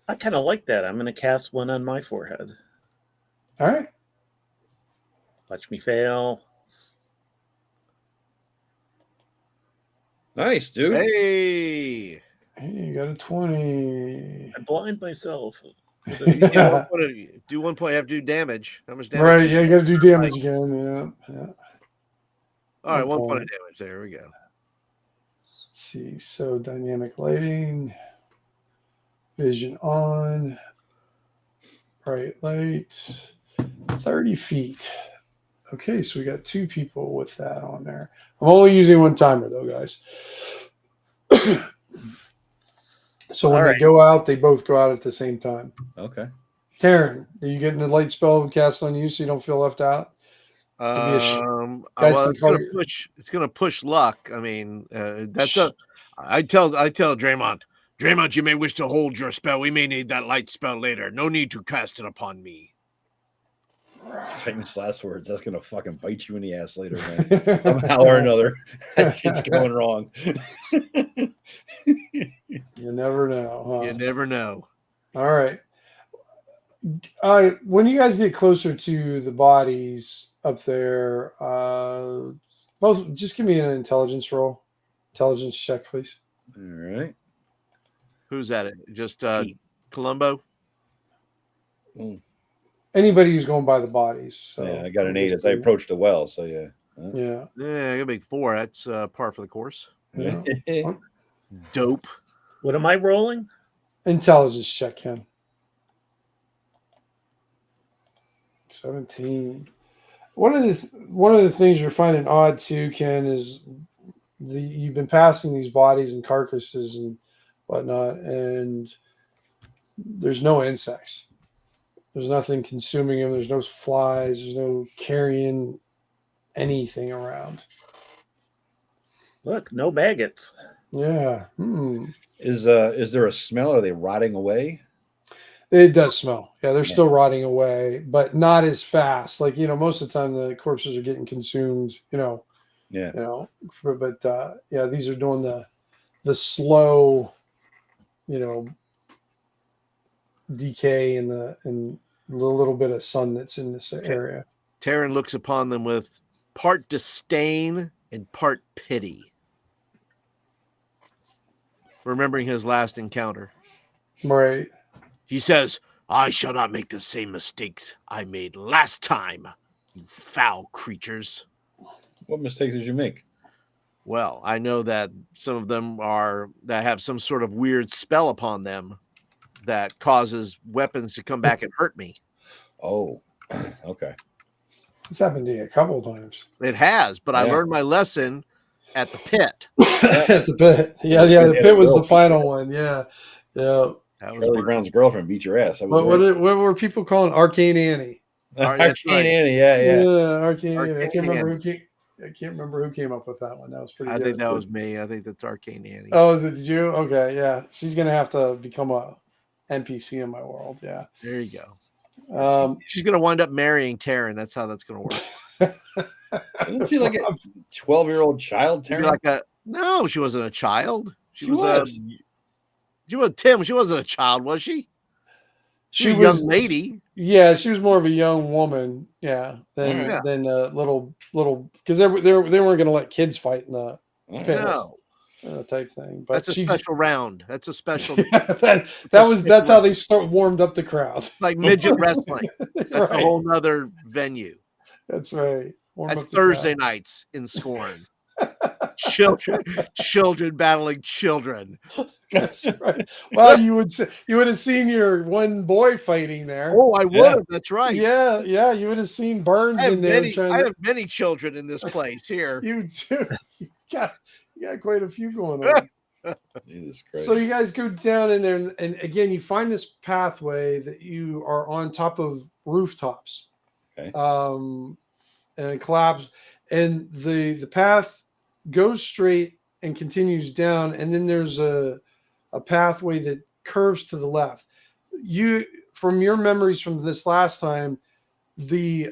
I kind of like that. I'm going to cast one on my forehead. All right. Watch me fail. Nice, dude. Hey. Hey, you got a 20. I blind myself. Do 1 point. You have to do damage. How much damage? Right. Yeah, you got to do damage again. Yeah. All right, 1 point of damage. There we go. Let's see. So dynamic lighting, vision on, bright light, 30 feet. Okay, so we got 2 people with that on there. I'm only using one timer though, guys. So when they go out, they both go out at the same time. Okay. Taryn, are you getting a light spell cast on you so you don't feel left out? It's gonna push luck. I mean, I tell Draymond, you may wish to hold your spell. We may need that light spell later. No need to cast it upon me. Famous last words. That's gonna fucking bite you in the ass later, man. Somehow or another, that shit's going wrong. You never know. Huh? You never know. All right. When you guys get closer to the bodies up there, both just give me an intelligence roll. Intelligence check, please. All right. Who's at it? Just Columbo? Anybody who's going by the bodies. So yeah, I got an 8 as I approached the well. So yeah. Yeah. Yeah, I got a big 4. That's par for the course. Yeah. Dope. What am I rolling? Intelligence check, Ken. 17. One of the things you're finding odd too, Ken, is you've been passing these bodies and carcasses and whatnot, and there's no insects. There's nothing consuming them. There's no flies. There's no carrying anything around. Look, no maggots. Yeah. Is there a smell? Are they rotting away? It does smell. Yeah, they're still rotting away, but not as fast. Like, most of the time the corpses are getting consumed, Yeah. But these are doing the slow, decay and the little bit of sun that's in this area. Taryn looks upon them with part disdain and part pity, remembering his last encounter. Right. He says, I shall not make the same mistakes I made last time. You foul creatures. What mistakes did you make? Well, I know that some of them that have some sort of weird spell upon them that causes weapons to come back and hurt me. Oh, okay. It's happened to you a couple of times. It has, but I Yeah. learned my lesson at the pit. At the pit. Yeah, the pit was the final one. Yeah. Yeah. That was Charlie Brown's girlfriend beat your ass. What were people calling Arcane Annie? That's Arcane right. Annie, yeah. Arcane Annie. I Arcane can't remember who came up with that one. That was pretty I good. think that was me. I think that's Arcane Annie. Oh, is it? Did you? Okay, yeah. She's gonna have to become a NPC in my world. Yeah. There you go. She's gonna wind up marrying Taryn. That's how that's gonna work. Isn't she like a 12-year-old child, Taryn? No, she wasn't a child. She was. She was Tim. She wasn't a child, was she? She was a young lady. Yeah, she was more of a young woman. Yeah, than a little because they weren't going to let kids fight in the pits, type thing. But that's a special round. That's a special. That's how they warmed up the crowd. It's like midget wrestling. That's right. a whole nother venue. That's right. That's Thursday nights in Scorn. children battling children. That's right. Well, you would have seen your one boy fighting there. Oh, I would have. That's right. Yeah. You would have seen Burns in there. I have many children in this place here. You do. You got quite a few going on. So you guys go down in there, and again, you find this pathway that you are on top of rooftops. Okay. And it collapses, and the path goes straight and continues down, and then there's a pathway that curves to the left. You, from your memories from this last time, the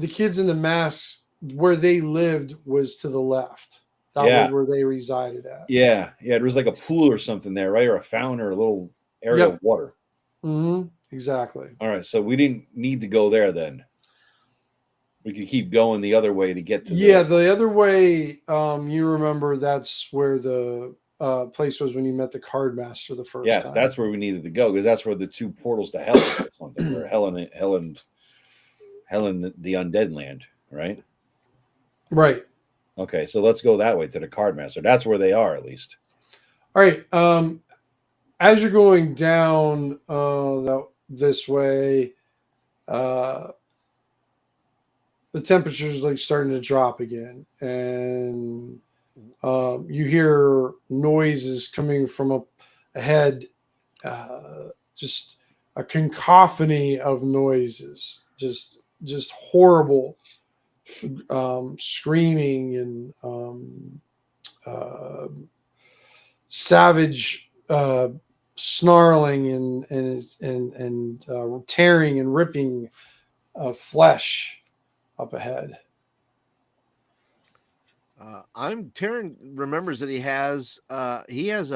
kids in the masks where they lived was to the left. That was where they resided at. Yeah. There was like a pool or something there, right? Or a fountain or a little area of water. Mm-hmm. Exactly. All right. So we didn't need to go there then. We could keep going the other way to get to the other way. You remember that's where the place was when you met the card master the first time. Yes, that's where we needed to go, because that's where the two portals to hell or something, or Helen the Undead Land, right? Right. Okay, so let's go that way to the card master. That's where they are, at least. All right. As you're going down this way, the temperature's like starting to drop again, and you hear noises coming from up ahead, just a cacophony of noises, just horrible screaming and savage snarling and tearing and ripping of flesh up ahead. Taryn remembers that he has a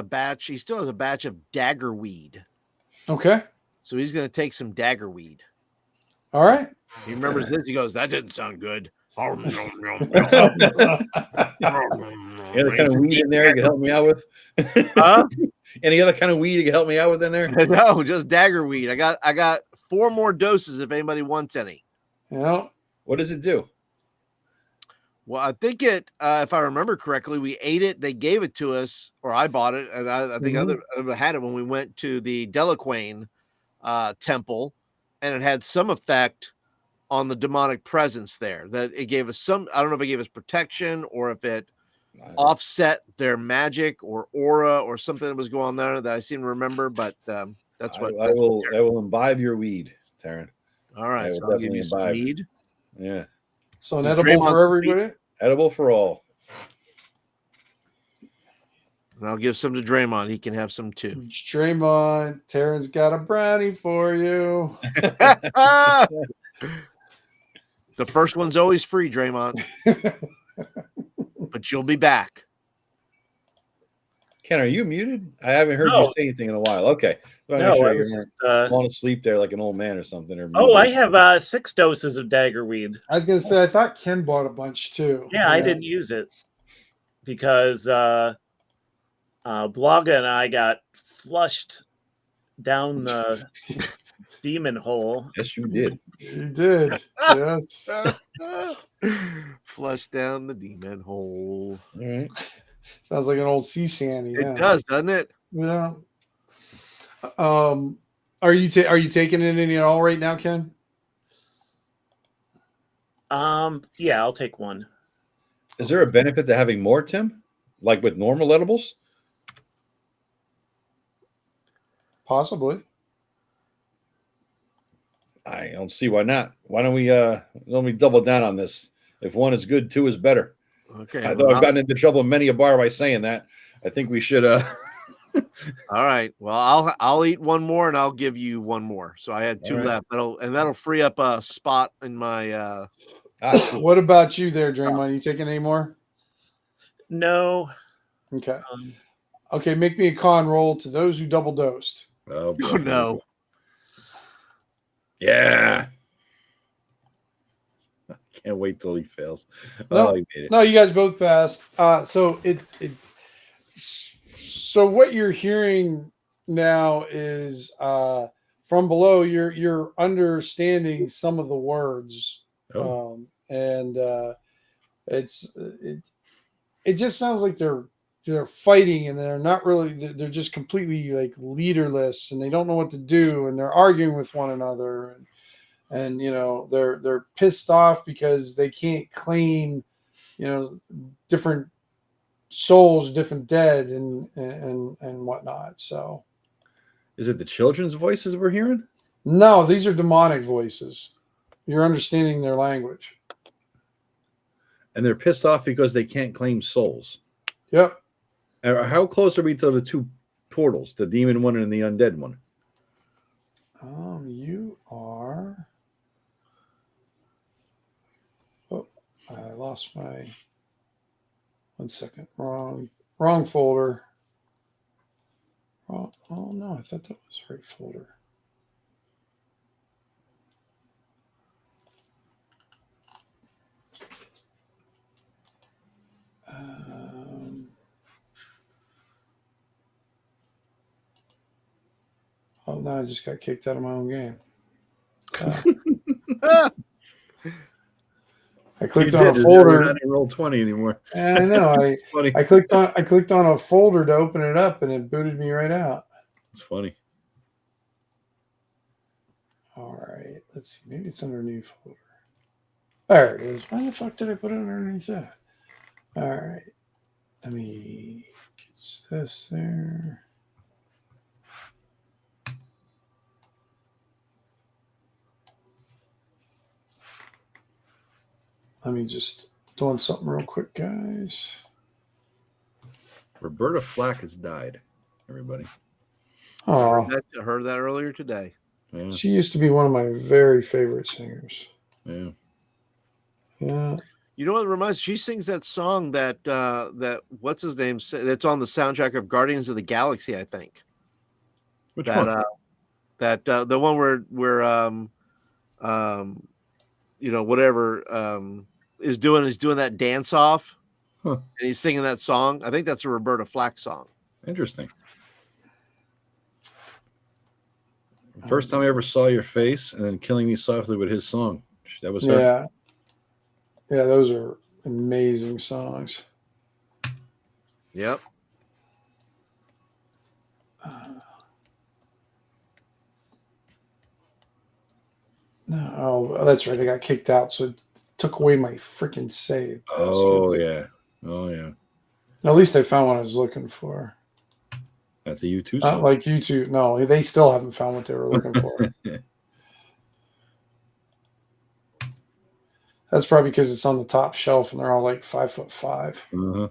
batch. He still has a batch of daggerweed. Okay. So he's going to take some daggerweed. All right. He remembers this. He goes, "That didn't sound good." Any other kind of weed in there you can help me out with? Huh? Any other kind of weed you can help me out with in there? No, just daggerweed. I got 4 more doses if anybody wants any. Yeah. What does it do? Well, I think it, if I remember correctly, we ate it. They gave it to us, or I bought it, and I think other had it when we went to the Delaquain temple, and it had some effect on the demonic presence there. That it gave us some. I don't know if it gave us protection or if it offset their magic or aura or something that was going on there that I seem to remember. But that's what I will imbibe your weed, Taryn. All right, so I'll give you some weed. Yeah. So an edible for everybody? Edible for all. And I'll give some to Draymond. He can have some too. Draymond, Taryn's got a brownie for you. The first one's always free, Draymond. But you'll be back. Ken, are you muted? I haven't heard you say anything in a while. Okay. No, I was just falling asleep there like an old man or something. I have 6 doses of daggerweed. I was going to say, I thought Ken bought a bunch too. Yeah, I didn't use it because Blaga and I got flushed down the demon hole. Yes, you did. You did. Yes. Flush down the demon hole. All right. Sounds like an old sea shanty. It Yeah. does, doesn't it? Yeah. Are you taking it any at all right now, Ken? Yeah, I'll take one. Is there a benefit to having more, Tim? Like with normal edibles? Possibly. I don't see why not. Why don't we double down on this? If one is good, two is better. Okay. I know I've gotten into trouble in many a bar by saying that. I think we should All right. Well, I'll eat one more and I'll give you one more. So I had two All right. left. That'll free up a spot in my cool. What about you there, Draymond? You taking any more? No. Okay. Um, Okay, make me a con roll to those who double dosed. Oh, boy. Oh no. Yeah. Can't wait till he fails. No. Oh, he made it. No, you guys both passed. So what you're hearing now is from below. You're understanding some of the words, Oh. it just sounds like they're fighting and they're not really. They're just completely like leaderless and they don't know what to do and they're arguing with one another and you know they're pissed off because they can't claim, you know, different souls, different dead and whatnot. So Is it the children's voices we're hearing? no, these are demonic voices. You're understanding their language. And they're pissed off because they can't claim souls. Yep. And how close are we to the two portals, the demon one and the undead one? You are. Oh, I lost my. 1 second. Wrong folder. Oh no, I thought that was the right folder. Oh no, I just got kicked out of my own game. I clicked on a folder. We're not in Roll20 anymore. I know. It's funny. I clicked on a folder to open it up, and it booted me right out. It's funny. All right. Let's see. Maybe it's under a new folder. There it is. Why the fuck did I put it underneath that? All right. Let me get this there. Let me just doing something real quick, guys. Roberta Flack has died, everybody. Oh, I heard that earlier today. Yeah. she used to be one of my very favorite singers. Yeah. Yeah. You know what it reminds? She sings that song that what's his name? That's on the soundtrack of Guardians of the Galaxy, I think. Which that, one? The one where you know, whatever is doing that dance off, and he's singing that song. I think that's a Roberta Flack song. Interesting. First time I ever saw your face, and then Killing Me Softly with his song. That was her. Yeah. Yeah, those are amazing songs. Yep. No, oh, that's right. I got kicked out, so it took away my freaking save. Oh yeah. Oh yeah. At least I found what I was looking for. That's a U2 Not song. like you two. No, they still haven't found what they were looking for. That's probably because it's on the top shelf and they're all like 5'5". Uh-huh.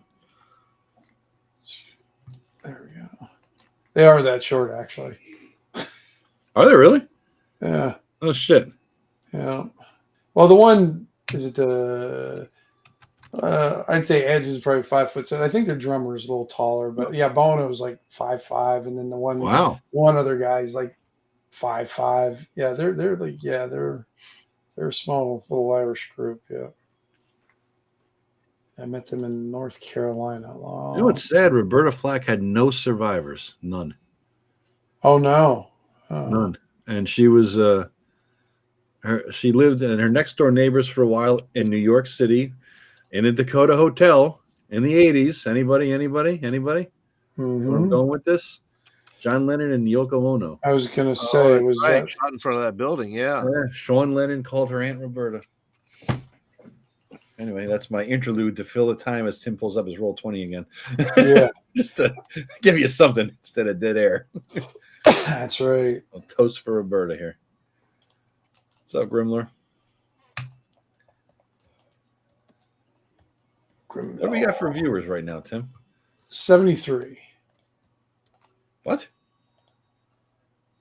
There we go. They are that short, actually. Are they really? Yeah. Oh shit. Yeah. Well, the one is it the I'd say Edge is probably 5'7". I think their drummer is a little taller, but yeah, Bono is like 5'5", and then the one other guy is like 5'5". Yeah, they're like they're a small little Irish group. Yeah, I met them in North Carolina. Long. You know what's sad? Roberta Flack had no survivors. None. Oh no. None. and she was she lived in her next door neighbors for a while in New York City, in a Dakota hotel in the 80s. Anybody? Where I'm going with this? John Lennon and Yoko Ono. I was gonna Oh, say, that's was right. that Shot in front of that building. Yeah. Yeah, Sean Lennon called her Aunt Roberta. Anyway, that's my interlude to fill the time as Tim pulls up his Roll20 again. yeah, Just to give you something instead of dead air. that's right. A toast for Roberta here. What's up, Grimler? What do we got for viewers right now, Tim? 73. What?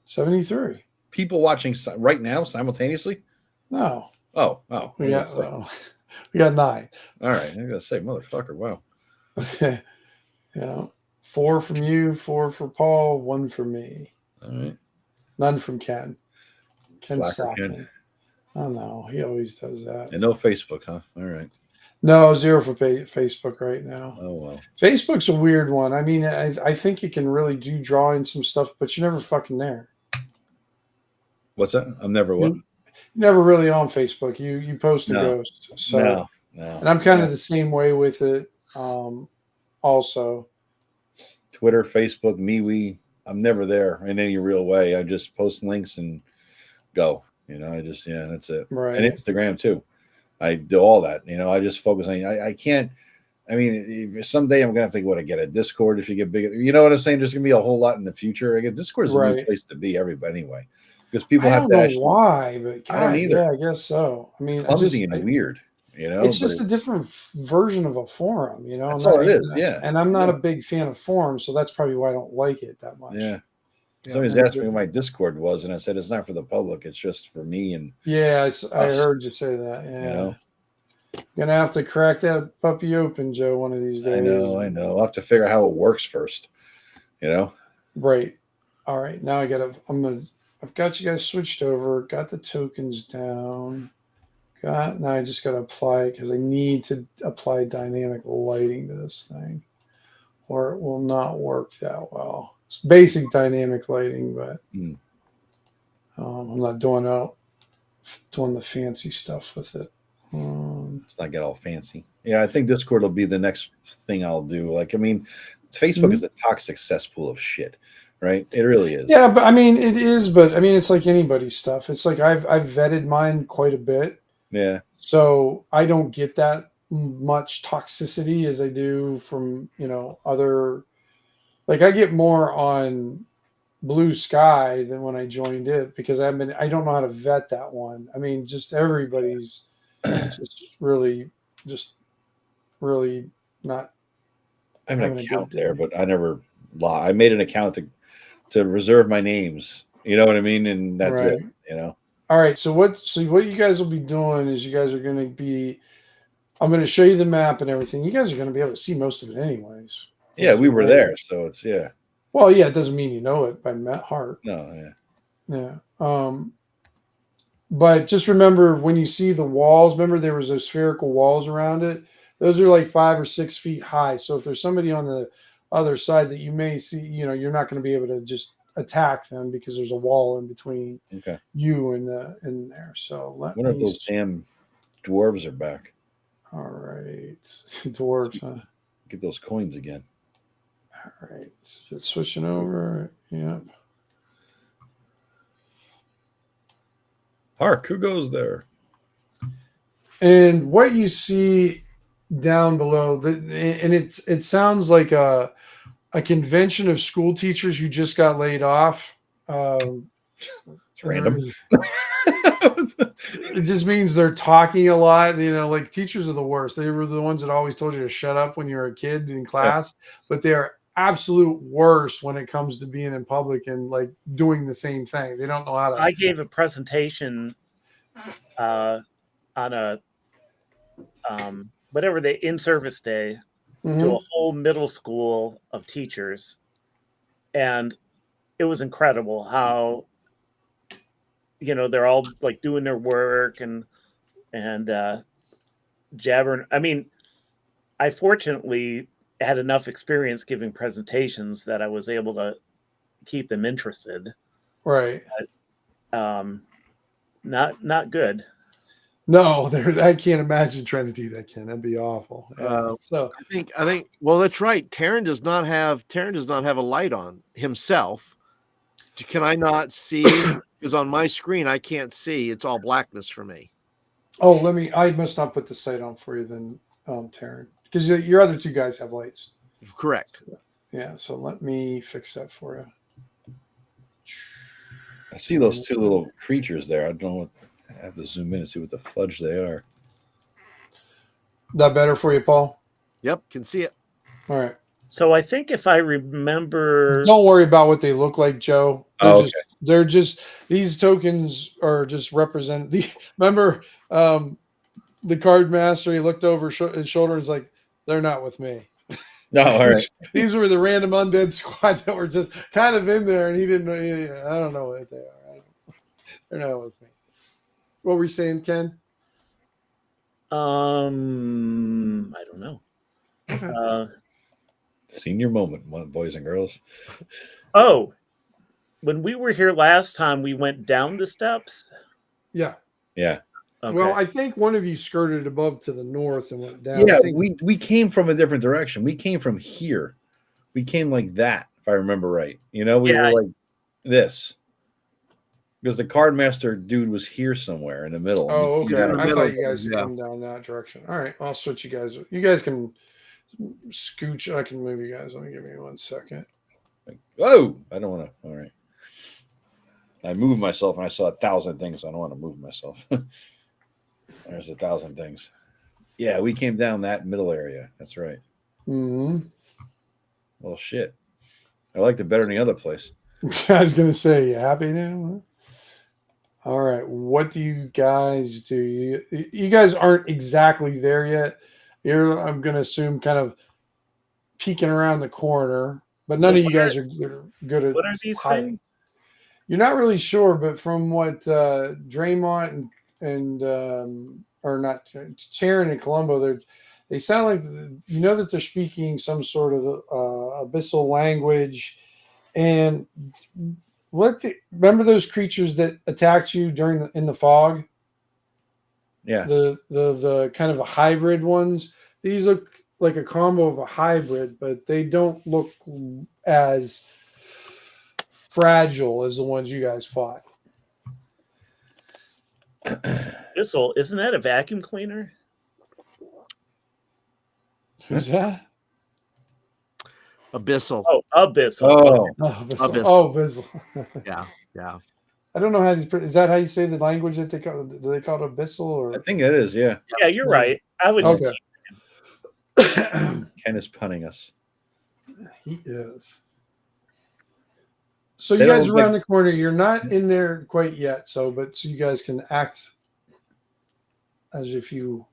73. People watching right now simultaneously? No. Oh. We got 9. All right. I gotta say, motherfucker. Wow. Yeah. 4 from you, 4 for Paul, 1 for me. All right. None from Ken. Ken Slacker Stockton. Ken. Oh no, he always does that. And no Facebook, huh? All right. No, 0 for Facebook right now. Oh well. Facebook's a weird one. I mean, I think you can really do drawing some stuff, but you're never fucking there. What's that? I'm never what? You're never really on Facebook. You post a ghost. So No. and I'm kind of the same way with it. Also. Twitter, Facebook, MeWe. I'm never there in any real way. I just post links and go. I just that's it. Right. And Instagram too. I do all that. I just focus on. I can't. I mean, someday I'm gonna have to go to get a Discord if you get bigger. You know what I'm saying? There's gonna be a whole lot in the future. Discord is a new place to be. Everybody anyway, because people have to. I don't know why, but God, I don't either. Yeah, I guess so. I mean, it's clumsy and weird. It's just a different version of a forum. That's all it is. Yeah. And I'm not a big fan of forums, so that's probably why I don't like it that much. Yeah. Somebody's asked me what my Discord was, and I said it's not for the public; it's just for me. And yeah, I heard you say that. Yeah, gonna have to crack that puppy open, Joe, one of these days. I know. I'll have to figure out how it works first. Right. All right. Now I've got you guys switched over. Got the tokens down. Now I just gotta apply it because I need to apply dynamic lighting to this thing, or it will not work that well. It's basic dynamic lighting, but I'm not doing the fancy stuff with it. Let's not get all fancy. Yeah, I think Discord will be the next thing I'll do. Facebook is a toxic cesspool of shit, right? It really is. Yeah, but I mean, it is. But I mean, it's like anybody's stuff. It's like I've vetted mine quite a bit. Yeah. So I don't get that much toxicity as I do from other. Like I get more on Blue Sky than when I joined it because I don't know how to vet that one. I mean, just everybody's just really not. I have an account there, but I never I made an account to reserve my names. You know what I mean? And that's it. All right. So what you guys will be doing is you guys are going to be. I'm going to show you the map and everything. You guys are going to be able to see most of it, anyways. Yeah, we were there, so it's Well, yeah, it doesn't mean you know it by heart. No, yeah. But just remember when you see the walls. Remember there was those spherical walls around it. Those are like 5 or 6 feet high. So if there's somebody on the other side that you may see, you're not going to be able to just attack them because there's a wall in between you and in there. So I wonder if those damn dwarves are back. All right, dwarves, huh? Get those coins again. All right, just switching over. Yep. Hark, who goes there? And what you see down below, and it sounds like a convention of school teachers who just got laid off. It's random. It just means they're talking a lot. Like teachers are the worst. They were the ones that always told you to shut up when you were a kid in class, but they are absolute worst when it comes to being in public and like doing the same thing. They don't know how to. I gave a presentation on a whatever the in-service day to a whole middle school of teachers, and it was incredible how they're all like doing their work and jabbering. I mean, I fortunately had enough experience giving presentations that I was able to keep them interested. Right. Not good. No, I can't imagine trying to do that, Ken. That'd be awful. So I think. Well, that's right. Taryn does not have a light on himself. Can I not see? Because on my screen I can't see. It's all blackness for me. oh, I must not put the site on for you then, Taryn, because your other two guys have lights. Correct. Yeah, so let me fix that for you. I see those two little creatures there. I don't know what. I have to zoom in and see what the fudge they are. That better for you, Paul? Yep, can see it. All right. So I think if I remember, Don't worry about what they look like, Joe. Oh, They're just these tokens are just represent the. Remember, the card master. He looked over his shoulder and was like, "They're not with me." No, all right. These were the random undead squad that were just kind of in there, and he didn't know. I don't know what they are. They're not with me. What were you saying, Ken? I don't know. Senior moment, boys and girls. Oh, when we were here last time, we went down the steps. Yeah. Yeah. Okay. Well, I think one of you skirted above to the north and went down. Yeah, I think, we came from a different direction. We came from here. We came like that, if I remember right. You know, we Yeah. were like this. Because the card master dude was here somewhere in the middle. and Oh, we came okay. down I a- thought you guys had Yeah. come down that direction. All right, I'll switch you guys. You guys can scooch. I can move you guys. Let me give me 1 second. like, whoa! I don't want to. All right. I moved myself and I saw 1,000 things. I don't want to move myself. There's 1,000 things. Yeah, we came down that middle area. That's right. Mm-hmm. Well, shit. I liked it better than the other place. I was gonna say, you happy now? All right. What do you guys do? You guys aren't exactly there yet. I'm gonna assume kind of peeking around the corner, but none So of you guys are good at what are these hiding. things? You're not really sure, but from what Draymond and or not Sharon and Colombo, they sound like you know that they're speaking some sort of abyssal language. And remember those creatures that attacked you in the fog? Yeah. The kind of a hybrid ones. These look like a combo of a hybrid, but they don't look as fragile as the ones you guys fought. This'll isn't that a vacuum cleaner? Who's that? Abyssal. Oh, abyssal. Oh, Oh, Bizzle. Abyssal. Oh, Bizzle. Yeah. I don't know how to. Is that how you say the language that they call? Do they call it abyssal or? I think it is. Yeah. Yeah, you're right. I would just Okay. Ken is punning us. He is. So They you guys don't around like- the corner. You're not in there quite yet. So you guys can act as if you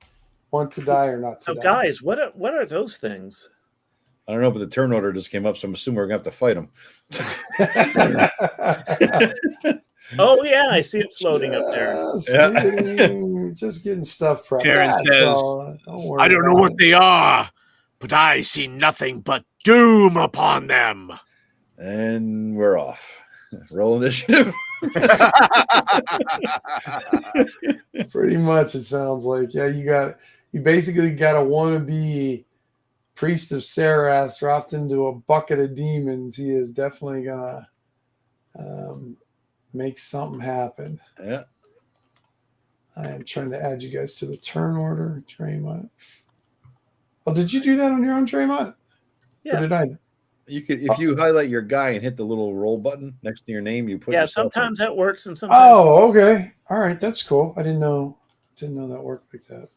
want to die or not to So, die. guys, what are those things? I don't know, but the turn order just came up, so I'm assuming we're going to have to fight him. Oh yeah, I see it floating up there. Just getting stuff prepped. Terrence That's says, all. Don't worry I don't know about what it. they are, but I see nothing but doom upon them. And we're off. Roll initiative. Pretty much, it sounds like. Yeah, you basically got a wannabe priest of Sarath dropped into a bucket of demons. He is definitely gonna make something happen. Yeah. I am trying to add you guys to the turn order, Draymond. Oh, did you do that on your own, Draymond? Yeah. Or did I? You could, if you highlight your guy and hit the little roll button next to your name, you put. Yeah, yourself in. sometimes that works and sometimes. Oh, okay. All right, that's cool. I didn't know that worked like that.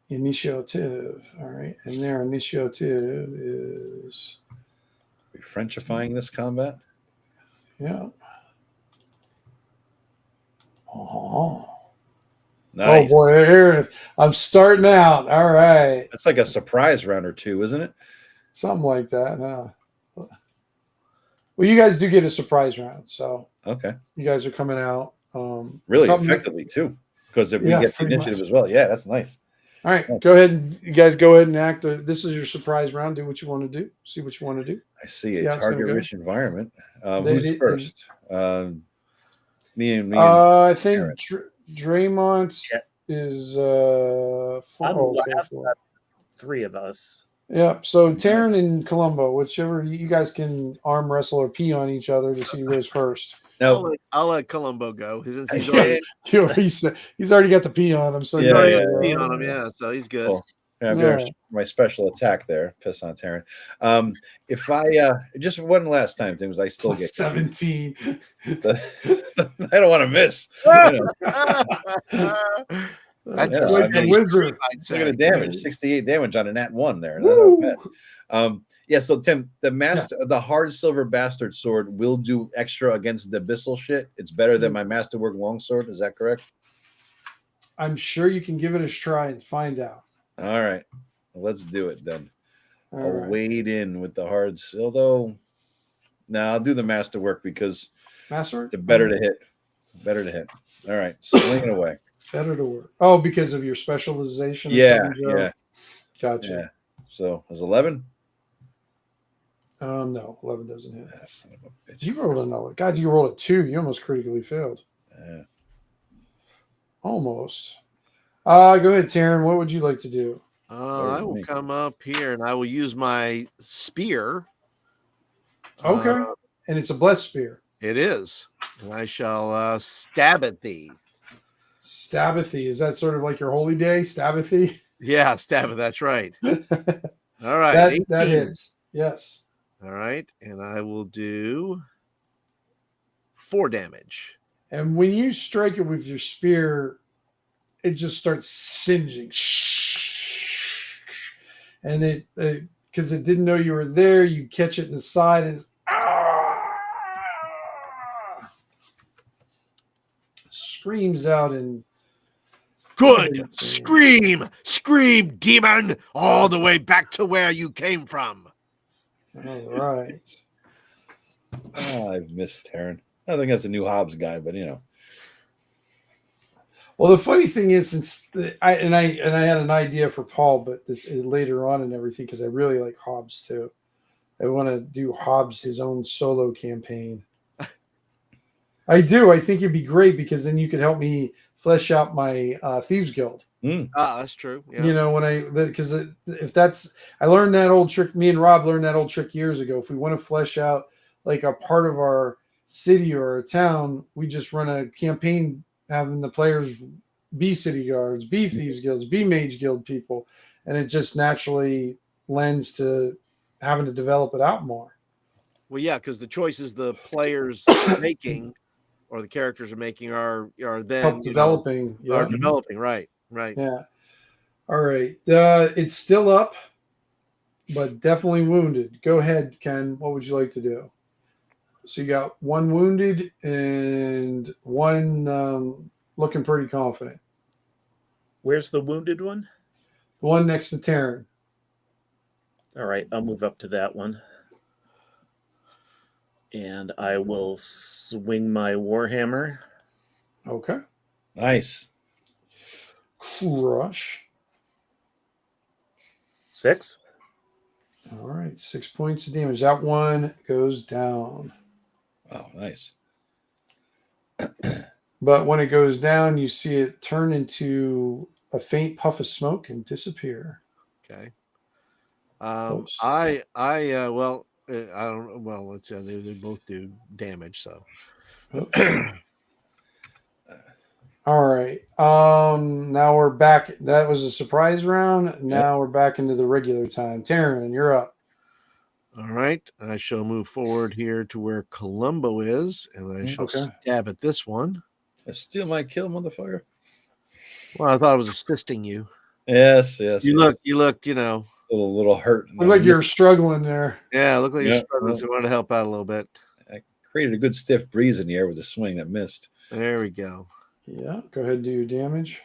Initiative. All right, and their initiative is Are we Frenchifying this combat. yeah. Oh. Nice. Oh boy, here I'm starting out. All right, That's like a surprise round or two, isn't it? something like that. Huh? Well, you guys do get a surprise round, so Okay. you guys are coming out. Really Come- effectively too, because if we Yeah, get the pretty initiative much. as well, yeah, that's nice. All right, go ahead. You guys go ahead and act. This is your surprise round. Do what you want to do. See what you want to do. I see See a how it's gonna go? target-rich environment. That Who's it first? Me and I think Aaron. Draymond Yeah. is I'm okay, last four. out of three of us. Yeah. So Taryn and Columbo, whichever you guys can arm wrestle or pee on each other to see who goes first. No, I'll let Columbo go since he's yeah, already, He's already got the pee on him, so Yeah, he's already yeah, got yeah. pee on him. Yeah, so he's good. cool. I've Yeah. got my special attack there. Piss on Taryn. If I just one last time, things I still get 17. I don't want to miss. You know, That's Yeah, a I like the mean, wizard. I'd look at say. the damage, 68 damage on a nat 1 there. Not Woo! bad. Yeah, so Tim, the hard silver bastard sword will do extra against the abyssal shit. It's better than my masterwork longsword. Is that correct? I'm sure you can give it a try and find out. All right, let's do it then. All I'll right. wade in with the hards. Although, no, I'll do the masterwork because Master? it's better to hit. Better to hit. All right, swing it away. Better to work. Oh, because of your specialization? Or Yeah, something, Joe? yeah, Gotcha. yeah. So, is 11? No, 11 doesn't hit. Ah, son of a bitch. You rolled another. God, you rolled a 2. You almost critically failed. Yeah. Almost. Go ahead, Taryn. What would you like to do? I will come up here and I will use my spear. Okay. And it's a blessed spear. It is. And I shall stab at thee. Stabbathy. Is that sort of like your holy day? Stabbathy? Yeah, stab it. That's right. All right. that 18. hits. Yes. All right. And I will do 4 damage. And when you strike it with your spear, it just starts singeing. And it because it didn't know you were there, you catch it in the side and screams out and Good. Scream, demon, all the way back to where you came from. all right. Oh, I've missed Taryn. I think that's a new Hobbs guy, but you know. Well, the funny thing is, since I had an idea for Paul, but this later on and everything, because I really like Hobbs too. I want to do Hobbs his own solo campaign. I do. I think it'd be great because then you could help me flesh out my Thieves Guild. That's true. Yeah. You know, because if that's, I learned that old trick. Me and Rob learned that old trick years ago. If we want to flesh out like a part of our city or a town, we just run a campaign having the players be city guards, be thieves guilds, be mage guild people, and it just naturally lends to having to develop it out more. Well, yeah, because the choices the players making or the characters are making are then Help developing. are developing. Right. Yeah. All right. It's still up, but definitely wounded. Go ahead, Ken. What would you like to do? So you got 1 wounded and 1 looking pretty confident. Where's the wounded one? The one next to Taryn. All right, I'll move up to that one. And I will swing my Warhammer. Okay. Nice. Crush. 6. All right. 6 points of damage. That one goes down. Wow, nice. But when it goes down, you see it turn into a faint puff of smoke and disappear. Okay. Oops. I don't. Well, let's say they both do damage. So. All right. Now we're back. That was a surprise round. Now we're back into the regular time. Taryn, you're up. All right. I shall move forward here to where Columbo is, and I shall stab at this one. I steal my kill, motherfucker. Well, I thought I was assisting you. Yes. You look, you know, a little hurt. Look like you're struggling there. Yeah, look like you're struggling. So I want to help out a little bit. I created a good stiff breeze in the air with a swing that missed. There we go. Yeah, go ahead and do your damage.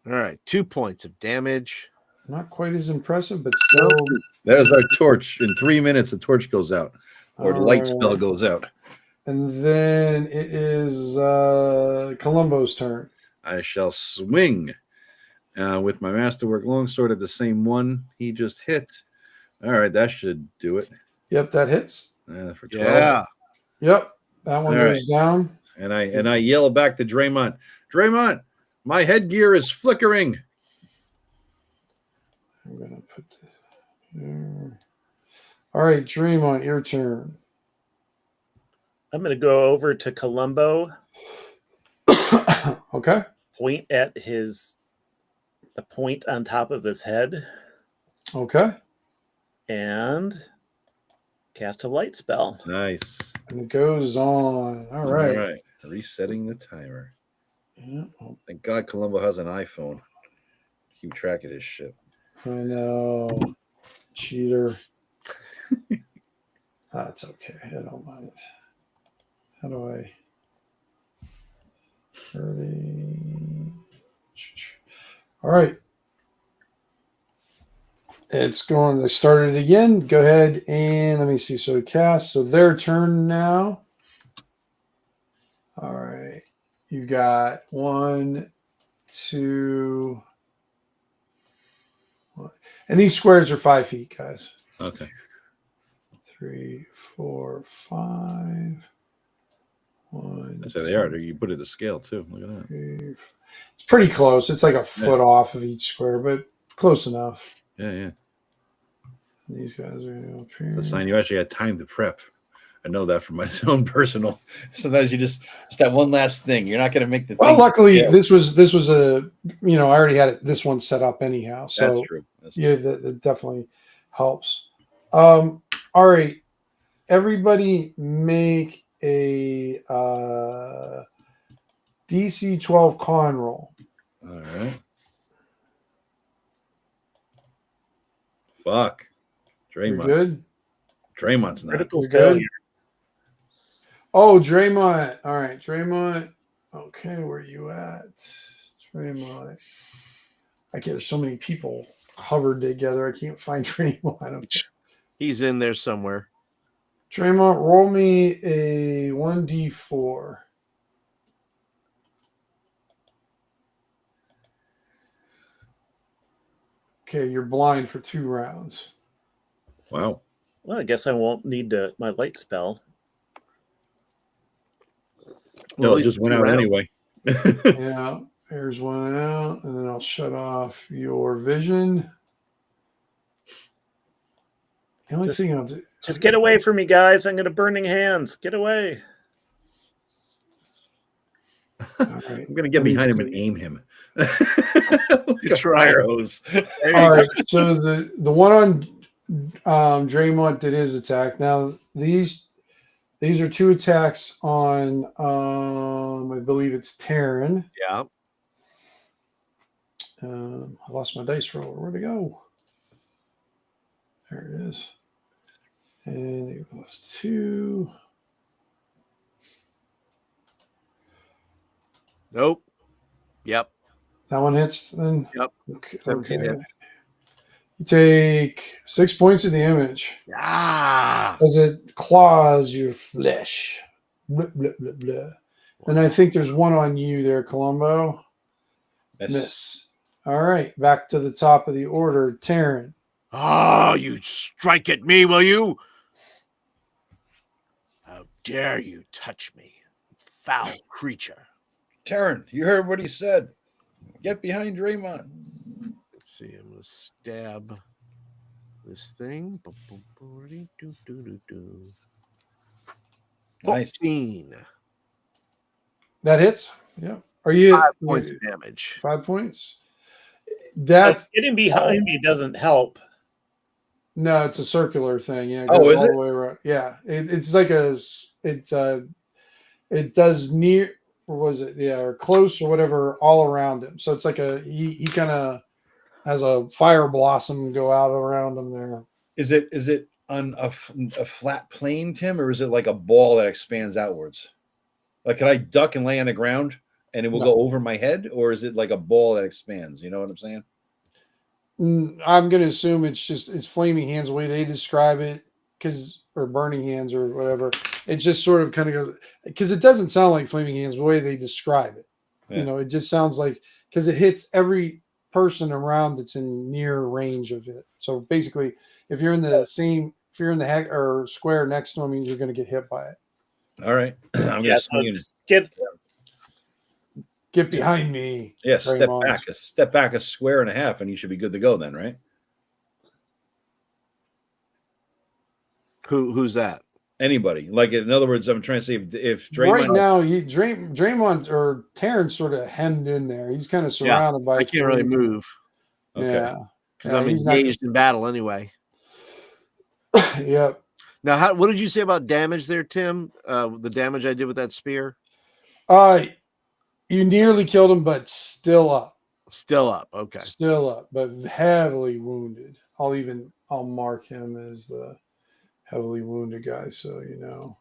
All right, 2 points of damage. Not quite as impressive, but still. There's our torch. In 3 minutes, the torch goes out, or the light spell goes out. And then it is Columbo's turn. I shall swing with my masterwork longsword at the same one he just hit. All right, that should do it. Yep, that hits. For 12. Yeah. Yep, that one goes down. And I yell back to Draymond, Draymond, my headgear is flickering. I'm gonna put this there. All right, Draymond, your turn. I'm going to go over to Columbo, Okay. point at the point on top of his head, Okay. and cast a light spell. Nice. And it goes on. All right. All right. Resetting the timer. Yeah, oh, Thank God Columbo has an iPhone. Keep track of this shit. I know. Cheater. That's okay. I don't mind it. How do I 30? All right. It's going to start it again. Go ahead and let me see. So cast. So their turn now. All right. You've got 1, 2. And these squares are 5 feet, guys. Okay. 3, 4, 5. 1. That's how they are. You put it to scale too. Look at that. 3. It's pretty close. It's like a foot off of each square, but close enough. Yeah. These guys are up here. It's a sign you actually had time to prep. I know that from my own personal. Sometimes you just that one last thing. You're not going to make the. Well, thing luckily scale. this was a I already had this one set up anyhow. So That's true. yeah, that definitely helps. All right, everybody make a DC 12 con roll. All right. Fuck. You're Draymond. good. Draymond's not. Critical You're failure. good. Oh, Draymond. All right, Draymond. Okay, where you at? Draymond. There's so many people covered together. I can't find Draymond. He's in there somewhere. Draymond, roll me a 1d4. Okay, you're blind for 2 rounds. Wow. Well, I guess I won't need my light spell. No, it just went out anyway. Yeah, here's one out, and then I'll shut off your vision. The only thing I'll do. Just get away from me, guys. I'm going to burning hands. Get away. All right. I'm going to get behind him and aim him. Like a fire hose. All right, so the one on Draymond did his attack. Now these are 2 attacks on I believe it's Taryn. Yeah. I lost my dice roller. Where'd it go? There it is. And it goes 2. Nope. Yep. That one hits then? Yep. Okay. You take 6 points of damage Ah. as it claws your flesh. Blah, blah, blah, blah. And I think there's one on you there, Columbo. Miss. All right. Back to the top of the order. Taryn. Oh, you strike at me, will you? How dare you touch me, foul creature. Taryn, you heard what he said. Get behind Draymond. Let's see. I'm going to stab this thing. Nice. 14. That hits? Yeah. Are you 5 points of damage. 5 points? That's getting behind me doesn't help. No, it's a circular thing. Yeah. It Oh, goes is all it? the way around. Yeah. It's like it does near, or was it? Yeah. Or close or whatever all around him. So it's like he kind of has a fire blossom go out around him there. Is it on a flat plane, Tim, or is it like a ball that expands outwards? Like, can I duck and lay on the ground and it will go over my head, or is it like a ball that expands? You know what I'm saying? I'm going to assume it's flaming hands the way they describe it, or burning hands or whatever. It just sort of kind of goes, because it doesn't sound like flaming hands the way they describe it. Yeah. It just sounds like, because it hits every person around that's in near range of it. So basically, if you're in the heck or square next to him, you're going to get hit by it. All right. I'm Yeah, gonna so swing in. just get Get behind me. Yeah, step Draymond. back a square and a half, and you should be good to go then, right? Who's that? Anybody. Like, in other words, I'm trying to say if Draymond. Right now, Draymond or Terrence sort of hemmed in there. He's kind of Yeah, surrounded by. I can't really move Okay. Yeah, because I'm engaged in battle anyway. Yep. Now, what did you say about damage there, Tim? The damage I did with that spear? You nearly killed him, but still up. Still up. Okay. Still up, but heavily wounded. I'll mark him as the heavily wounded guy, so you know,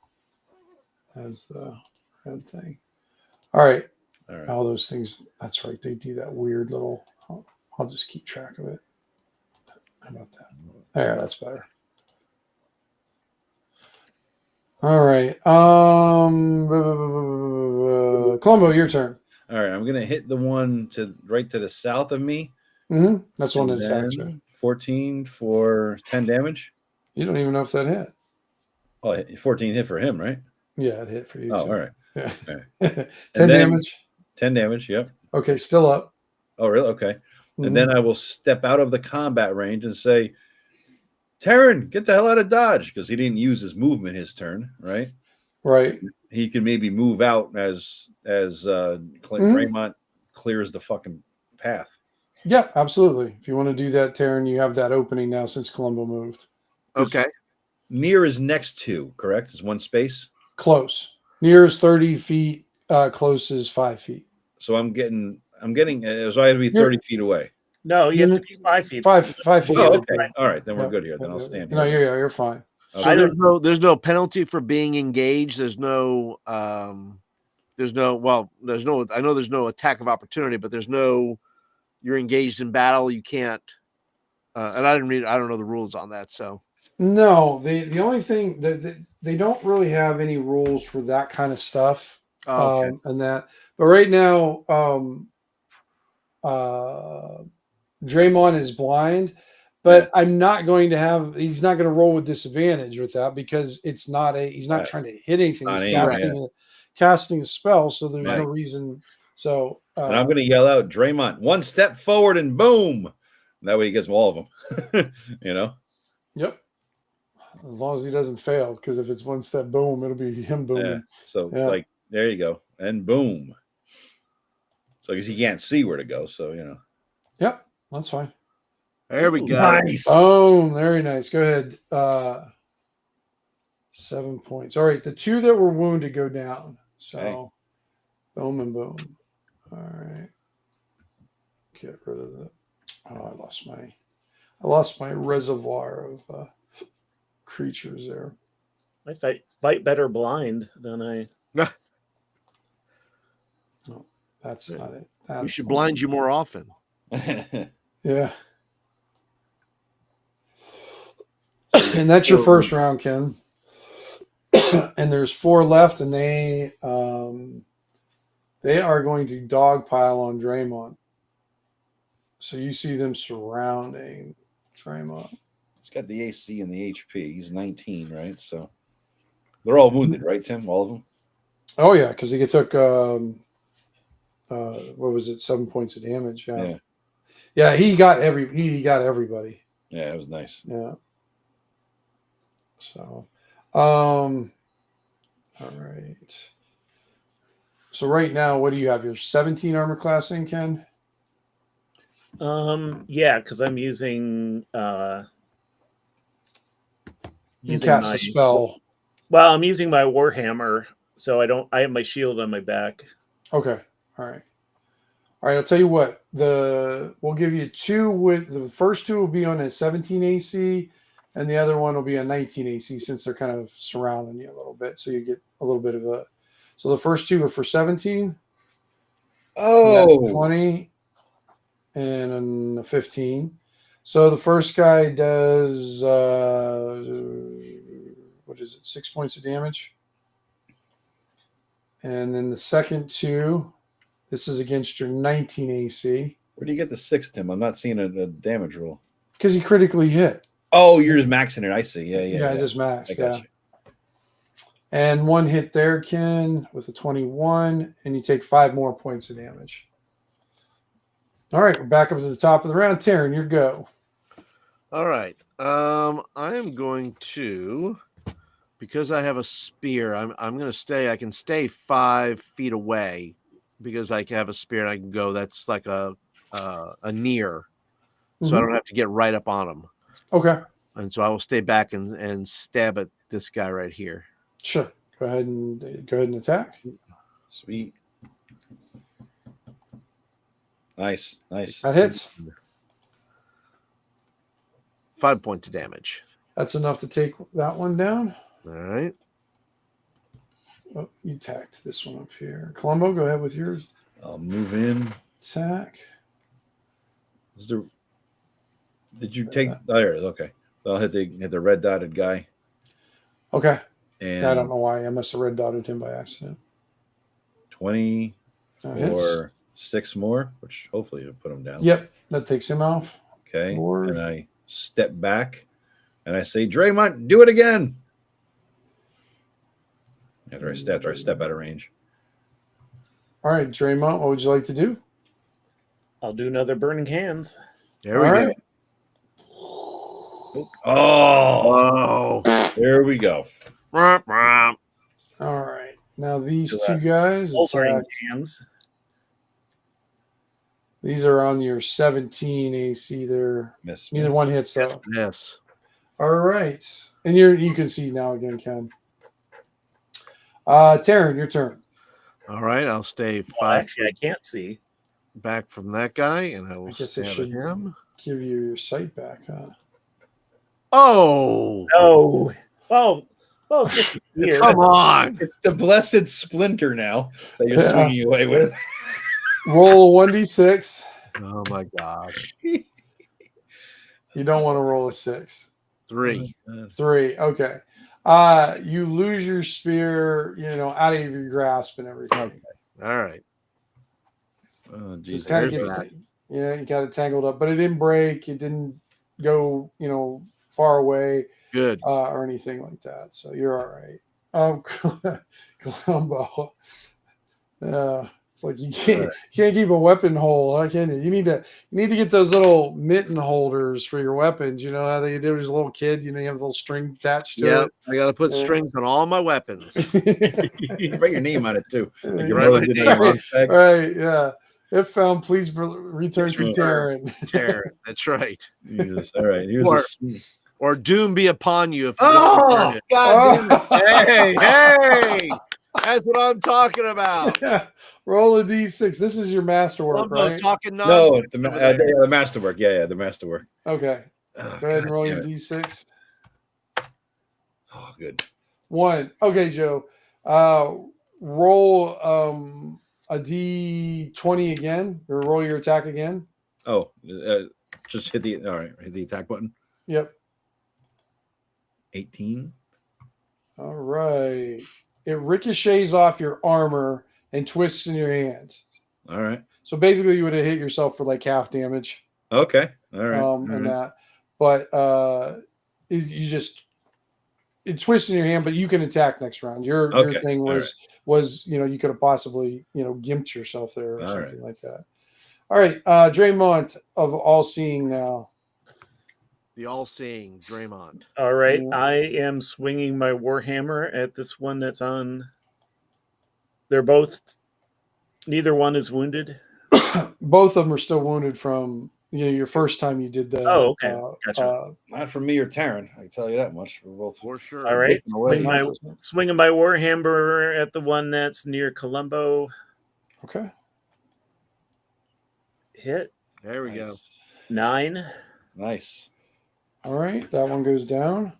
as the red thing. All right. All those things. That's right. They do that weird little. I'll just keep track of it. How about that? There, that's better. All right. Columbo, your turn. All right, I'm gonna hit the one right to the south of me. Mm-hmm. That's one that attacks you. 14 for 10 damage. You don't even know if that hit. Oh, 14 hit for him, right? Yeah, it hit for you. Oh, too. all right. Yeah. All right. 10 damage. 10 damage. Yep. Okay, still up. Oh, really? Okay. Mm-hmm. And then I will step out of the combat range and say, Terran, get the hell out of Dodge, because he didn't use his movement his turn, right? Right. He can maybe move out as Draymond clears the fucking path. Yeah, absolutely. If you want to do that, Terran, you have that opening now since Columbo moved. Okay. Near is next to, correct? Is one space? Close. Near is 30 feet. Close is 5 feet. So I'm getting so I have to be 30 feet away. No, you have to be 5 feet. 5 feet. Oh, okay. All right, then we're good here. Then I'll stand here. No, you're fine. Okay. So there's no penalty for being engaged. There's no I know there's no attack of opportunity, but there's no you're engaged in battle. You can't and I don't know the rules on that. So no, the only thing that they don't really have any rules for that kind of stuff. Okay. And that, but right now, Draymond is blind, but I'm not going to have. He's not going to roll with disadvantage with that because it's not he's not trying to hit anything. He's casting a spell, so there's no reason. So and I'm going to yell out, Draymond, one step forward and boom. And that way he gets all of them. You know. Yep. As long as he doesn't fail, because if it's one step boom, it'll be him booming. Yeah. So like there you go, and boom. So because he can't see where to go, so you know. Yep, that's fine. There we go. Nice. Oh, very nice. Go ahead. 7 points. All right. The two that were wounded go down. So boom and boom. All right. Get rid of the I lost my reservoir of creatures there. I fight better blind than I. No, that's not it. We should blind you more often. Yeah. And that's your first round, Ken. And there's 4 left, and they are going to dogpile on Draymond. So you see them surrounding Draymond. He's got the AC and the HP. He's 19, right? So they're all wounded, right, Tim? All of them? Oh, yeah, because he took, what was it, 7 points of damage. Yeah. Yeah, he got everybody. Yeah, it was nice. Yeah. So, all right. So right now, what do you have? Your 17 armor class in, Ken? Yeah, because I'm using you cast a spell. Well, I'm using my Warhammer, so I have my shield on my back. Okay. All right. All right, I'll tell you what. We'll give you 2 with the first 2 will be on a 17 AC, and the other one will be a 19 AC since they're kind of surrounding you a little bit, so you get a little bit of a. So the first 2 are for 17. Oh, 20 and a 15. So the first guy does what is it? 6 points of damage, and then the second 2. This is against your 19 AC. Where do you get the 6, Tim? I'm not seeing a damage roll. Because he critically hit. Oh, you're just maxing it. I see. Yeah. I just maxed. I got you. And one hit there, Ken, with a 21, and you take 5 more points of damage. All right, we're back up to the top of the round. Taryn, your go. All right. I am going to, because I have a spear, I'm going to stay. I can stay 5 feet away because I have a spear and I can go. That's like a near, so I don't have to get right up on him. Okay, And so I will stay back and stab at this guy right here. sure. Go ahead and attack. Sweet. Nice. That hits. 5 points of damage. That's enough to take that one down. All right. Oh, you attacked this one up here. Columbo, go ahead with yours. I'll move in. Attack. Did you take? Oh, there it is. Okay. So I'll hit the red dotted guy. Okay. And I don't know why. I must have red dotted him by accident. 20 Hits. or 6 more, which hopefully will put him down. Yep, that takes him off. Okay. Lord. And I step back and I say, Draymond, do it again. After I step out of range. All right, Draymond, what would you like to do? I'll do another burning hands. There we All go. right. Oh, there we go. All right. All right. Now these Do two guys, Burning attack. hands. These are on your 17 AC. They're Miss. neither one hits though. Yes. All right, and you can see now again, Ken. Taryn, your turn. All right. I'll stay Well, 5 actually, I can't see. back from that guy, and I will I guess I stab at should him. give you your sight back, huh? Oh, Oh, well, it's just a spear. come on. It's the blessed splinter now that you're Yeah. swinging away with. Roll a 1d6. Oh my gosh. You don't want to roll a 6. 3. 3. Okay. You lose your spear, out of your grasp and everything. Okay. All right. Oh, Just Jesus. kind of there's gets, that. you got it tangled up, but it didn't break. It didn't go, far away Good. or anything like that. So you're all right. Columbo. It's like you can't keep a weapon whole, huh, can you? You need to get those little mitten holders for your weapons. You know how they did as a little kid. You have a little string attached to Yeah, it. I got to put strings on all my weapons. Write your name on it too. Like your Yeah. brother did on your tag. Right, yeah. If found, please return to Taryn. Taryn. That's right. Jesus. All right. Here's Or doom be upon you if you oh, return it. God damn it. Hey, that's what I'm talking about. Yeah. Roll a d6. This is your masterwork, Columbo right? talking No, nonsense it's over there. the masterwork. Yeah, the masterwork. Okay. Oh, Go ahead and roll damn your it. d6. Oh, good. 1. Okay, Joe. Roll a d20 again, or roll your attack again. Oh, just hit the attack button. Yep. 18. All right. It ricochets off your armor and twists in your hands. All right. So basically, you would have hit yourself for like half damage. Okay. All right. And that, but it twists in your hand, but you can attack next round. Your thing was you could have possibly gimped yourself there or something like that. All right, Draymond of All Seeing now. The all-seeing Draymond. All right, I am swinging my warhammer at this one that's on. They're both. Neither one is wounded. Both of them are still wounded from your first time you did that. Oh, okay, gotcha. Not for me or Taryn. I can tell you that much. We're both For sure. All right, away. swinging my warhammer at the one that's near Columbo. Okay. Hit. There we go. 9. Nice. All right, that one goes down.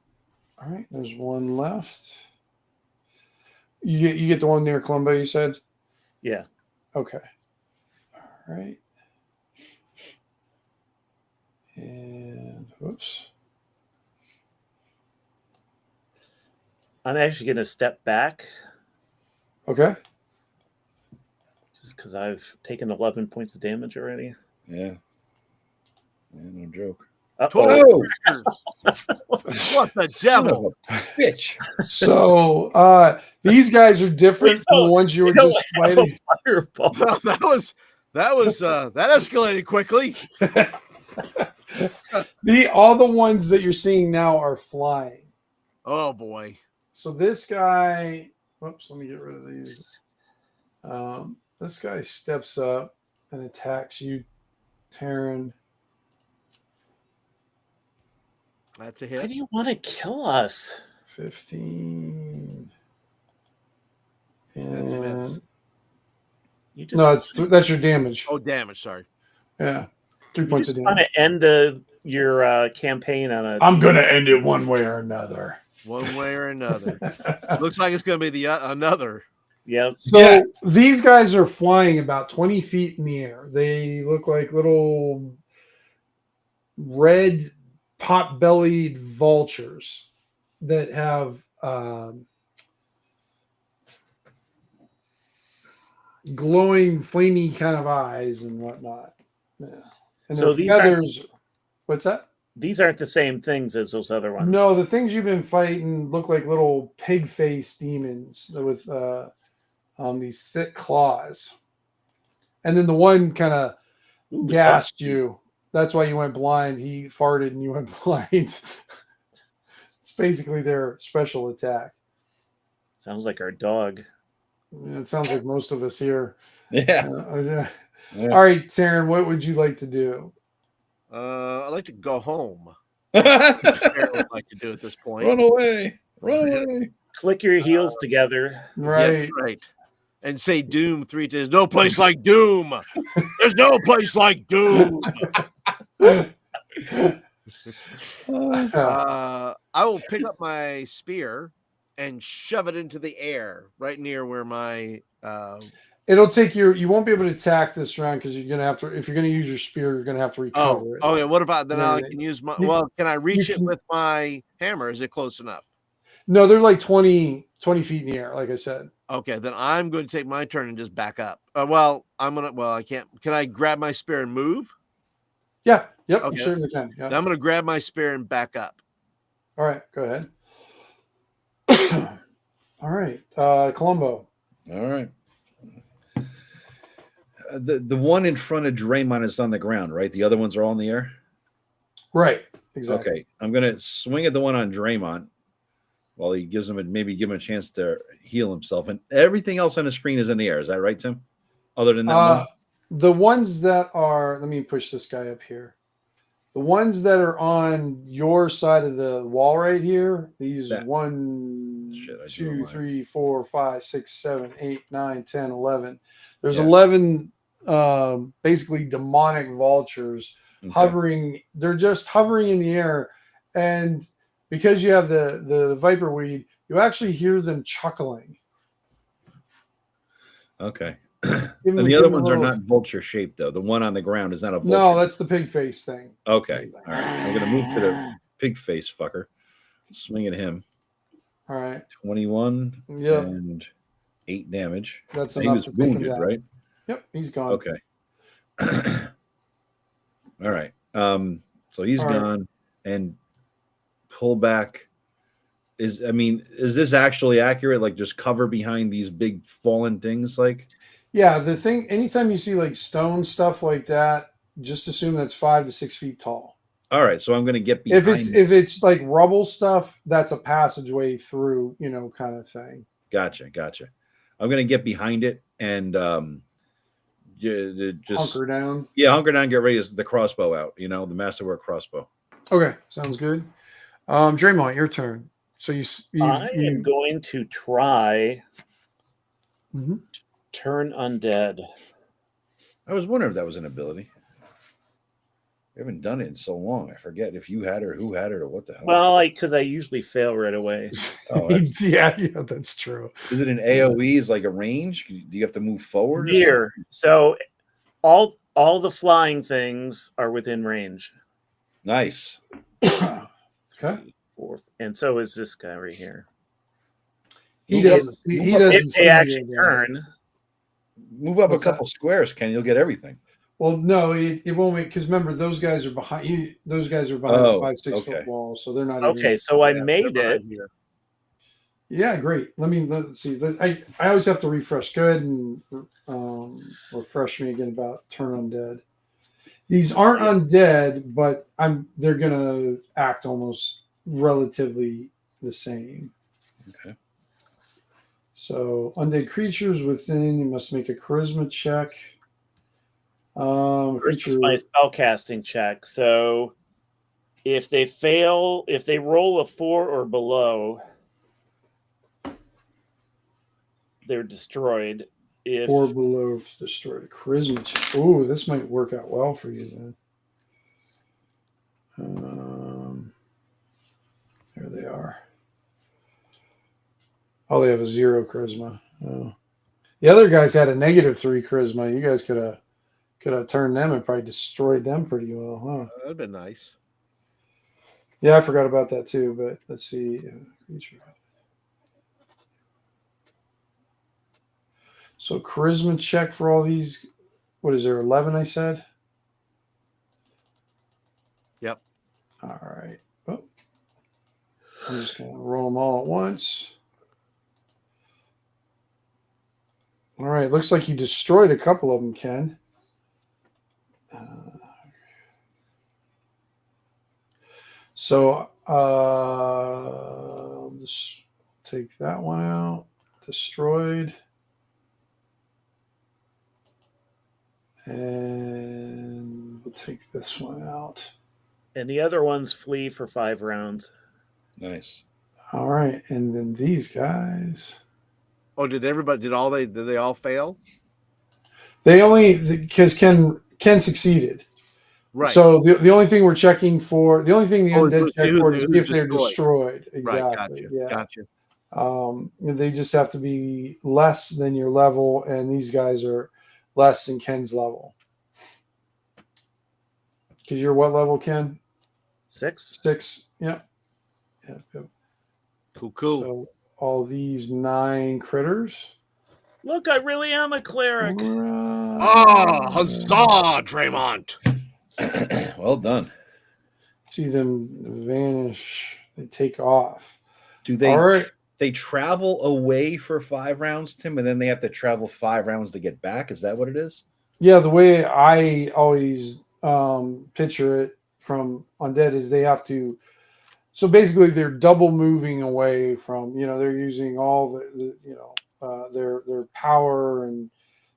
All right, there's one left. You get the one near Columbo, you said? Yeah. Okay. All right. And whoops. I'm actually going to step back Okay. just because I've taken 11 points of damage already. Yeah. Yeah, no joke. Total Oh, crackers. What the son devil? of a bitch. So these guys are different from the ones you were don't just have a fighting. fireball. That escalated quickly. All the ones that you're seeing now are flying. Oh boy. So this guy, whoops, let me get rid of these. This guy steps up and attacks you, Taryn. That's a Why hit. do you want to kill us? 15. That's a miss. And You just no, that's your damage. Oh, damage. Sorry. Yeah, 3 you points of just want damage. to end your campaign on a. I'm gonna end it one way or another. One way or another. Looks like it's going to be the another. Yep. So Yeah. these guys are flying about 20 feet in the air. They look like little red pot-bellied vultures that have glowing, flamey kind of eyes and whatnot. Yeah. And So their these aren't- feathers. What's that? These aren't the same things as those other ones. No, the things you've been fighting look like little pig-faced demons with these thick claws. And then the one kind of Ooh, gassed sausages. you. That's why you went blind. He farted and you went blind. It's basically their special attack. Sounds like our dog. It sounds like most of us here. Yeah. Yeah. Yeah. All right, Taryn, what would you like to do? I'd like to go home. Run I would like to do at this point. away. Run away. Click your heels together. Right. Yeah, right. And say Doom 3 times. No place like Doom. There's no place like Doom. I will pick up my spear and shove it into the air right near where my It'll take you won't be able to attack this round because you're gonna have to, if you're gonna use your spear, you're gonna have to recover it. yeah. What about then? Yeah, I can use my. you- Well, can I reach you it can- with my hammer? Is it close enough? No, they're like 20 feet in the air, like I said. Okay, then I'm going to take my turn and just back up. Well, I can't. Can I grab my spear and move? Yeah, yep, Okay. you certainly can. Yeah. Then I'm going to grab my spear and back up. All right, go ahead. All right, Columbo. All right. The one in front of Draymond is on the ground, right? The other ones are all in the air. Right, exactly. Okay, I'm gonna swing at the one on Draymond while he gives him a chance to heal himself, and everything else on the screen is in the air. Is that right, Tim? Other than that one? The ones that are, let me push this guy up here. The ones that are on your side of the wall right here, these That- 1, Shit, I drew 2, mine. 3, 4, 5, 6, 7, 8, 9, 10, 11. There's Yeah. 11 basically demonic vultures Okay. hovering. They're just hovering in the air. And because you have the viper weed, you actually hear them chuckling. Okay. Give And them- the give other them a ones are little- not vulture shaped, though. The one on the ground is not a vulture. No, that's the pig face thing. Okay. All right. I'm going to move to the pig face fucker. Swing at him. All right. 21 Yep. and 8 damage. That's He enough was to take him wounded, down. right? Yep, he's gone. Okay. All right. So he's All right. gone and pull back. Is this actually accurate? Like just cover behind these big fallen things? Like, Yeah, the thing, anytime you see like stone stuff like that, just assume that's 5 to 6 feet tall. all right. So I'm going to get behind. If it's like rubble stuff, that's a passageway through, kind of thing. Gotcha. I'm going to get behind it and just Hunker down. Yeah, hunker down. Get ready. The crossbow out. The masterwork crossbow. Okay, sounds good. Draymond, your turn. So you I am going to try Mhm. turn undead. I was wondering if that was an ability. We haven't done it in so long. I forget if you had it or who had it or what the hell. Well, because I usually fail right away. Oh, that's- yeah, that's true. is it an AOE? Is like a range? Do you have to move forward? or Here, so all the flying things are within range. something? Nice. Okay. Fourth, and so is this guy right here. He doesn't. He doesn't. If they see actually you. turn, Move up What's a couple squares, Ken. You'll get everything. Well, no, it won't make, because remember those guys are behind you. Those guys are behind a 5-6 okay. foot wall, so they're not Okay, even. so I Yeah, made they're it. behind here. Yeah, great. Let's see. I always have to refresh. Go ahead and refresh me again about turn undead. These aren't undead, but they're gonna act almost relatively the same. Okay. So undead creatures within, you must make a charisma check. First is Creature my spellcasting check. So if they roll a 4 or below, they're destroyed. If 4 below destroyed. Charisma check. Oh, this might work out well for you then. There they are. Oh, they have a 0 charisma. Oh. The other guys had a -3 charisma. You guys could have turned them and probably destroyed them pretty well, huh? That'd been nice. Yeah, I forgot about that too. But let's see. So charisma check for all these. What is there? 11, I said. Yep. All right. Oh, I'm just gonna roll them all at once. All right. Looks like you destroyed a couple of them, Ken. So I'll just take that one out. Destroyed. And we'll take this one out. and the other ones flee for 5 rounds. Nice. All right. And then these guys. Oh, did they all fail? They only, because Ken succeeded. Right. So the only thing we're checking for, the only thing the Oh, undead it's check who's- for is who's if they're destroyed. destroyed. Right. Exactly. Gotcha. Yeah. Gotcha. They just have to be less than your level, and these guys are less than Ken's level. Because you're what level, Ken? 6. 6. Yep. Yep. Cool. So all these 9 critters. Look, I really am a cleric. Huzzah, Draymond. Well done. See them vanish. They take off. Do they? All right. They travel away for 5 rounds, Tim, and then they have to travel 5 rounds to get back. Is that what it is? Yeah, the way I always picture it from undead is they have to. So basically, they're double moving away from. They're using all their power and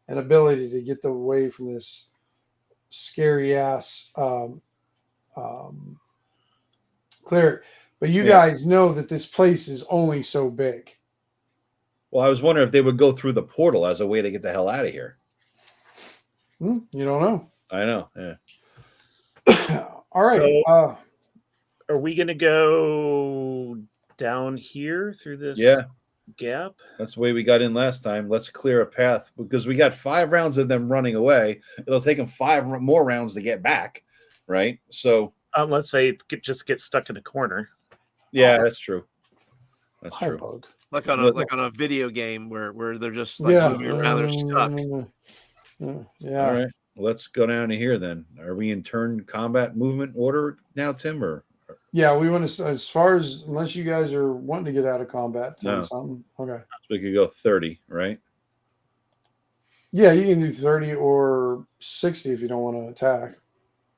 ability to get away from this scary ass cleric. But you guys know that this place is only so big. Well, I was wondering if they would go through the portal as a way to get the hell out of here. You don't know. I know. Yeah. All right. So, are we going to go down here through this gap? That's the way we got in last time. Let's clear a path because we got 5 rounds of them running away. It'll take them 5 more rounds to get back, right? So let's say just get stuck in a corner. Yeah, that's true. That's Hi, true. Bug. Like on a video game where they're just like moving around, they're stuck. Yeah. All right. Let's go down to here then. Are we in turn combat movement order now, Tim? Yeah, we want to, as far as, unless you guys are wanting to get out of combat. Something. Okay. So we could go 30, right? Yeah, you can do 30 or 60 if you don't want to attack.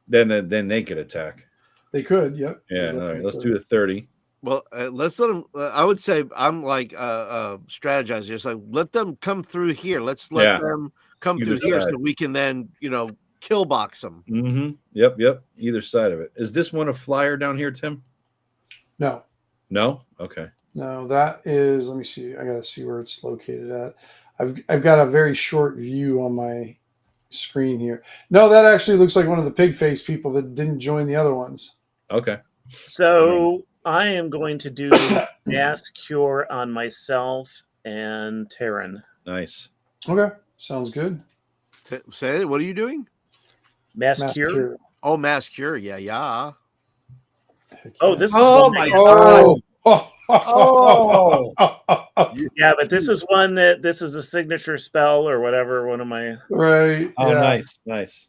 Then they could attack. They could, yep. Yeah, all right. Let's do the 30. Well, let's let them. I would say I'm like strategizing. It's like let them come through here. Let's let them come through here so we can then kill box them. Mm-hmm. Yep. Either side of it. Is this one a flyer down here, Tim? No. Okay. No, that is. Let me see. I gotta see where it's located at. I've got a very short view on my screen here. No, that actually looks like one of the pig face people that didn't join the other ones. Okay. So I am going to do mass cure on myself and Taryn. Nice. Okay, sounds good. Say it. What are you doing? Mass cure. Oh, mass cure. Yeah. Oh, this is my God. Oh. Yeah, but this is one this is a signature spell or whatever. One of my right. Oh, yeah. nice.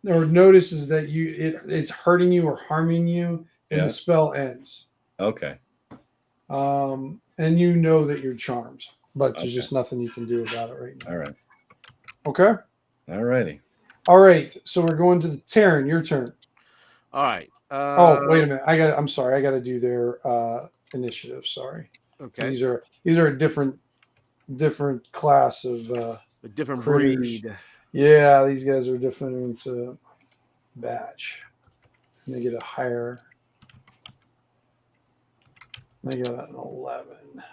or notices that it's hurting you or harming you, and Yeah. the spell ends. Okay. And you know that you're charmed, but there's Okay. just nothing you can do about it right now. All right. Okay. All righty. All right. So we're going to the Terran. Your turn. All right. Oh, wait a minute. I'm sorry. I got to do their initiative. Sorry. Okay. These are a different class of A different critters. breed. Yeah, these guys are different batch. And they get a higher. They got an 11.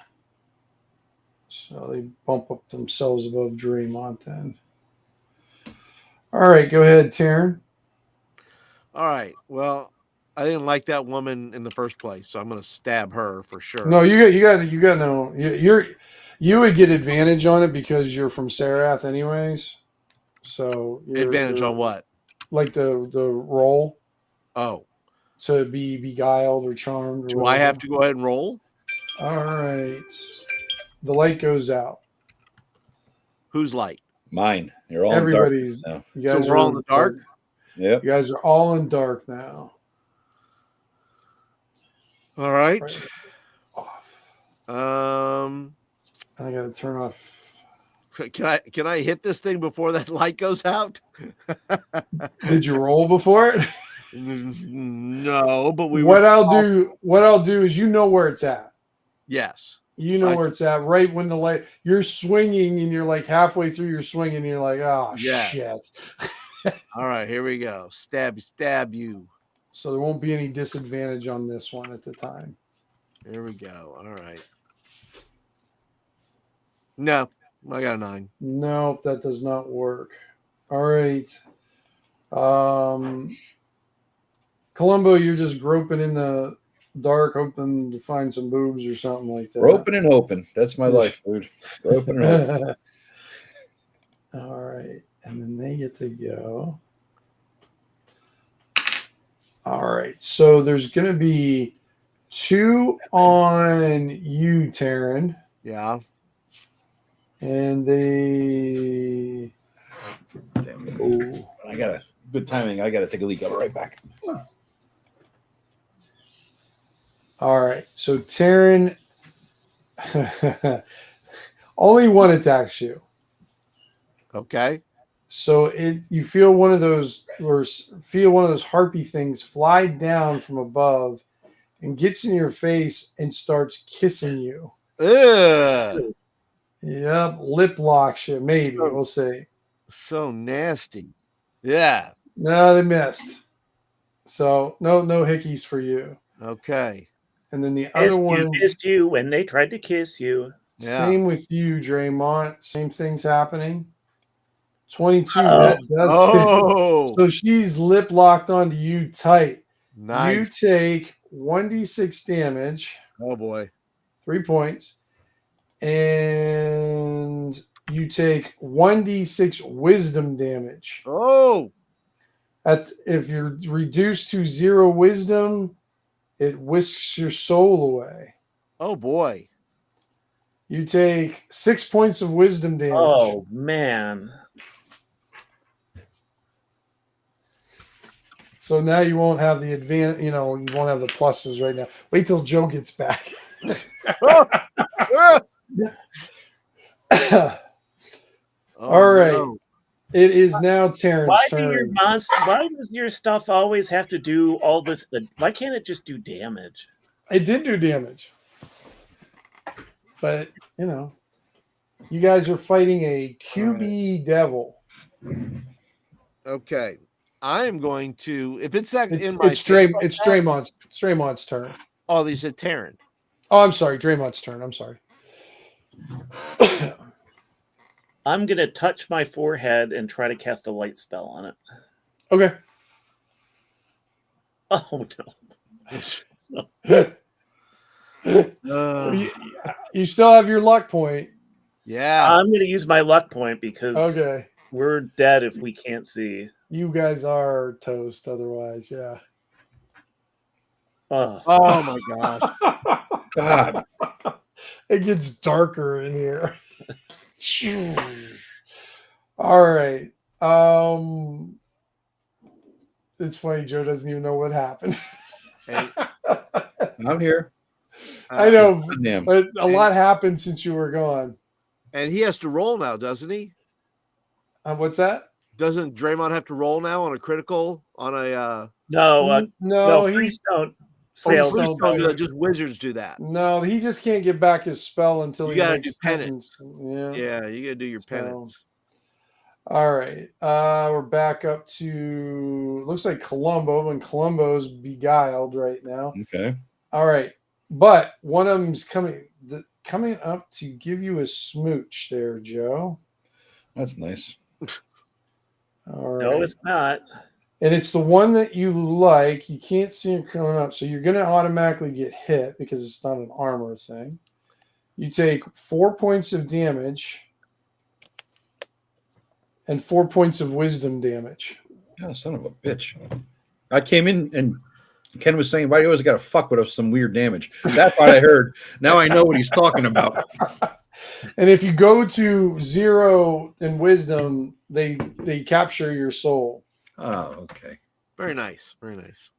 So they bump up themselves above Draymond then. All right, go ahead, Taryn. All right. Well, I didn't like that woman in the first place, so I'm going to stab her for sure. No, you got no. You would get advantage on it because you're from Sarath, anyways. So Advantage on what? Like the roll Oh, to be beguiled or charmed. Or do whatever. I have to go ahead and roll? All right. The light goes out. Whose light? Mine. You're all Everybody's. in dark now. You guys So we're all in the dark? Yep. You guys are all in dark now. All right. Off. I got to turn off. Can I hit this thing before that light goes out? Did you roll before it? No, but What I'll do is you know where it's at. Yes. You know where it's at. Right when the light, you're swinging and you're like halfway through your swing and you're like, oh shit. All right, here we go. Stab you. So there won't be any disadvantage on this one at the time. Here we go. All right. No, I got a 9. Nope, that does not work. All right. Columbo, you're just groping in the dark, hoping to find some boobs or something like that. Groping and hoping. That's my life, dude. Groping and hoping. All right. And then they get to go. All right. So there's going to be 2 on you, Taryn. Yeah. And they. Oh, I got a good timing. I got to take a leak. I'll be right back. All right. So Taryn. Only one attacks you. Okay. So you feel one of those harpy things fly down from above and gets in your face and starts kissing you. Ugh. Yep, lip lock shit. Maybe we'll see. So nasty. Yeah. No, they missed. So no hickeys for you. Okay. And then the other one missed you when they tried to kiss you. Same with you, Draymond. Same things happening. 22. That does so she's lip locked onto you tight. Nice. You take 1d6 damage. Oh boy. 3 points. And you take 1d6 wisdom damage. Oh. If you're reduced to 0 wisdom, it whisks your soul away. Oh boy. You take 6 points of wisdom damage. Oh man. So now you won't have the advantage, you won't have the pluses right now. Wait till Joe gets back. All right. No. It is now Terrence's turn. Why does your stuff always have to do all this? Why can't it just do damage? It did do damage. But, you guys are fighting a QB devil. Okay. I am going to, if it's that it's Draymond's turn. Oh, they said Taryn. Oh, I'm sorry. Draymond's turn. I'm sorry. I'm going to touch my forehead and try to cast a light spell on it. Okay. Oh, no. You still have your luck point. Yeah. I'm going to use my luck point because we're dead if we can't see. You guys are toast otherwise, yeah. Oh my gosh. God. It gets darker in here. All right. It's funny. Joe doesn't even know what happened. And, I'm here. I know, Damn. but a lot happened since you were gone. and he has to roll now, doesn't he? What's that? Doesn't Draymond have to roll now on a critical on a? No, No, priests he's don't Oh, fail. priests Priests don't do that. Just wizards do that. no. He just can't get back his spell until You he gotta makes do penance. Yeah. Yeah, you gotta do your So- penance. All right. We're back up to looks like Columbo, and Columbo's beguiled right now. Okay. All right, but one of them's coming up to give you a smooch there, Joe. That's nice. All right. No, it's not. And it's the one that you like. You can't see it coming up, so you're going to automatically get hit because it's not an armor thing. You take 4 points of damage and 4 points of wisdom damage. Oh, son of a bitch. I came in and Ken was saying, why do you always got to fuck with us some weird damage? That's what I heard. Now I know what he's talking about. And if you go to 0 in wisdom, they capture your soul. Oh, okay. Very nice. Very nice.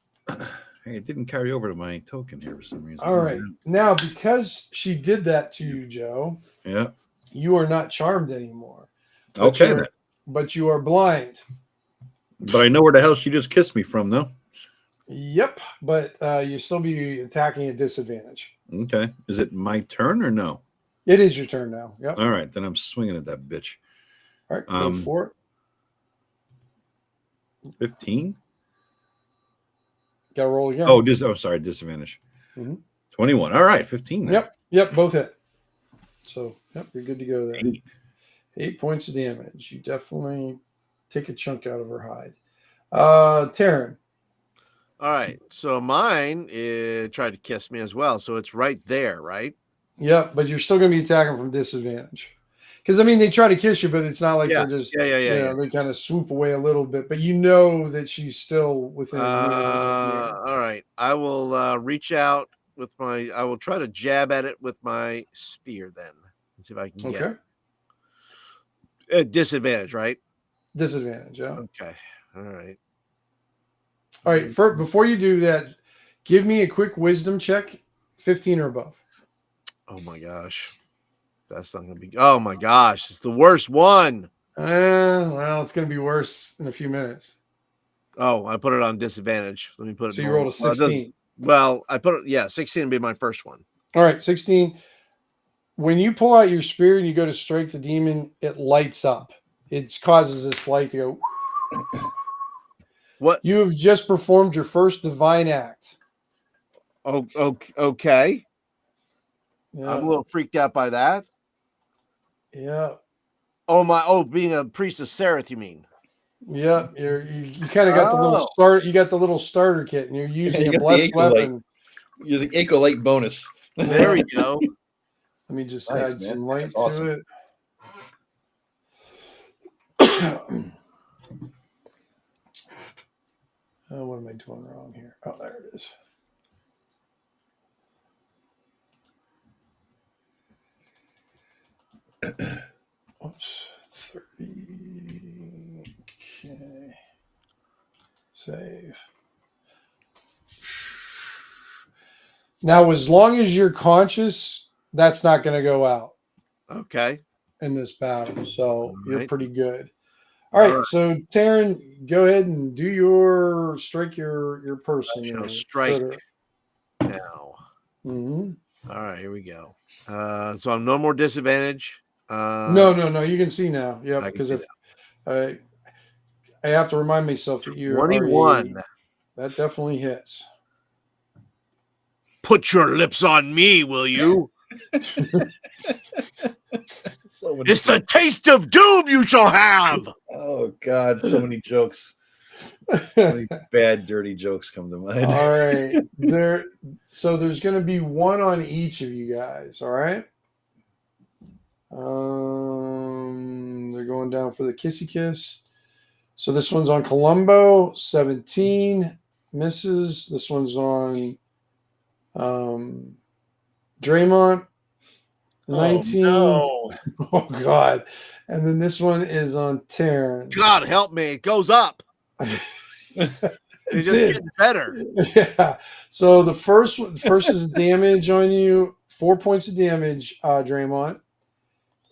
Hey, it didn't carry over to my token here for some reason. All right. Now, because she did that to you, Joe, Yeah. you are not charmed anymore. Okay. Then. But you are blind. But I know where the hell she just kissed me from, though. Yep. But you'll still be attacking at disadvantage. Okay. Is it my turn or no? It is your turn now. Yep. All right. Then I'm swinging at that bitch. All right. Go for it. 15? Got to roll again. Oh, sorry. Disadvantage. 21. All right. 15. Then. Yep. Both hit. So, yep. You're good to go there. 8. 8 points of damage. You definitely take a chunk out of her hide. Taryn. All right. So mine tried to kiss me as well. So it's right there, right? Yep, but you're still going to be attacking from disadvantage. Because, I mean, they try to kiss you, but it's not like they're just, they kind of swoop away a little bit. But you know that she's still within. All right. I will reach out with I will try to jab at it with my spear then. Let's see if I can get it. At disadvantage, right? Disadvantage, yeah. Okay. All right. All right. Before you do that, give me a quick wisdom check, 15 or above. Oh my gosh. That's not going to be. Oh my gosh. It's the worst one. Well, it's going to be worse in a few minutes. Oh, I put it on disadvantage. Let me put it. So you rolled a 16. Well, I put it. 16 would be my first one. All right, 16. When you pull out your spear and you go to strike the demon, it lights up. It causes this light to go. What? You have just performed your first divine act. Oh, okay. Yeah. I'm a little freaked out by that. Yeah. Being a priest of Sereth, you mean? Yeah, you kind of got the little start. You got the little starter kit, and you're using a blessed weapon. You're the acolyte bonus. There we go. Let me just Nice, add some man. light That's to awesome. it. Oh, what am I doing wrong here? Oh, there it is. Oops, 30. Okay. Save. Now, as long as you're conscious, that's not going to go out. Okay. In this battle, so you're right. pretty good. All right, so Taryn, go ahead and do your strike your person. I shall there. strike now. Mm-hmm. All right, here we go. So I'm no more disadvantage. No. You can see now. Yeah, I can because see if I have to remind myself that you 21. That definitely hits. Put your lips on me, will you? It's the taste of doom you shall have. Oh God, so many jokes. So many bad, dirty jokes come to mind. All right, So there's going to be one on each of you guys. All right. They're going down for the kissy kiss. So this one's on Columbo, 17 misses. This one's on Draymond, 19. Oh, Oh God. And then this one is on Taryn. God help me. It goes up. It's just getting better. Yeah. So the first is damage on you, 4 points of damage, Draymond.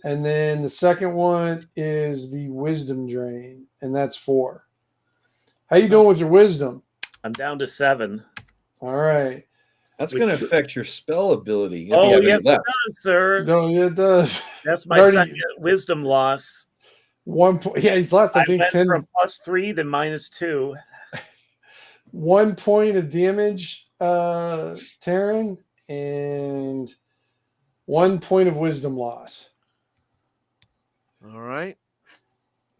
And then the second one is the wisdom drain, and that's 4. How you doing with your wisdom? I'm down to 7. All right. That's going to affect your spell ability. If you Oh, have any yes, it left. does, sir. No, it does. That's my Already- second wisdom loss. 1 point. Yeah, he's lost, I think, went 10. from +3 to -2. 1 point of damage, Taryn, and 1 point of wisdom loss. All right.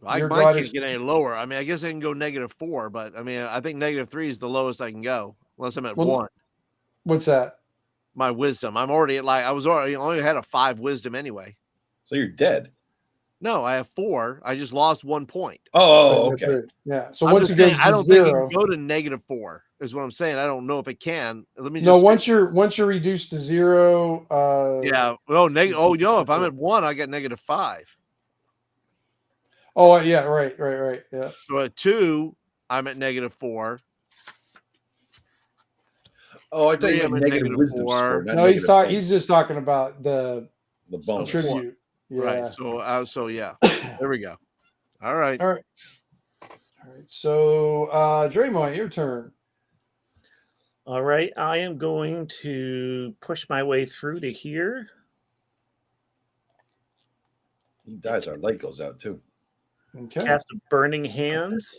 Your Mine goddess- can't get any lower. I mean, I guess I can go -4, but I mean, I think -3 is the lowest I can go, unless I'm at Well, 1. What's that? My wisdom. I'm already at I only had a 5 wisdom anyway. So you're dead. No, I have 4. I just lost 1 point. Oh, So okay. Yeah. So I'm once just it goes saying, to I don't zero, think it can go to -4. Is what I'm saying. I don't know if it can. Let me just. no. Once you're reduced to 0, Yeah. Oh, if I'm at 1, I get -5. Oh, yeah. Right. Yeah. So at 2, I'm at -4. Oh, I thought Three, you I'm meant at negative -4. wisdom score. Not No, he's negative talking. points. He's just talking about the The bonus. tribute. Yeah. Right. So yeah. There we go. All right. All right. So, Draymond, your turn. All right, I am going to push my way through to here. He dies, our light goes out too. Okay. Cast a Burning Hands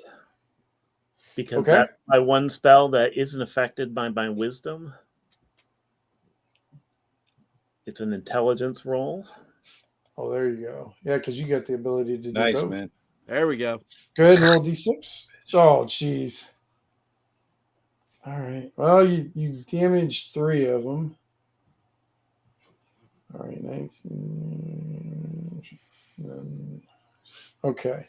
because Okay. that's my one spell that isn't affected by my wisdom. It's an intelligence roll. Oh, there you go. Yeah, because you got the ability to do Nice, both. man. There we go. Go ahead and roll D6. Oh, jeez. All right. Well, you damaged 3 of them. All right, 19. Okay.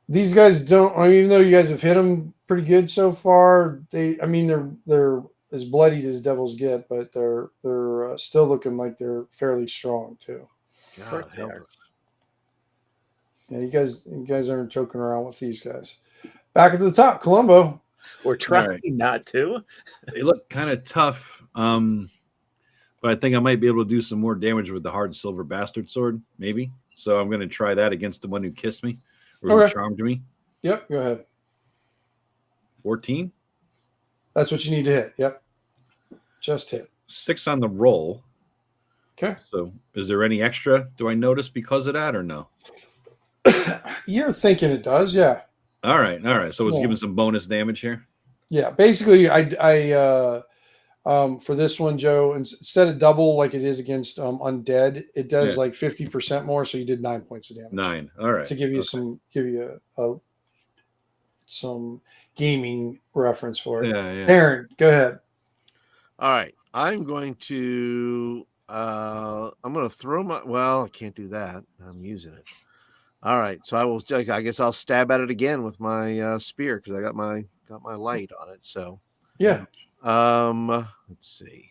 These guys don't. I mean, even though you guys have hit them pretty good so far, they're as bloodied as devils get, but they're still looking like they're fairly strong too. God, help us. Yeah, you guys aren't joking around with these guys. Back at the top, Columbo. We're trying right. not to. They look kind of tough, but I think I might be able to do some more damage with the hard silver bastard sword, maybe. So I'm going to try that against the one who kissed me or who Okay. charmed me. Yep, go ahead. 14. That's what you need to hit. Yep, just hit. 6 on the roll. Okay. So is there any extra? Do I notice because of that or no? You're thinking it does, yeah. All right. So it's Yeah. giving some bonus damage here. Yeah, basically, I for this one, Joe, instead of double like it is against undead, it does like 50% more. So you did 9 points of damage. 9. All right. To give you some gaming reference for it. Yeah. Aaron, go ahead. All right. I'm going to throw my I can't do that. I'm using it. All right. So I guess I'll stab at it again with my spear because I got my light on it. So Yeah. let's see.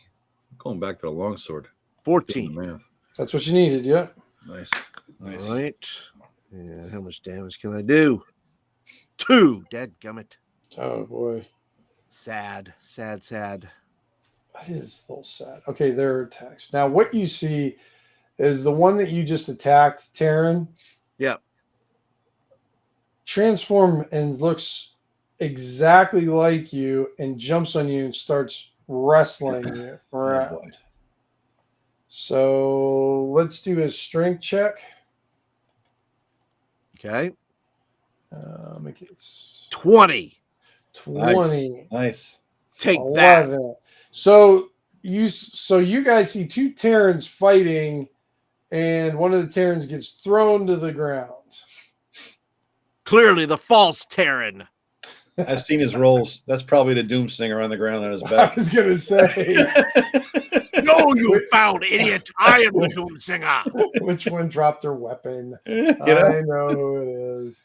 Going back to the longsword. 14. Math. That's what you needed. Yeah. Nice. All right. Yeah, how much damage can I do? 2. Dadgummit. Oh boy. Sad. That is a little sad. Okay, there are attacks. Now, what you see is the one that you just attacked, Taryn. Yep. Transform and looks exactly like you and jumps on you and starts wrestling you around. So let's do a strength check. Okay. Make it 20. 20. Nice. Take 11. that. So you guys see 2 Terrans fighting, and one of the Terrans gets thrown to the ground. Clearly the false Terran. I've seen his rolls. That's probably the Doom Singer on the ground on his I back. was gonna say, No, you foul idiot. I am the Doom Singer. which one dropped their weapon? You know? I know who it is.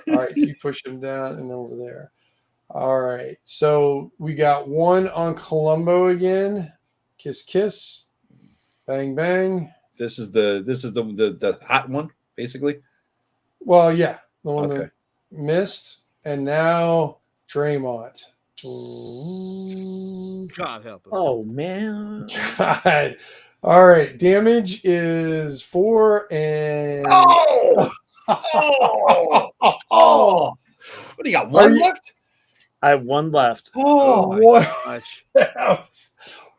All right, so you push him down and over there. All right, so we got one on Columbo again. Kiss, kiss, bang, bang. This is the hot one, basically. Well, yeah, the one Okay. that missed. And now Draymond. God help us. Oh man. God. All right. Damage is 4 and Oh! Oh! What do you got? Are One you- left? I have one left. Oh Oh, my what? gosh.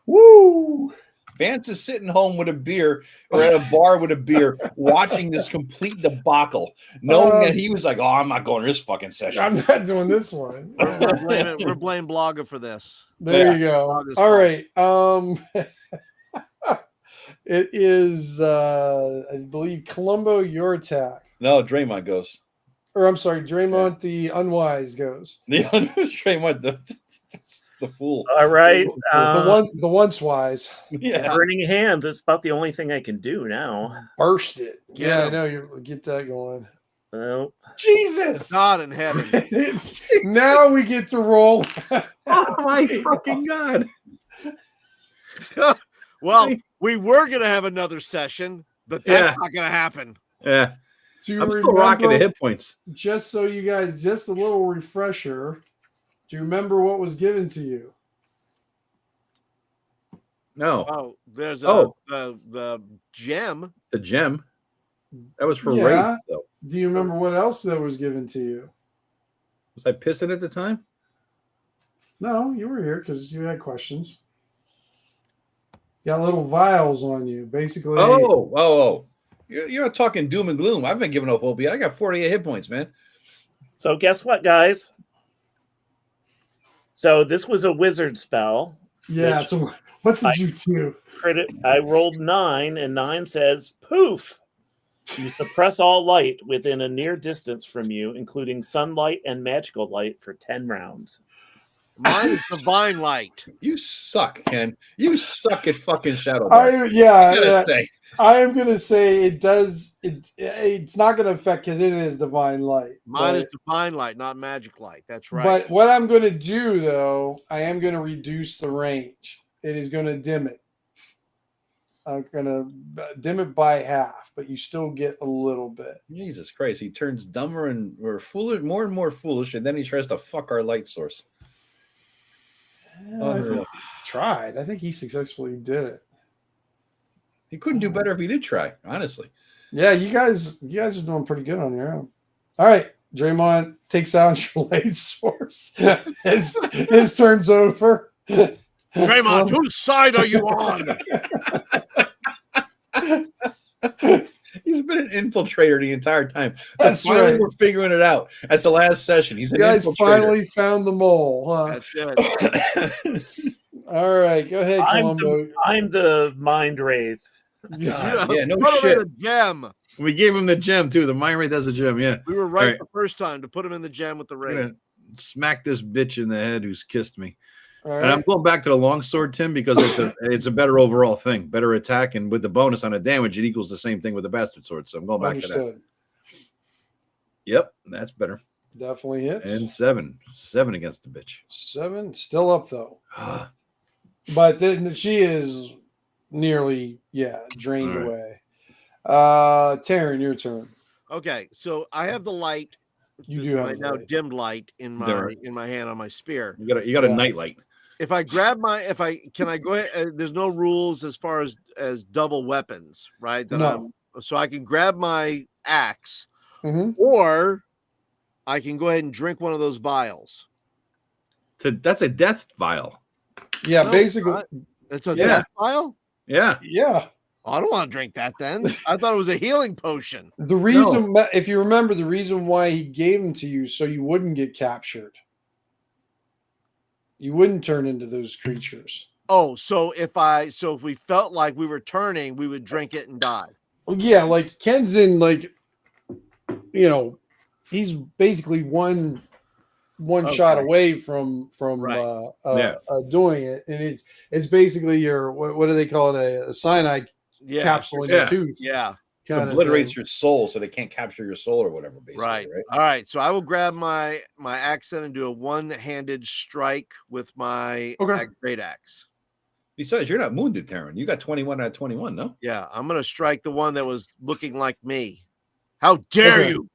Woo! Vance is sitting home with a beer or at a bar with a beer, watching this complete debacle, knowing that he was like, "Oh, I'm not going to this fucking session." I'm not doing this one. We're blaming Blogger for this. There Yeah. you go. Blogger's All fault. right. It is I believe Columbo, your attack. No, Draymond goes. Or I'm sorry, Draymond the unwise goes. The Draymond, the fool. All right. The once wise. Yeah. Burning hands. That's about the only thing I can do now. Burst it. Get yeah, I him. know you get that going. Well, Jesus. God in heaven. Now we get to roll. Oh my fucking God. Well, we were gonna have another session, but that's Yeah. not gonna happen. Yeah. Do you I'm still rocking the remember, hit points. just so you guys, just a little refresher. Do you remember what was given to you? No. Oh, there's Oh. the gem. The gem. That was for Yeah. race, though. Do you remember what else that was given to you? Was I pissing at the time? No, you were here because you had questions. Got little vials on you, basically. Oh. You're not talking doom and gloom. I've been giving up hope yet. I got 48 hit points, man. so guess what, guys? So this was a wizard spell. Yeah. Which So what did you do? I rolled 9, and 9 says poof. You suppress all light within a near distance from you, including sunlight and magical light, for 10 rounds. Mine is divine light. You suck, Ken. You suck at fucking Shadowdark. I I am gonna say it does. It's not gonna affect because it is divine light. Mine is but- divine light, not magic light. That's right. But what I'm going to do, though, I am going to reduce the range. It is going to dim it. I'm going to dim it by half, but you still get a little bit. Jesus Christ, he turns dumber and or foolish, more and more foolish, and then he tries to fuck our light source. Unreal. Tried. I think he successfully did it. He couldn't do better if he did try, honestly. Yeah, you guys are doing pretty good on your own. All right, Draymond takes out your light source. His turn's over. Draymond, whose side are you on? He's been an infiltrator the entire time. That's finally right. we're figuring it out at the last session. He's You an guys infiltrator. finally found the mole, huh? That's it. All right, go ahead, Columbo. I'm the mind wraith. God, yeah, no Put him shit. in the gem. We gave him the gem too. The mind rate has a gem. Yeah, We were right, right. the first time to put him in the gem with the I'm ray. gonna smack this bitch in the head who's kissed me. All And I'm right. going back to the longsword, Tim, because it's a better overall thing, better attack, and with the bonus on the damage, it equals the same thing with the bastard sword. So I'm going back to that. Understood. Yep, that's better. Definitely hits. And 7 against the bitch. 7, still up though. Ah, But then she is nearly, drained All right. away. Taryn, your turn. Okay, so I have the light. You do have right the now light. dimmed light in There. my hand on my spear. you got a Yeah. nightlight. If I grab can I go ahead? There's no rules as far as double weapons, right? No. So I can grab my axe, Mhm. or I can go ahead and drink one of those vials. That's a death vial. Yeah, No, basically. not. It's a Yeah. death vial. Yeah. Yeah. I don't want to drink that then. I thought it was a healing potion. The reason, if you remember, the reason why he gave them to you so you wouldn't get captured. You wouldn't turn into those creatures. Oh, so if we felt like we were turning, we would drink it and die. Well, yeah, like Ken's in he's basically one shot Okay. away from Right. doing it, and it's basically your what do they call it, a cyanide Yeah. capsule in Yeah. your tooth. Yeah. It Kind of obliterates thing. your soul so they can't capture your soul or whatever, basically. Right. Right. All right. So I will grab my axe then and do a one-handed strike with my Okay. great axe. Besides, you're not wounded, Taryn. You got 21 out of 21, no? Yeah, I'm gonna strike the one that was looking like me. How dare Okay. you?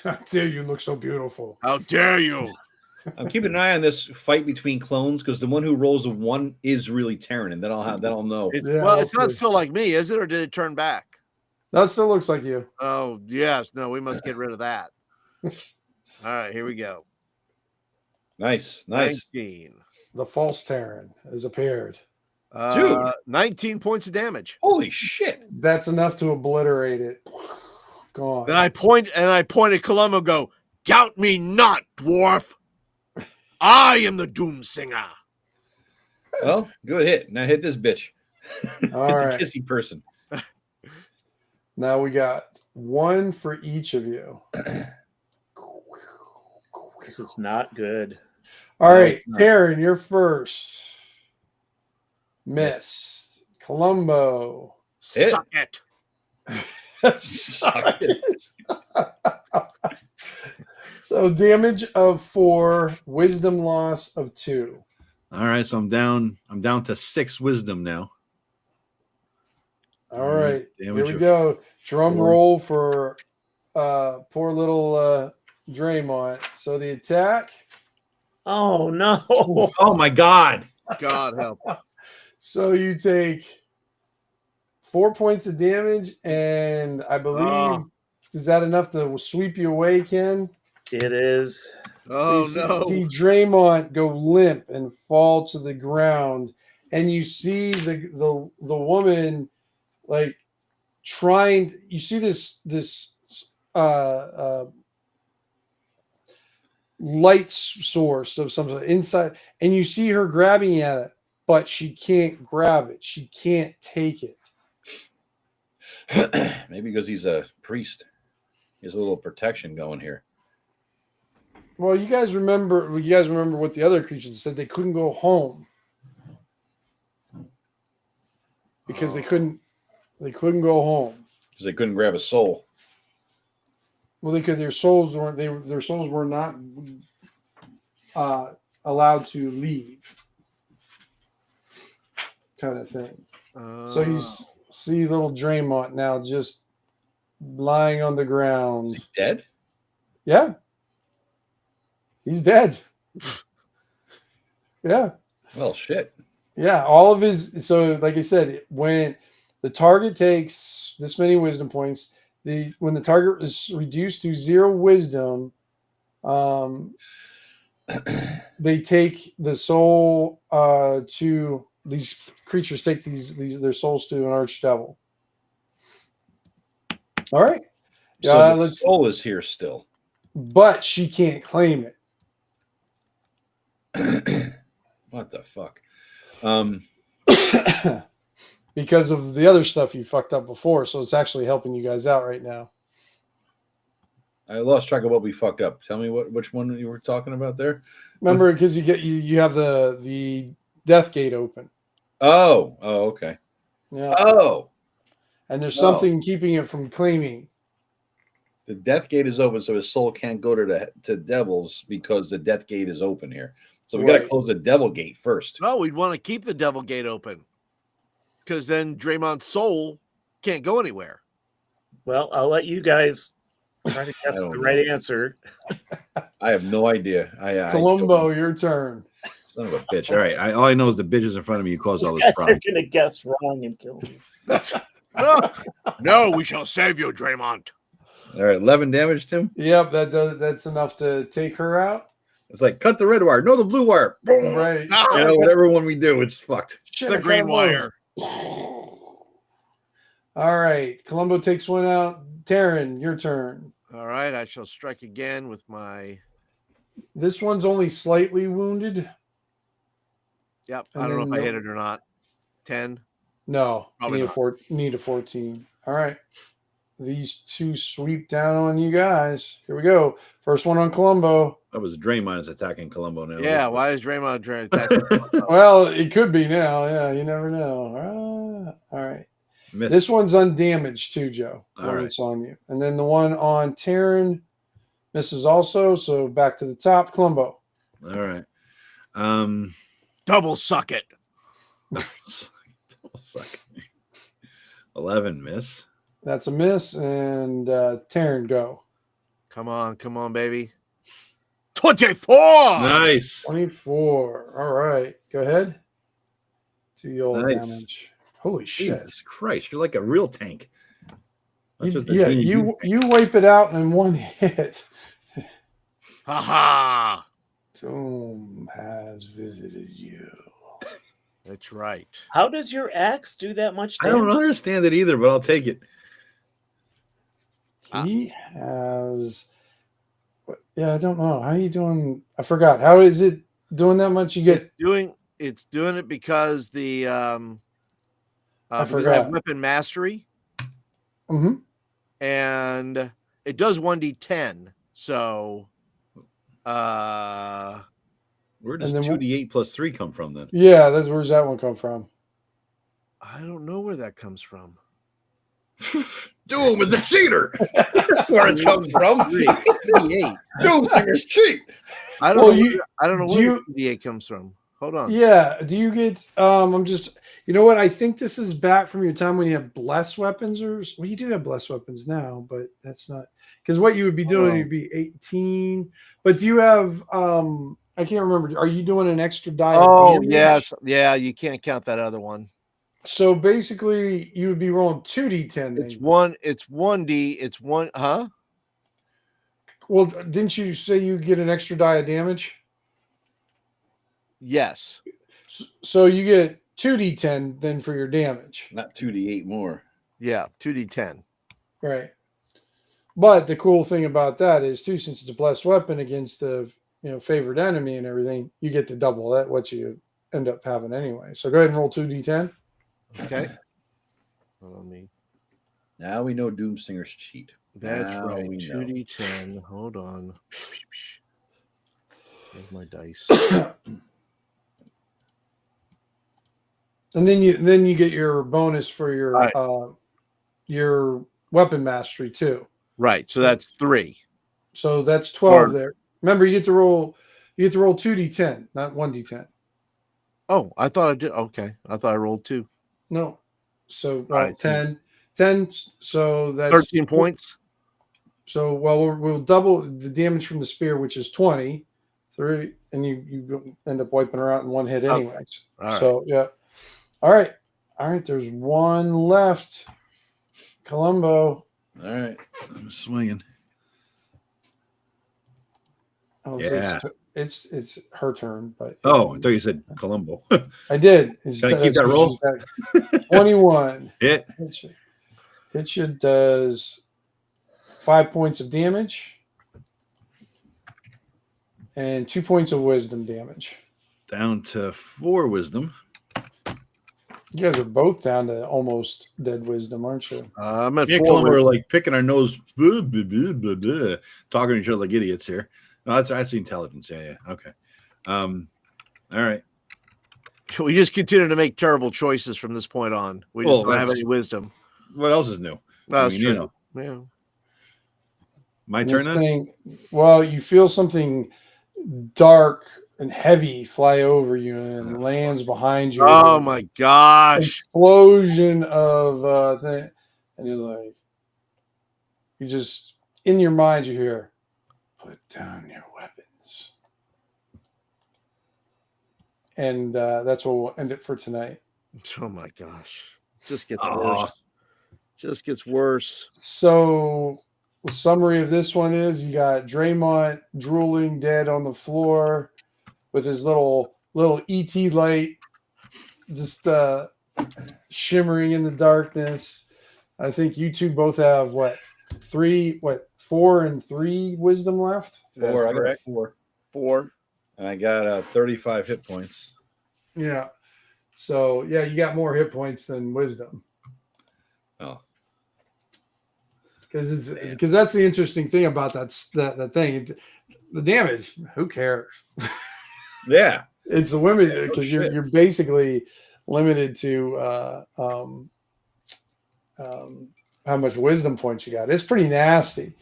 How dare you look so beautiful? How dare you? I'm keeping an eye on this fight between clones because the one who rolls a 1 is really Terran, and then I'll know. Yeah, well, we'll it's not see. still like me, is it? Or did it turn back? That still looks like you. Oh, yes. No, we must get rid of that. All right, here we go. Nice. 19. The false Terran has appeared. Dude. 19 points of damage. Holy shit! That's enough to obliterate it. Gone. Then I point at Columbo and go, doubt me not, dwarf. I am the Doomsinger. Well, good hit. Now hit this bitch. All Hit right. the kissy person. Now we got one for each of you. This is not good. All No, right, it's not. Taryn, you're first. Miss. Columbo. Hit. Suck it. Suck it. So damage of 4, wisdom loss of 2. All right, so I'm down to 6 wisdom now. All right, here damage we of go. Drum 4. roll for poor little Draymond. So the attack. Oh no! Oh my god! God help. So you take 4 points of damage, and I believe is that enough to sweep you away, Ken? It is. Oh, So no. see Draymond go limp and fall to the ground, and you see the woman like trying. You see this light source of some sort inside, and you see her grabbing at it, but she can't grab it. She can't take it. Maybe because he's a priest. He has a little protection going here. Well, you guys remember what the other creatures said? They couldn't go home because they couldn't go home. Because they couldn't grab a soul. Well, their souls were not allowed to leave, kind of thing. So you see little Draymond now just lying on the ground. Is he dead? Yeah, he's dead. Yeah. Well, shit. Yeah, all of his. So, like I said, when the target takes this many wisdom points, when the target is reduced to 0 wisdom, they take the soul to these creatures. Take their souls to an archdevil. All right. So the soul is here still. But she can't claim it. What the fuck? Because of the other stuff you fucked up before, so it's actually helping you guys out right now. I lost track of what we fucked up. Tell me which one you were talking about there. Remember, because you have the death gate open. Oh, okay. Yeah. Oh, And there's something keeping it from claiming. the death gate is open, so his soul can't go to devils because the death gate is open here. So we got to close the devil gate first. No, we'd want to keep the devil gate open because then Draymond's soul can't go anywhere. Well, I'll let you guys try to guess the right answer. I have no idea. Columbo, your turn. Son of a bitch. All right. All I know is the bitches in front of me who caused all You this guys problem. are going to guess wrong and kill me. No, we shall save you, Draymond. All right. 11 damage, Tim. Yep, that's enough to take her out. It's like cut the red wire. No, the blue wire. Boom. Right. You know, whatever one we do, it's fucked. Shit, The green wire. All right. Columbo takes one out. Taryn, your turn. All right, I shall strike again with my. This one's only slightly wounded. Yep, And I don't know if then I hit it or not. 10. No, Probably need a 14. All right. These two sweep down on you guys. Here we go. First one on Columbo. That was Draymond is attacking Columbo now. Yeah, why is Draymond attacking? Well, it could be now. Yeah, you never know. All right. Missed. This one's undamaged too, Joe. All When right. it's on you. And then the one on Taryn misses also. So back to the top. Columbo. All right. Double suck it. 11 miss. That's a miss. And Taryn, go. Come on, baby. 24. Nice. 24. All right. Go ahead. Do your Nice. damage. Holy shit. Jesus Christ, you're like a real tank. Not just a Yeah, D&D you tank. you wipe it out in one hit. Ha Doom has visited you. That's right. How does your axe do that much I don't damage? understand it either, but I'll take it. He has. Yeah, I don't know. How are you doing? I forgot. How is it doing that much? You get. It's doing it because the I because I have forgot. weapon mastery, Mm-hmm. and it does 1d10. So Where does And then 2d8 plus 3 come from then? Yeah, where's that one come from? I don't know where that comes from. Doom is a cheater. That's where it comes from. 2d8. Doom Singer's cheat. I don't Well, know. you- I don't know do where the 2d8 comes from. Hold on. Yeah. Do you get? I'm just. You know what? I think this is back from your time when you have blessed weapons, well, you do have blessed weapons now, but that's not because what you would be doing. You'd be 18. But do you have? I can't remember. Are you doing an extra die? of Oh damage? yes, yeah. You can't count that other one. So basically, you would be rolling 2d10. It's Then. one. It's 1d. It's one. Huh? Well, didn't you say you get an extra die of damage? Yes. So you get 2d10 then for your damage. Not 2d8 more. Yeah. 2d10. Right. But the cool thing about that is too, since it's a blessed weapon against the favored enemy and everything, you get to double that what you end up having anyway. So go ahead and roll 2d10. Okay. Hold on me. Now we know Doom Singer's cheat. That's Now right. we know. 2d10. Hold on. There's my dice. And then you get your bonus for your weapon mastery too. Right. So that's 3. So that's 12 Or- there. Remember, you get to roll 2d10, not 1d10. Oh, I thought I did. Okay. I thought I rolled 2. No. So right, 10. 10. So that's 13 points. So we'll double the damage from the spear, which is 20. 3, and you end up wiping her out in one hit anyways. All right. So yeah. All right. There's one left. Columbo. All right. I'm swinging. Oh, Yeah. It's her turn, but Oh, I thought you said Columbo. I did. Can I keep that roll? 21. Hit. Hit you does 5 points of damage and 2 points of wisdom damage. Down to 4 wisdom. You guys are both down to almost dead wisdom, aren't you? I'm at Yeah, 4. Columbo are like picking our nose, talking to each other like idiots here. No, that's the intelligence. Yeah. Okay. All right. We just continue to make terrible choices from this point on. We just don't have any wisdom. What else is new? That's true. You know. Yeah. My turn now? Well, you feel something dark and heavy fly over you and lands behind you. Oh my gosh. Explosion of thing. And you're like, you just, in your mind, you hear, put down your weapons. And that's what we'll end it for tonight. Oh my gosh. Just gets worse. Just gets worse. So the summary of this one is you got Draymond drooling dead on the floor with his little ET light just shimmering in the darkness. I think you two both have 4 and 3 wisdom left? 4. I got 4. 4. And I got 35 hit points. Yeah. So yeah, you got more hit points than wisdom. Oh. Because that's the interesting thing about that thing. The damage, who cares? Yeah. It's the women because you're basically limited to how much wisdom points you got. It's pretty nasty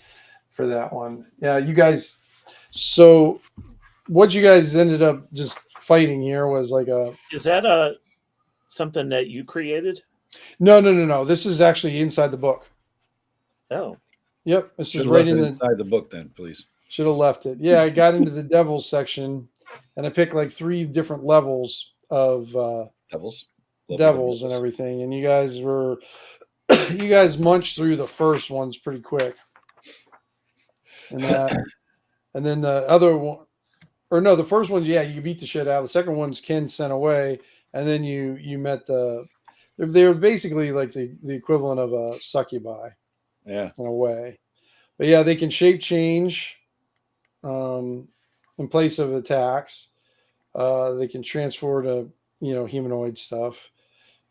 for that one. Yeah, you guys. So what you guys ended up just fighting here was like Is that something that you created? No. This is actually inside the book. Oh, Yep, this Should is have right left in it the. inside the book then, please. Should have left it. Yeah, I got into the Devils section, and I picked like 3 different levels of Devils. Devils and everything. And you guys were, you guys munched through the first ones pretty quick, and then the other one, or no, the first one's you beat the shit out. The second one's Ken sent away, and then you met they were basically like the equivalent of a succubi, Yeah. in a way. But yeah, they can shape change in place of attacks. They can transfer to humanoid stuff,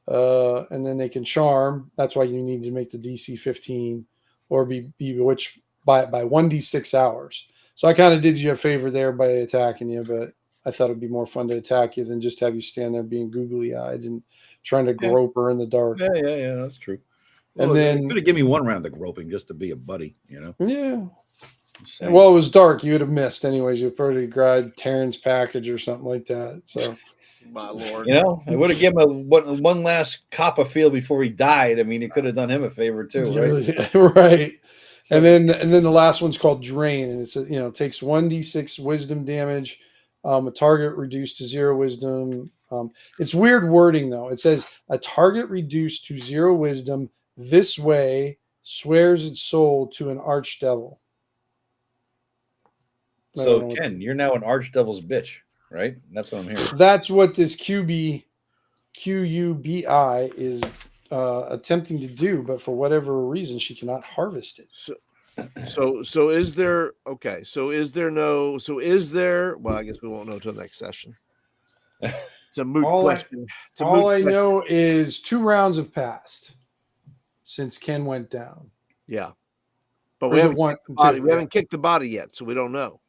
and then they can charm. That's why you need to make the DC 15 or be bewitched by 1d6 hours. So I kind of did you a favor there by attacking you, but I thought it'd be more fun to attack you than just have you stand there being googly eyed and trying to grope her in the dark. Yeah, that's true. And Well, then could have given me one round of groping just to be a buddy, Yeah. Just saying. Well, it was dark. You would have missed anyways. You probably grabbed Terran's package or something like that. So, My lord. I would have given him one last cop a feel before he died. I mean, it could have done him a favor too, right? right. And then the last one's called Drain, and it's takes 1d6 wisdom damage. A target reduced to 0 wisdom. It's weird wording though. It says a target reduced to 0 wisdom this way swears its soul to an archdevil. So Ken, you're now an archdevil's bitch, right? That's what I'm hearing. That's what this QUBI is attempting to do, but for whatever reason, she cannot harvest it. So is there okay? So is there? Well, I guess we won't know till next session. It's a moot question. I know is 2 rounds have passed since Ken went down. Yeah, but we haven't kicked the body yet, so we don't know.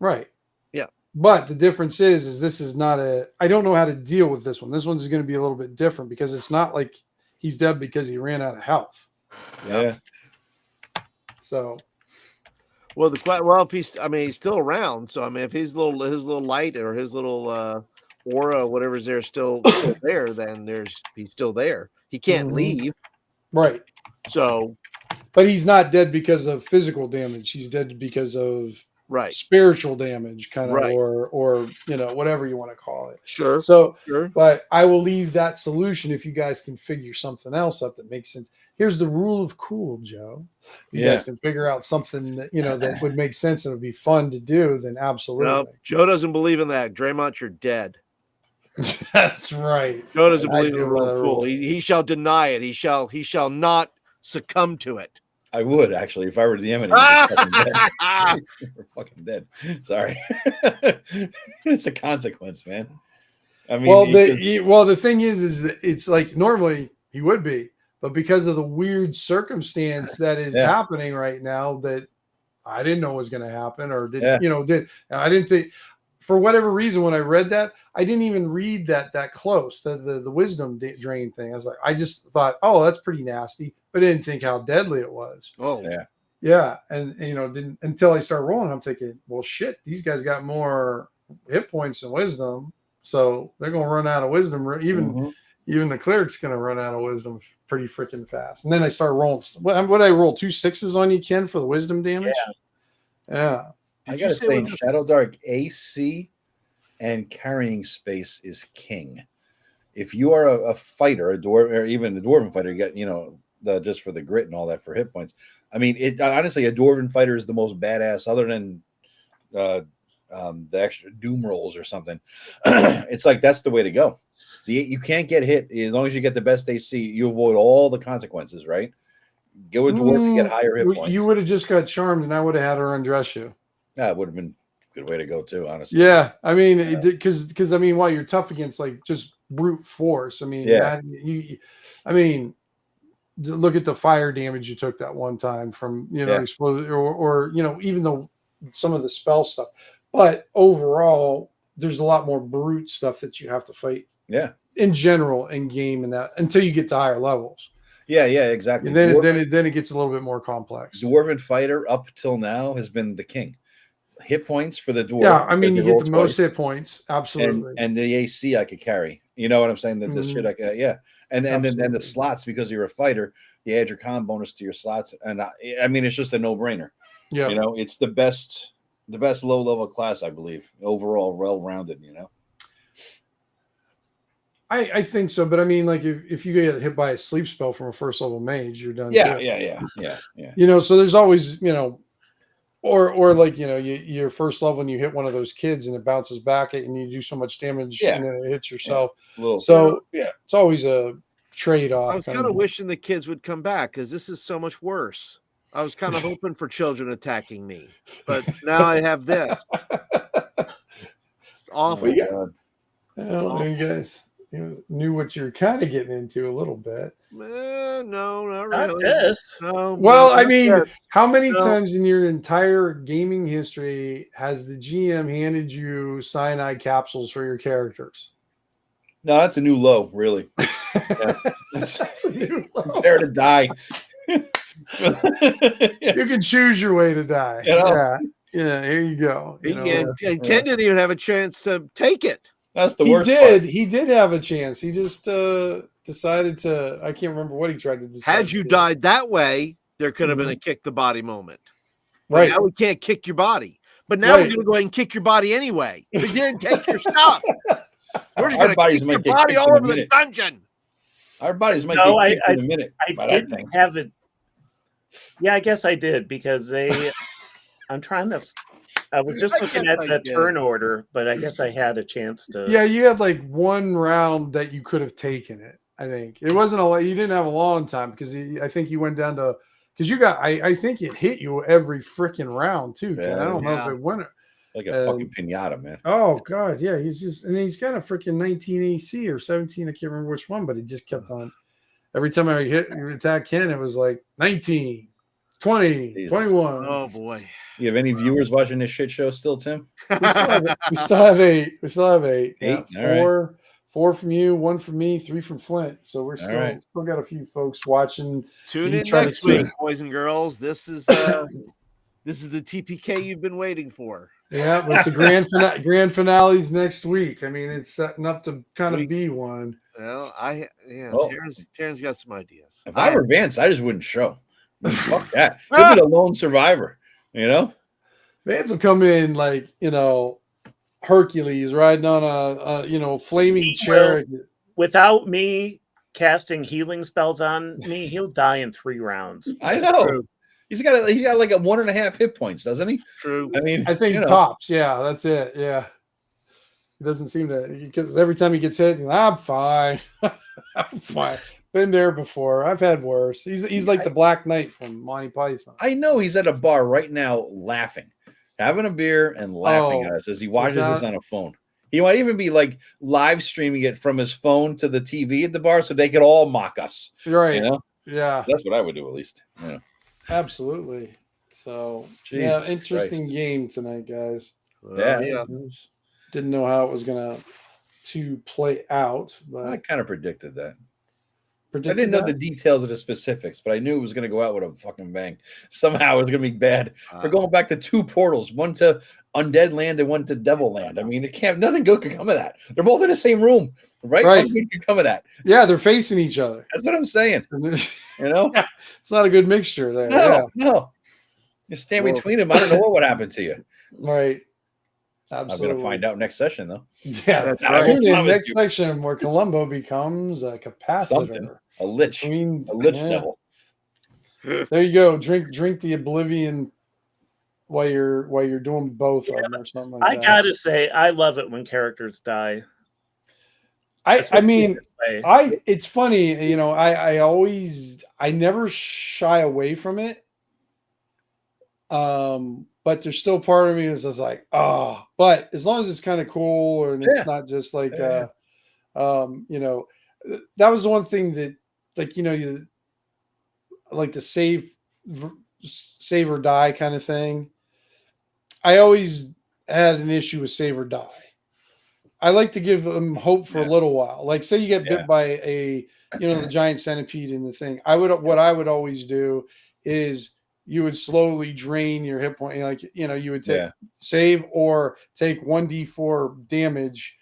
Right. Yeah. But the difference is this is not I don't know how to deal with this one. This one's going to be a little bit different because it's not like he's dead because he ran out of health. Yeah. So, if he's still around. So if his little light or his little aura, whatever's there, still there, then he's still there. He can't leave. Right. So, but he's not dead because of physical damage. He's dead because of spiritual damage, kind of, or whatever you want to call it. Sure. So, sure. But I will leave that solution if you guys can figure something else up that makes sense. Here's the rule of cool, Joe. If you guys can figure out something that that would make sense and would be fun to do, then absolutely. No, Joe doesn't believe in that. Draymond, you're dead. That's right. Joe doesn't believe in the rule of cool. He shall deny it. He shall not succumb to it. I would actually if I were the enemy. We're fucking dead. Sorry. It's a consequence, man. I mean, the thing is that it's like normally he would be, but because of the weird circumstance that is happening right now that I didn't know was going to happen, or I didn't think, for whatever reason, when I read that, I didn't even read that close, the wisdom drain thing. I just thought, oh, that's pretty nasty, but I didn't think how deadly it was. Oh, yeah. And didn't until I started rolling. I'm thinking, well, shit, these guys got more hit points than wisdom, so they're gonna run out of wisdom. Even the cleric's gonna run out of wisdom pretty freaking fast. And then I started rolling. What I roll 2 6s on you, Ken, for the wisdom damage. Yeah. I gotta say, in Shadowdark, AC and carrying space is king. If you are a fighter, a dwarf, or even the dwarven fighter, you get just for the grit and all that for hit points. I mean, honestly, a dwarven fighter is the most badass, other than the extra doom rolls or something. It's like that's the way to go. You can't get hit as long as you get the best AC. You avoid all the consequences, right? Go with dwarf to get higher hit points. You would have just got charmed, and I would have had her undress you. Yeah, it would have been a good way to go too, honestly. Yeah, I mean, because while you're tough against like just brute force, I mean, look at the fire damage you took that one time from explosion, or even though some of the spell stuff, but overall, there's a lot more brute stuff that you have to fight. Yeah, in general, in game, and that until you get to higher levels. Yeah, exactly. And then it gets a little bit more complex. Dwarven fighter up till now has been the king. Hit points for the dwarf. Yeah, I mean, you get the most hit points, absolutely. And the AC I could carry. You know what I'm saying? The Mhm. shit, like, yeah. And then the Absolutely. slots, because you're a fighter, you add your con bonus to your slots, and I mean, it's just a no brainer. Yeah. You know, it's the best low level class, I believe, overall, well rounded. You know. I think so, but I mean, like if you get hit by a sleep spell from a first level mage, you're done. Yeah, too. yeah. You know, so there's always, you know, or like, you know, you're first level and you hit one of those kids and it bounces back at you and you do so much damage Yeah. and then it hits yourself. Little. So yeah, it's always a trade I off. was kind of wishing the kids would come back because this is so much worse. I was kind of hoping for children attacking me, but now I have this. It's awful. Yeah. God. Well, you guys knew what you're kind of getting into a little bit. No, not Not really. this. No, Well, no, I not mean, yet. how many No. times in your entire gaming history has the GM handed you cyanide capsules for your characters? No, that's a new low, really. That's a new low. Prepare to die. You can choose your way to die. You know? Yeah. Here you go. You know, And Ken didn't even have a chance to take it. That's the he worst did. part. He did have a chance. He just decided to. I can't remember what he tried to decide. Had you to do. died that way, there could have been a kick the body moment. But Right. now we can't kick your body. But now we're Right. going to go ahead and kick your body anyway. We didn't take your stuff. We're just Our going to bodies kick might your get body kicked all in a over the minute. dungeon. Our bodies might No, get kicked in a minute. I by that didn't thing. have it. Yeah, I guess I did because I'm trying to. I was just I looking guess at I the did. turn order, but I guess I had a chance to. Yeah, you had like one round that you could have taken it. I think it wasn't a lot. You didn't have a long time because I think you went down to because you got. I think it hit you every freaking round too. Ken. I don't know if Yeah. it went. Like a fucking pinata, man. Oh God, yeah, he's got a freaking 19 AC or 17. I can't remember which one, but it just kept on. Every time I attack Ken, it was like 19, 20, Jesus. 21. Oh, boy. You have any viewers watching this shit show still, Tim? We still have 8. We still have 8. Yeah, Eight? All four from you, 1 from me, 3 from Flint. So we're still right. still got a few folks watching. Tune You in try to next week, keep- boys and girls. This is the TPK you've been waiting for. Yeah, but it's the grand finales next week. I mean, it's setting up to kind of be one. Well, Well, Terrence got some ideas. If I were Vance, I just wouldn't show. Fuck that. He'll be the lone survivor. You know? Vance will come in like, you know, Hercules riding on a flaming He chariot. Without me casting healing spells on me, he'll die in 3 rounds. I know. He's got like a 1.5 hit points, doesn't he? True. I think tops. Yeah, that's it. Yeah. He doesn't seem to, because every time he gets hit, he's like, I'm fine. I'm fine. Been there before. I've had worse. He's like the Black Knight from Monty Python. I know he's at a bar right now laughing, having a beer and laughing at us as he watches us on a phone. He might even be like live streaming it from his phone to the TV at the bar so they could all mock us. Right. You know? Yeah. That's what I would do at least. Yeah. Absolutely. So Jesus interesting Christ. game tonight, guys. Yeah. Didn't know how it was gonna play out, but I kind of predicted that. I predicted didn't know that? the details of the specifics, but I knew it was going to go out with a fucking bang. Somehow it was going to be bad. We're going back to 2 portals, one to Undead Land and one to Devil Land. I mean, nothing good could come of that. They're both in the same room, right? Right. Nothing good could come of that. Yeah, they're facing each other. That's what I'm saying. You know? It's not a good mixture there. No. You stand between them. I don't know what would happen to you. Right. I'm Absolutely. going to find out next session, though. Yeah. I Tune won't in promise next you. section where Columbo becomes a capacitor. Something. A lich. Devil. There you go. Drink the oblivion while you're doing both of them or something like that. I gotta say, I love it when characters die. I mean, it's funny, you know, I never shy away from it. But there's still part of me that's just like, but as long as it's kind of cool and it's not just like you know, that was the one thing that, like, you know, you like the save or die kind of thing. I always had an issue with save or die. I like to give them hope for a little while. Like, say you get bit by the giant centipede in the thing. What I would always do is you would slowly drain your hit point. Like, you know, you would take save or take 1d4 damage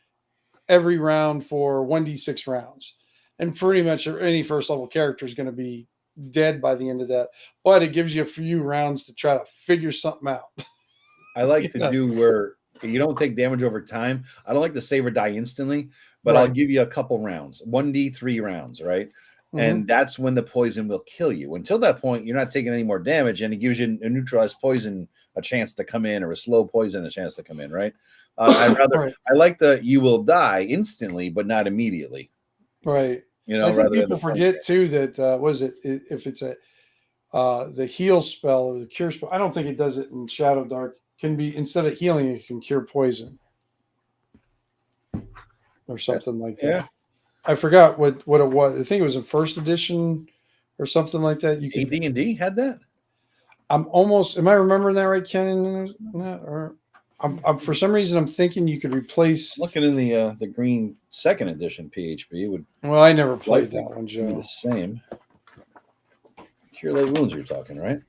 every round for 1d6 rounds. And pretty much any first level character is going to be dead by the end of that. But it gives you a few rounds to try to figure something out. I like to Yeah. do where you don't take damage over time. I don't like to save or die instantly, but I'll Right. give you a couple rounds, 1d3 rounds, right? Mhm. And that's when the poison will kill you. Until that point, you're not taking any more damage, and it gives you a neutralized poison a chance to come in, or a slow poison a chance to come in, right? Right. I like the you will die instantly, but not immediately. Right. You know, I think rather than people the forget too that was it if it's a the heal spell or the cure spell. I don't think it does it in Shadowdark. Can be instead of healing, it can cure poison or something like that. yeah. I forgot what it was. I think it was in first edition or something like that. You could. AD&D had that. I'm almost. Am I remembering that right, Ken? Or I'm for some reason I'm thinking you could replace. Looking in the green second edition PHB would Well, I never played likely that one, be Joe. the same. Cure Light Wounds you're talking, right?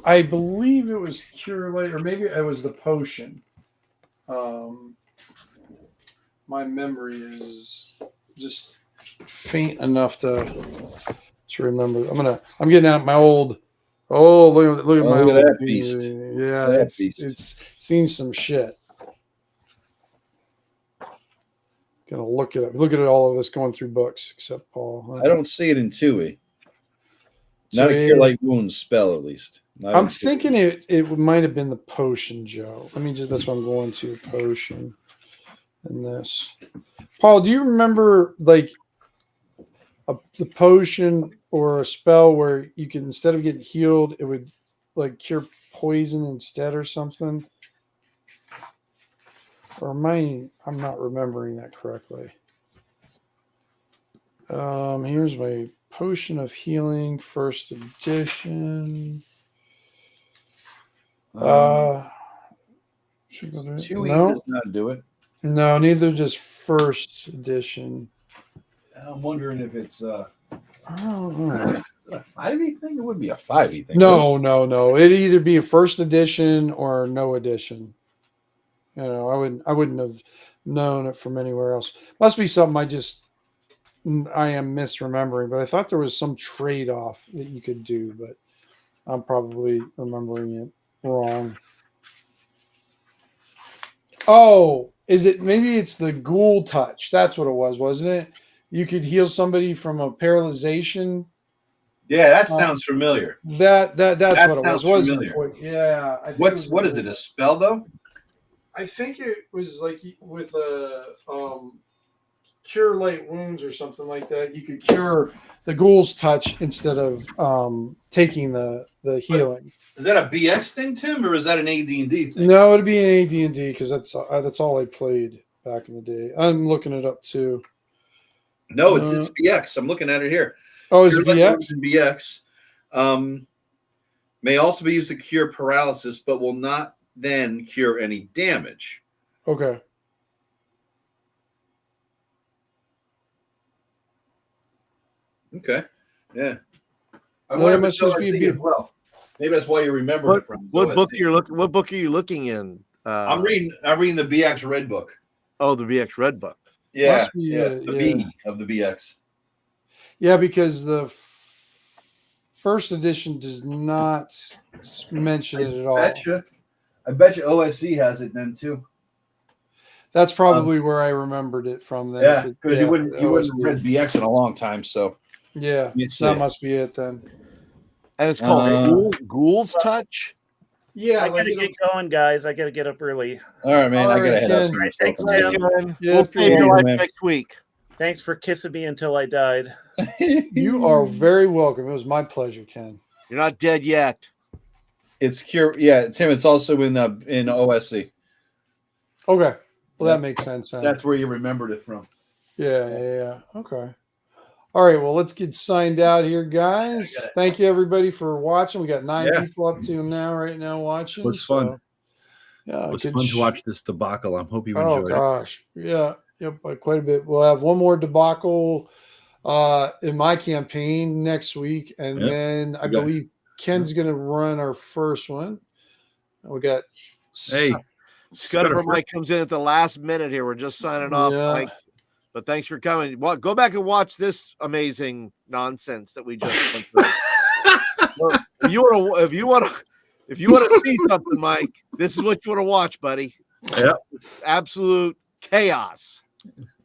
I believe it was Cure Light, or maybe it was the potion. My memory is just faint enough to remember. I'm getting out my old. Oh, look at my Look old at that beast. Yeah, Look at that beast. it's seen some shit. Gonna look at it. Look at all of us going through books, except Paul. I don't see it in 2e. Not a Cure Light Wounds spell, at least. Not I'm in 2E. thinking it might have been the potion, Joe. Let me just. That's what I'm going to. Potion. And this. Paul, do you remember like the potion or a spell where you can, instead of getting healed, it would like cure poison instead or something? Or I'm not remembering that correctly. Here's my potion of healing, first edition. 2e No, does not do it. no, neither does first edition. I'm wondering if it's I don't know. is it a 5e thing? It would be a 5e thing. No. It'd either be a first edition or no edition. You know, I wouldn't have known it from anywhere else. Must be something I am misremembering, but I thought there was some trade-off that you could do, but I'm probably remembering it wrong. Oh, maybe it's the ghoul touch. That's what it was, wasn't it? You could heal somebody from a paralyzation. Yeah, that sounds familiar. That's That what it was, sounds wasn't familiar. it? Yeah. I think What is it? A spell though? I think it was like with a cure light wounds or something like that. You could cure the ghoul's touch instead of taking the healing. Is that a BX thing, Tim, or is that an AD&D thing? No, it'd be an AD&D because that's all I played back in the day. I'm looking it up too. No, it's BX. I'm looking at it here. Oh, is it Cure Light BX? Wounds in BX may also be used to cure paralysis, but will not then cure any damage. Okay. Okay. Yeah. I Well, wonder that if must it's just be a OSC bit- as well. Maybe that's why you remember it from. What book OSC. What book are you looking in? I'm reading the BX Red book. Oh, the BX Red book. Yeah, Must be, the B of the BX. Yeah, because the first edition does not mention it at all. I bet you OSC has it then too. That's probably where I remembered it from. Then, Yeah, because you wouldn't have OSD. read BX in a long time. So Yeah, Let's see. that must be it then. And it's called Ghoul's Touch. Yeah, I gotta get going, guys. I gotta get up early. all right, man. All I gotta right, head out. Ken. Thanks, All right, Tim. Ken. Yeah, We'll it's save your cool, life man. next week. Thanks for kissing me until I died. You are very welcome. It was my pleasure, Ken. You're not dead yet. It's cure. Yeah, Tim. It's also in OSC. Okay, well Yeah. that makes sense. Then. That's where you remembered it from. Yeah. Okay. All right. Well, let's get signed out here, guys. Thank you, everybody, for watching. We got 9 people up to now, right now, watching. It was fun. Yeah, It was fun to watch this debacle. I hope you Oh enjoyed it. gosh, yeah, yep, quite a bit. We'll have one more debacle in my campaign next week, and then I believe Ken's going to run our first one. We got Hey, Scudder Mike comes in at the last minute here. We're just signing off, Yeah. Mike. But thanks for coming. Go back and watch this amazing nonsense that we just went through. Well, if you want to see something, Mike, this is what you want to watch, buddy. Yeah. It's absolute chaos.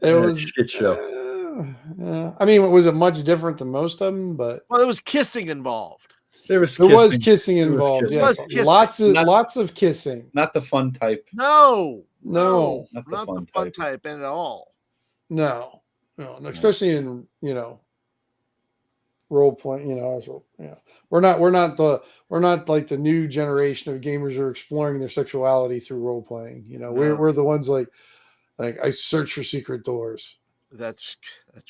It was shit show. I mean, was it much different than most of them? But Well, there was kissing involved. There was kissing involved. kissing. Yes, Kissing. lots of kissing. Not the fun type. No, No, Not the not fun the fun type. type at all. no, especially in role playing. We're not like the new generation of gamers who are exploring their sexuality through role playing. We're the ones like I search for secret doors. That's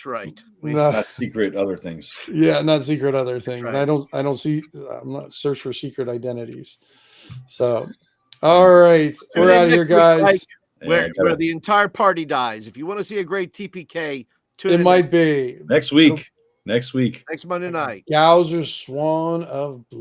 right. Not secret other things. Yeah, not secret other things. right. And I'm not search for secret identities. So, all right, we're out of here, guys. Yeah, Where the entire party dies. If you want to see a great TPK, tune It in might be next week. Next week. next Monday night. Gowser's Swan of Blood.